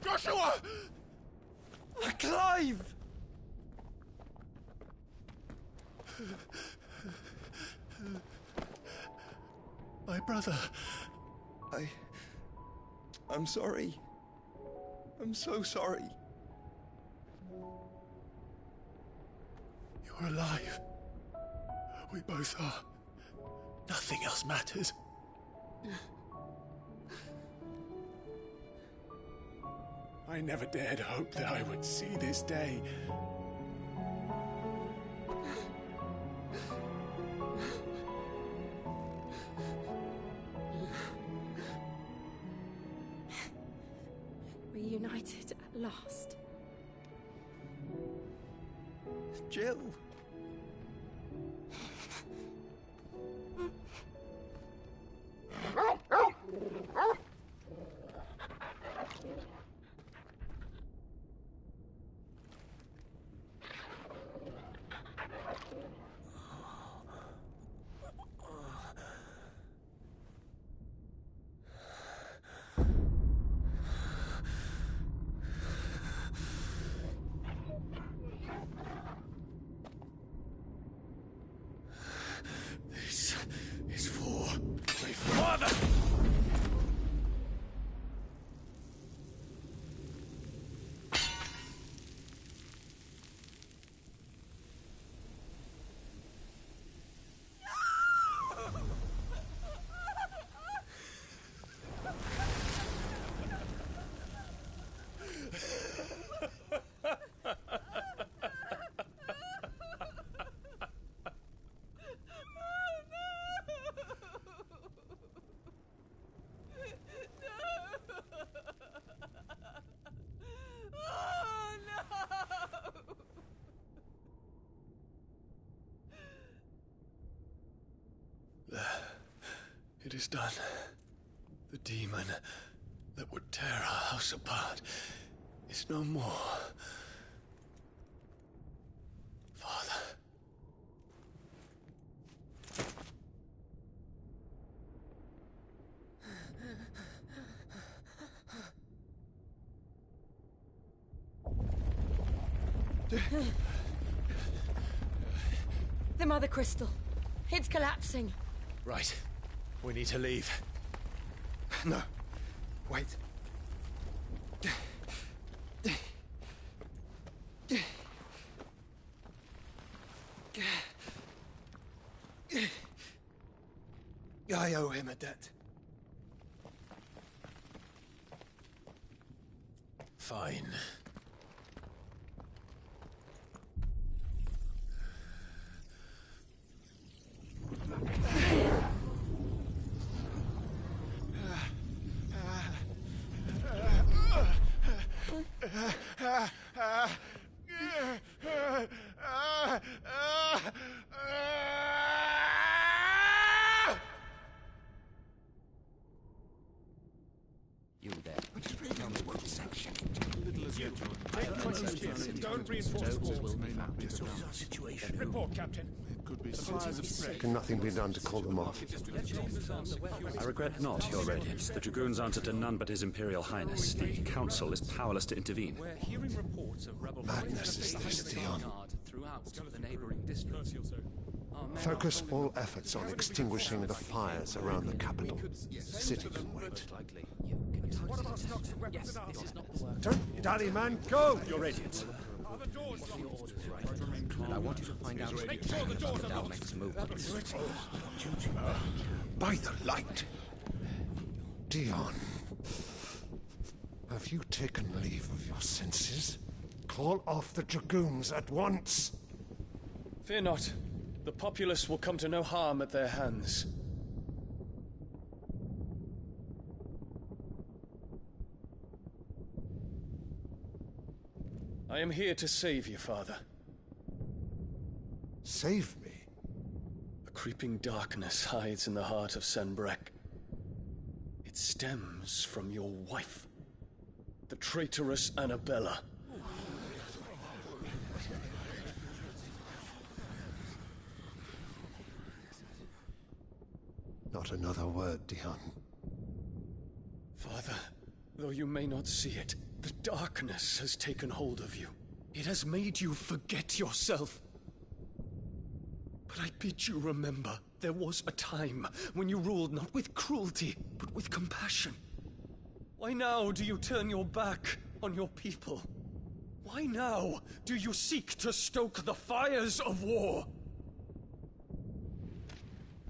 Joshua! Clive! My brother. I'm sorry. I'm so sorry. You're alive. We both are. Nothing else matters. I never dared hope that I would see this day. Reunited at last. Jill. is done. The demon that would tear our house apart is no more. Father. The Mother Crystal. It's collapsing. Right. We need to leave. No. Wait. I owe him a debt. Fine. You there. Tell me what section. Don't reinforce the walls. Situation. Report, Captain. Can nothing be done to call them off? I regret not, Your Radiance. The Dragoons answer to none but His Imperial Highness. The Council is powerless to intervene. We're hearing reports of rebel Madness is this, Dion. throughout the neighboring districts. Focus all efforts on extinguishing the fires around the capital. The city can wait. What about stocks of weapons and arms? Don't dally, man, go! Your Radiance. Are the doors locked? And I want you to find out Make sure the doors are locked. Dalmec's movements. By the light! Dion, have you taken leave of your senses? Call off the Dragoons at once! Fear not. The populace will come to no harm at their hands. I am here to save you, Father. Save me? A creeping darkness hides in the heart of Sanbreque. It stems from your wife, the traitorous Annabella. Not another word, Dion. Father, though you may not see it, the darkness has taken hold of you. It has made you forget yourself. But I bid you remember, there was a time when you ruled not with cruelty, but with compassion. Why now do you turn your back on your people? Why now do you seek to stoke the fires of war?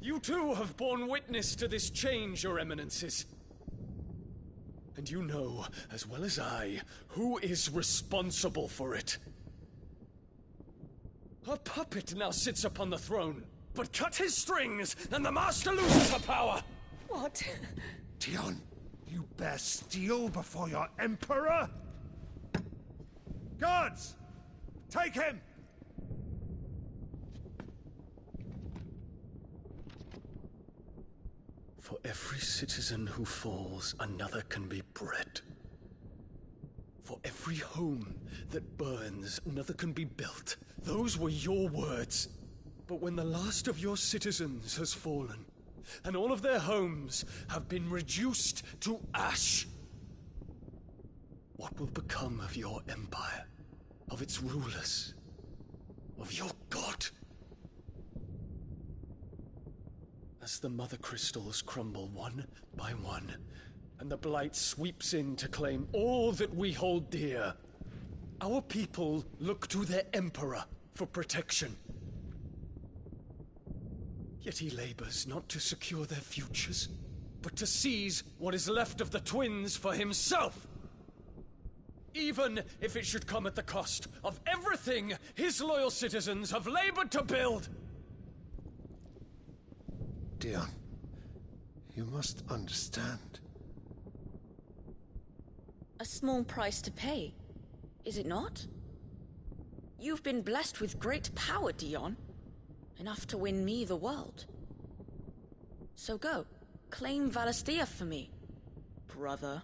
You too have borne witness to this change, Your Eminences. And you know, as well as I, who is responsible for it. A puppet now sits upon the throne, but cut his strings, and the Master loses her power! What? Dion, you bear steel before your Emperor? Guards! Take him! For every citizen who falls, another can be bred. For every home that burns, another can be built. Those were your words. But when the last of your citizens has fallen, and all of their homes have been reduced to ash, what will become of your empire, of its rulers, of your god? As the Mother Crystals crumble one by one, and the Blight sweeps in to claim all that we hold dear, our people look to their Emperor for protection. Yet he labors not to secure their futures, but to seize what is left of the twins for himself! Even if it should come at the cost of everything his loyal citizens have labored to build! Dion, you must understand. A small price to pay, is it not? You've been blessed with great power, Dion. Enough to win me the world. So go. Claim Valisthea for me, brother.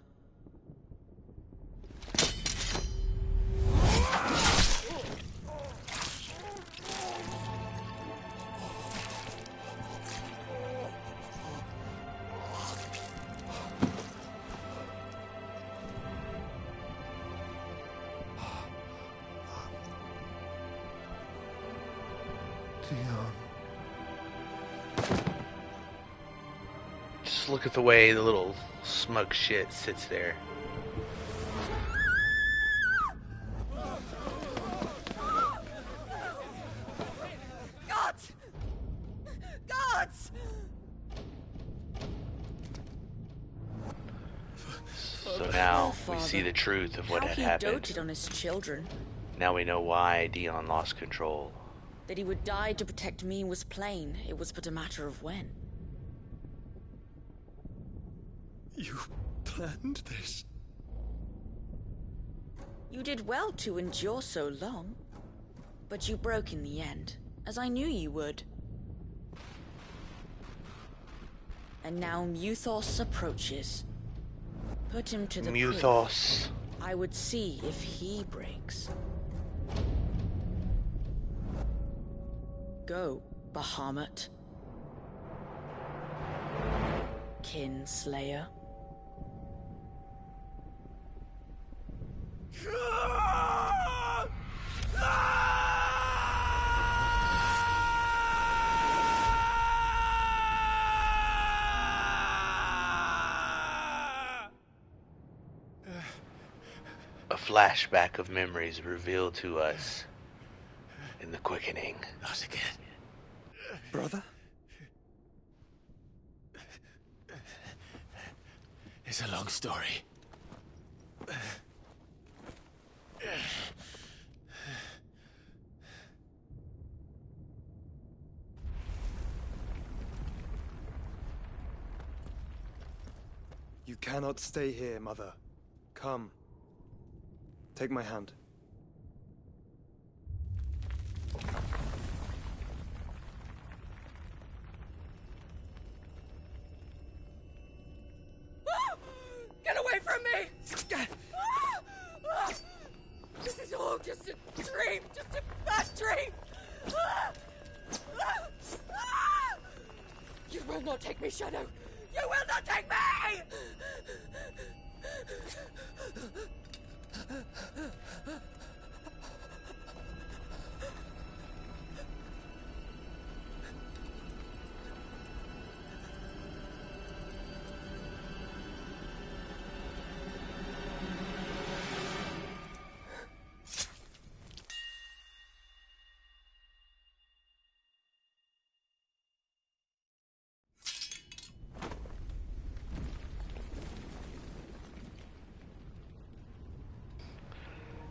Dion. Just look at the way the little smug shit sits there. Gods! Gods! So now we see the truth of what How had he happened. doted on his children. Now we know why Dion lost control. That he would die to protect me was plain. It was but a matter of when. You planned this? You did well to endure so long. But you broke in the end, as I knew you would. And now Muthos approaches. Put him to the Muthos. proof. I would see if he breaks. Go, Bahamut. Kinslayer. A flashback of memories revealed to us in the quickening. Not again. Brother? It's a long story. You cannot stay here, Mother. Come. Take my hand. Get away from me! This is all just a dream, just a bad dream! You will not take me, Shadow! You will not take me!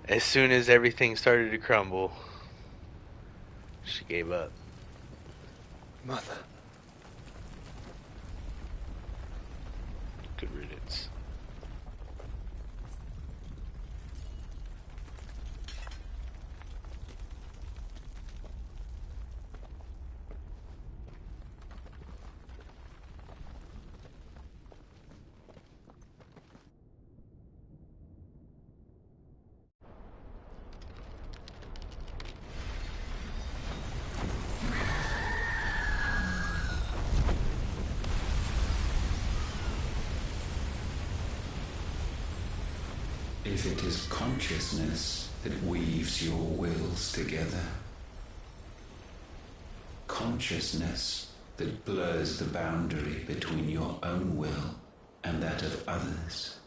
As soon as everything started to crumble, she gave up. Mother. Good riddance. If it is consciousness that weaves your wills together, consciousness that blurs the boundary between your own will and that of others,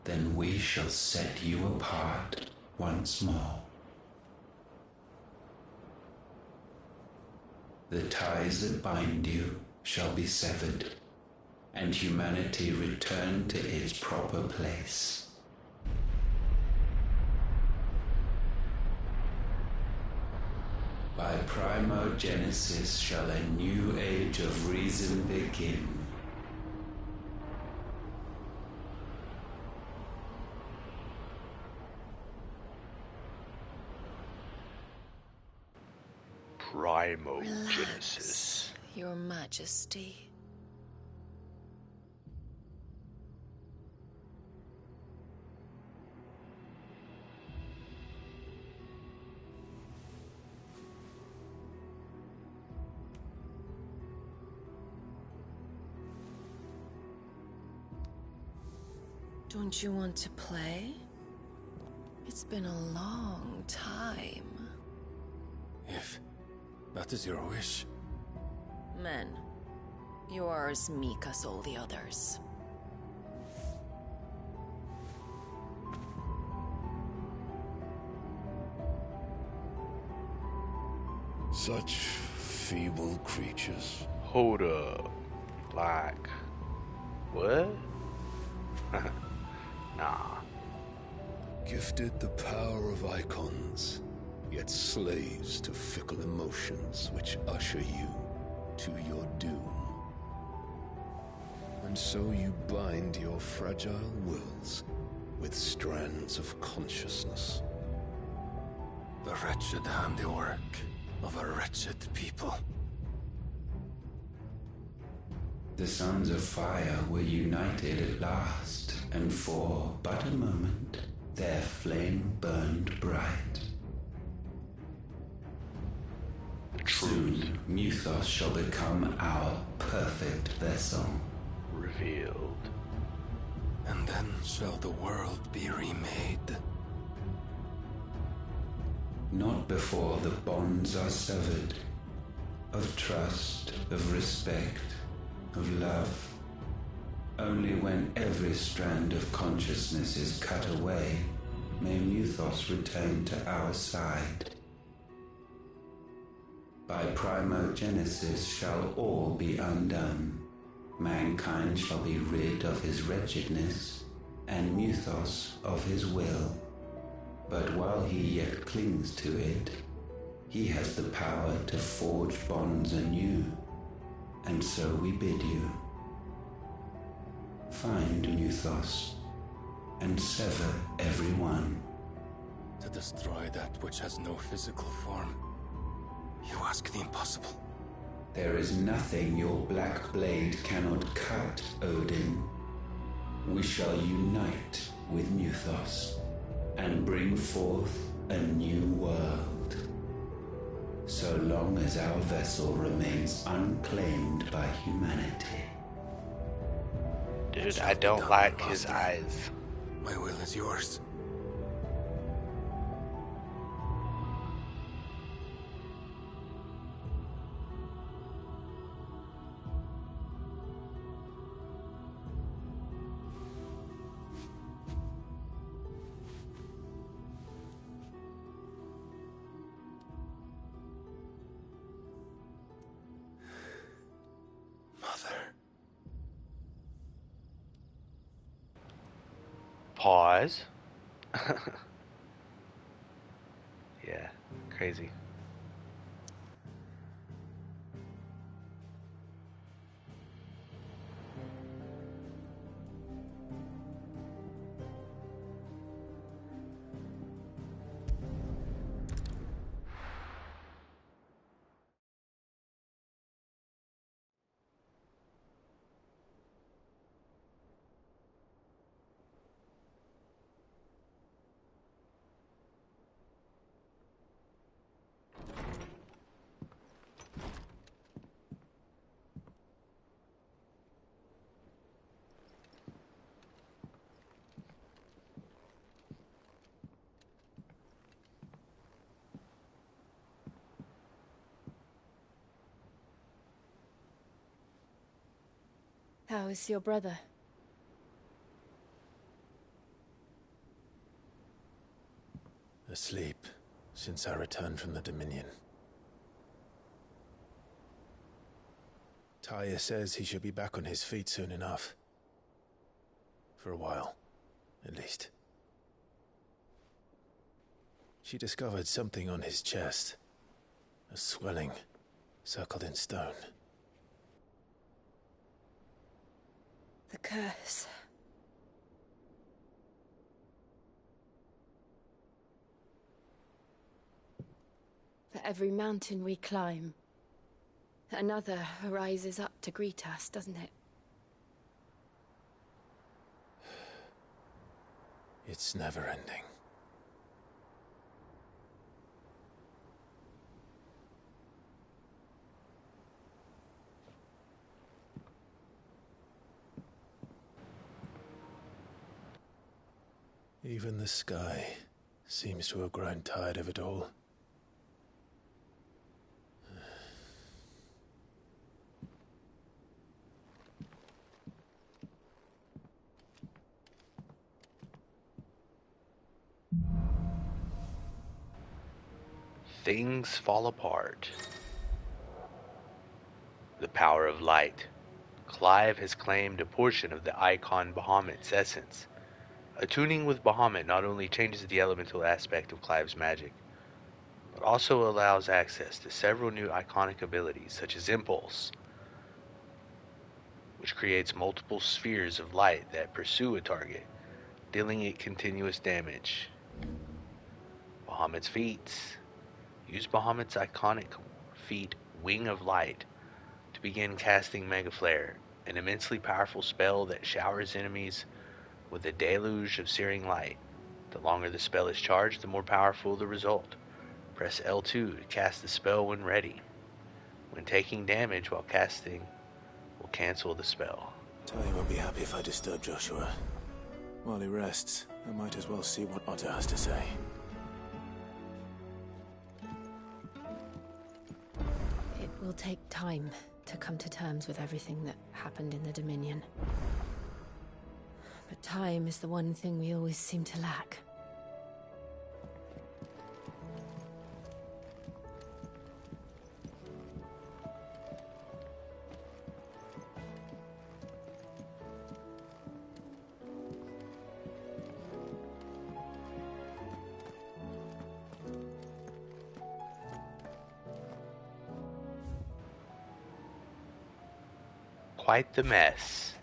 then we shall set you apart once more. The ties that bind you shall be severed, and humanity return to its proper place. By primogenesis shall a new age of reason begin. Primogenesis. Your Majesty. Don't you want to play? It's been a long time. If that is your wish. Men, you are as meek as all the others. Such feeble creatures. Hold up. Like, what? Nah. Gifted the power of icons, yet slaves to fickle emotions which usher you to your doom. And so you bind your fragile wills with strands of consciousness. The wretched handiwork of a wretched people. The Sons of Fire were united at last, and for but a moment, their flame burned bright. Soon, Muthos shall become our perfect vessel. Revealed. And then shall the world be remade. Not before the bonds are severed, of trust, of respect, of love. Only when every strand of consciousness is cut away, may Muthos return to our side. By primogenesis shall all be undone. Mankind shall be rid of his wretchedness, and Muthos of his will. But while he yet clings to it, he has the power to forge bonds anew. And so we bid you, find Muthos, and sever every one. To destroy that which has no physical form, you ask the impossible. There is nothing your black blade cannot cut, Odin. We shall unite with Muthos, and bring forth a new world. So long as our vessel remains unclaimed by humanity. Dude, I don't like his eyes. My will is yours. Pause. Yeah, crazy. How is your brother? Asleep since I returned from the Dominion. Talia says he should be back on his feet soon enough. For a while, at least. She discovered something on his chest. A swelling, circled in stone. The curse. For every mountain we climb, Another rises up to greet us, doesn't it? It's never ending. Even the sky seems to have grown tired of it all. Things fall apart. The power of light. Clive has claimed a portion of the icon Bahamut's essence. Attuning with Bahamut not only changes the elemental aspect of Clive's magic, but also allows access to several new iconic abilities such as Impulse, which creates multiple spheres of light that pursue a target, dealing it continuous damage. Bahamut's feats. Use Bahamut's iconic feat Wing of Light to begin casting Mega Flare, an immensely powerful spell that showers enemies with a deluge of searing light. The longer the spell is charged, the more powerful the result. Press L2 to cast the spell when ready. When taking damage while casting, will cancel the spell. Tali won't be happy if I disturb Joshua. While he rests, I might as well see what Otto has to say. It will take time to come to terms with everything that happened in the Dominion. But time is the one thing we always seem to lack. Quite the mess.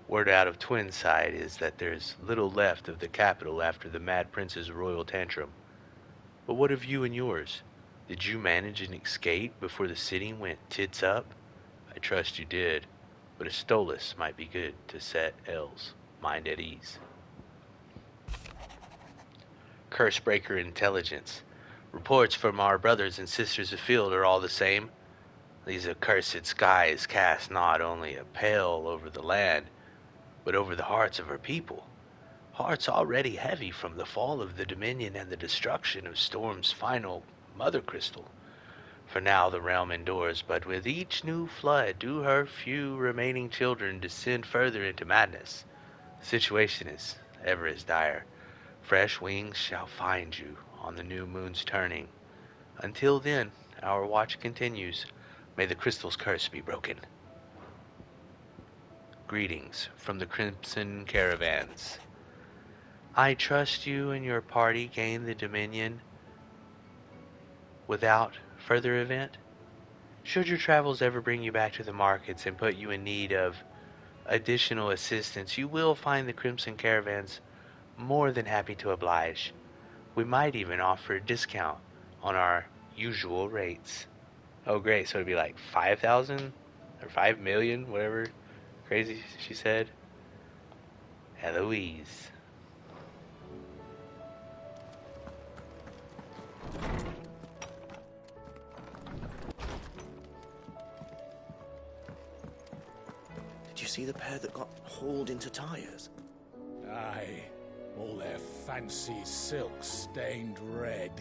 Word out of Twinside is that there's little left of the capital after the Mad Prince's royal tantrum. But what of you and yours? Did you manage an escape before the city went tits up? I trust you did, but a Stolas might be good to set L's mind at ease. Cursebreaker intelligence. Reports from our brothers and sisters afield are all the same. These accursed skies cast not only a pall over the land, but over the hearts of her people. Hearts already heavy from the fall of the Dominion and the destruction of Storm's final mother crystal. For now the realm endures, but with each new flood do her few remaining children descend further into madness. The situation is ever as dire. Fresh wings shall find you on the new moon's turning. Until then, our watch continues. May the crystal's curse be broken. Greetings from the Crimson Caravans. I trust you and your party gain the Dominion without further event. Should your travels ever bring you back to the markets and put you in need of additional assistance, you will find the Crimson Caravans more than happy to oblige. We might even offer a discount on our usual rates. Oh great, so it'd be like 5,000 or 5 million, whatever crazy she said. Eloise. Did you see the pair that got hauled into tires? Aye, all their fancy silks stained red.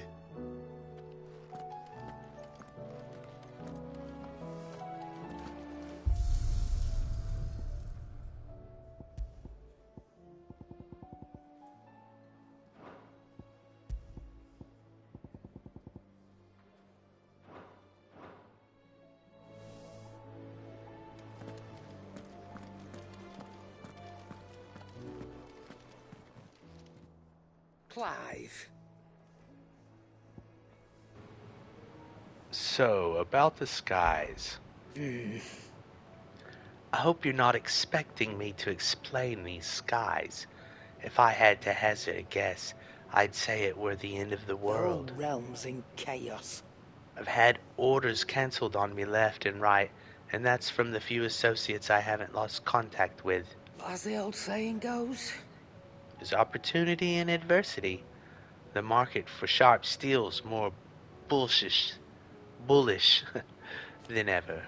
Clive. So, about the skies. I hope you're not expecting me to explain these skies. If I had to hazard a guess, I'd say it were the end of the world. The whole realm's in chaos. I've had orders cancelled on me left and right, and that's from the few associates I haven't lost contact with. As the old saying goes. There's opportunity in adversity. The market for sharp steel's more bullish than ever.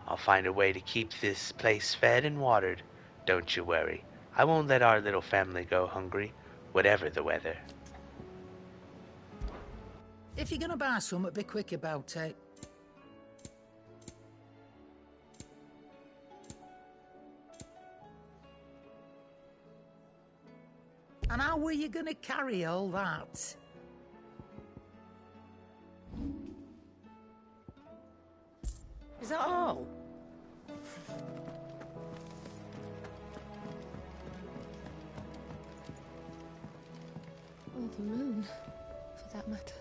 I'll find a way to keep this place fed and watered. Don't you worry. I won't let our little family go hungry, whatever the weather. If you're gonna buy something, be quick about it. And how were you gonna carry all that? Is that all? Or the moon, for that matter.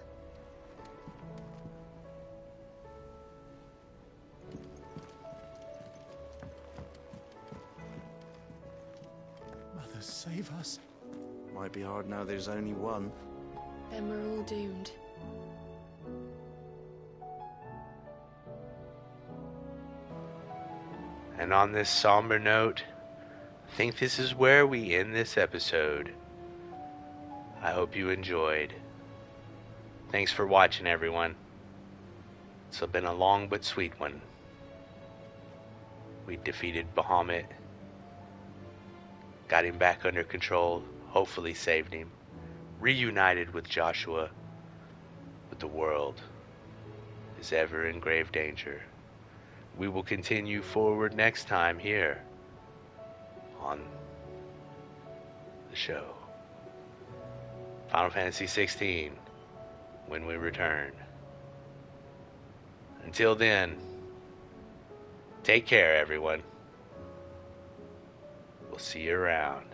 Mother, save us. Might be hard now there's only one. Then we're all doomed. And on this somber note, I think this is where we end this episode. I hope you enjoyed. Thanks for watching, everyone. It's been a long but sweet one. We defeated Bahamut, got him back under control, hopefully saved him, reunited with Joshua, but the world is ever in grave danger. We will continue forward next time here on the show. Final Fantasy XVI, when we return. Until then, take care, everyone. We'll see you around.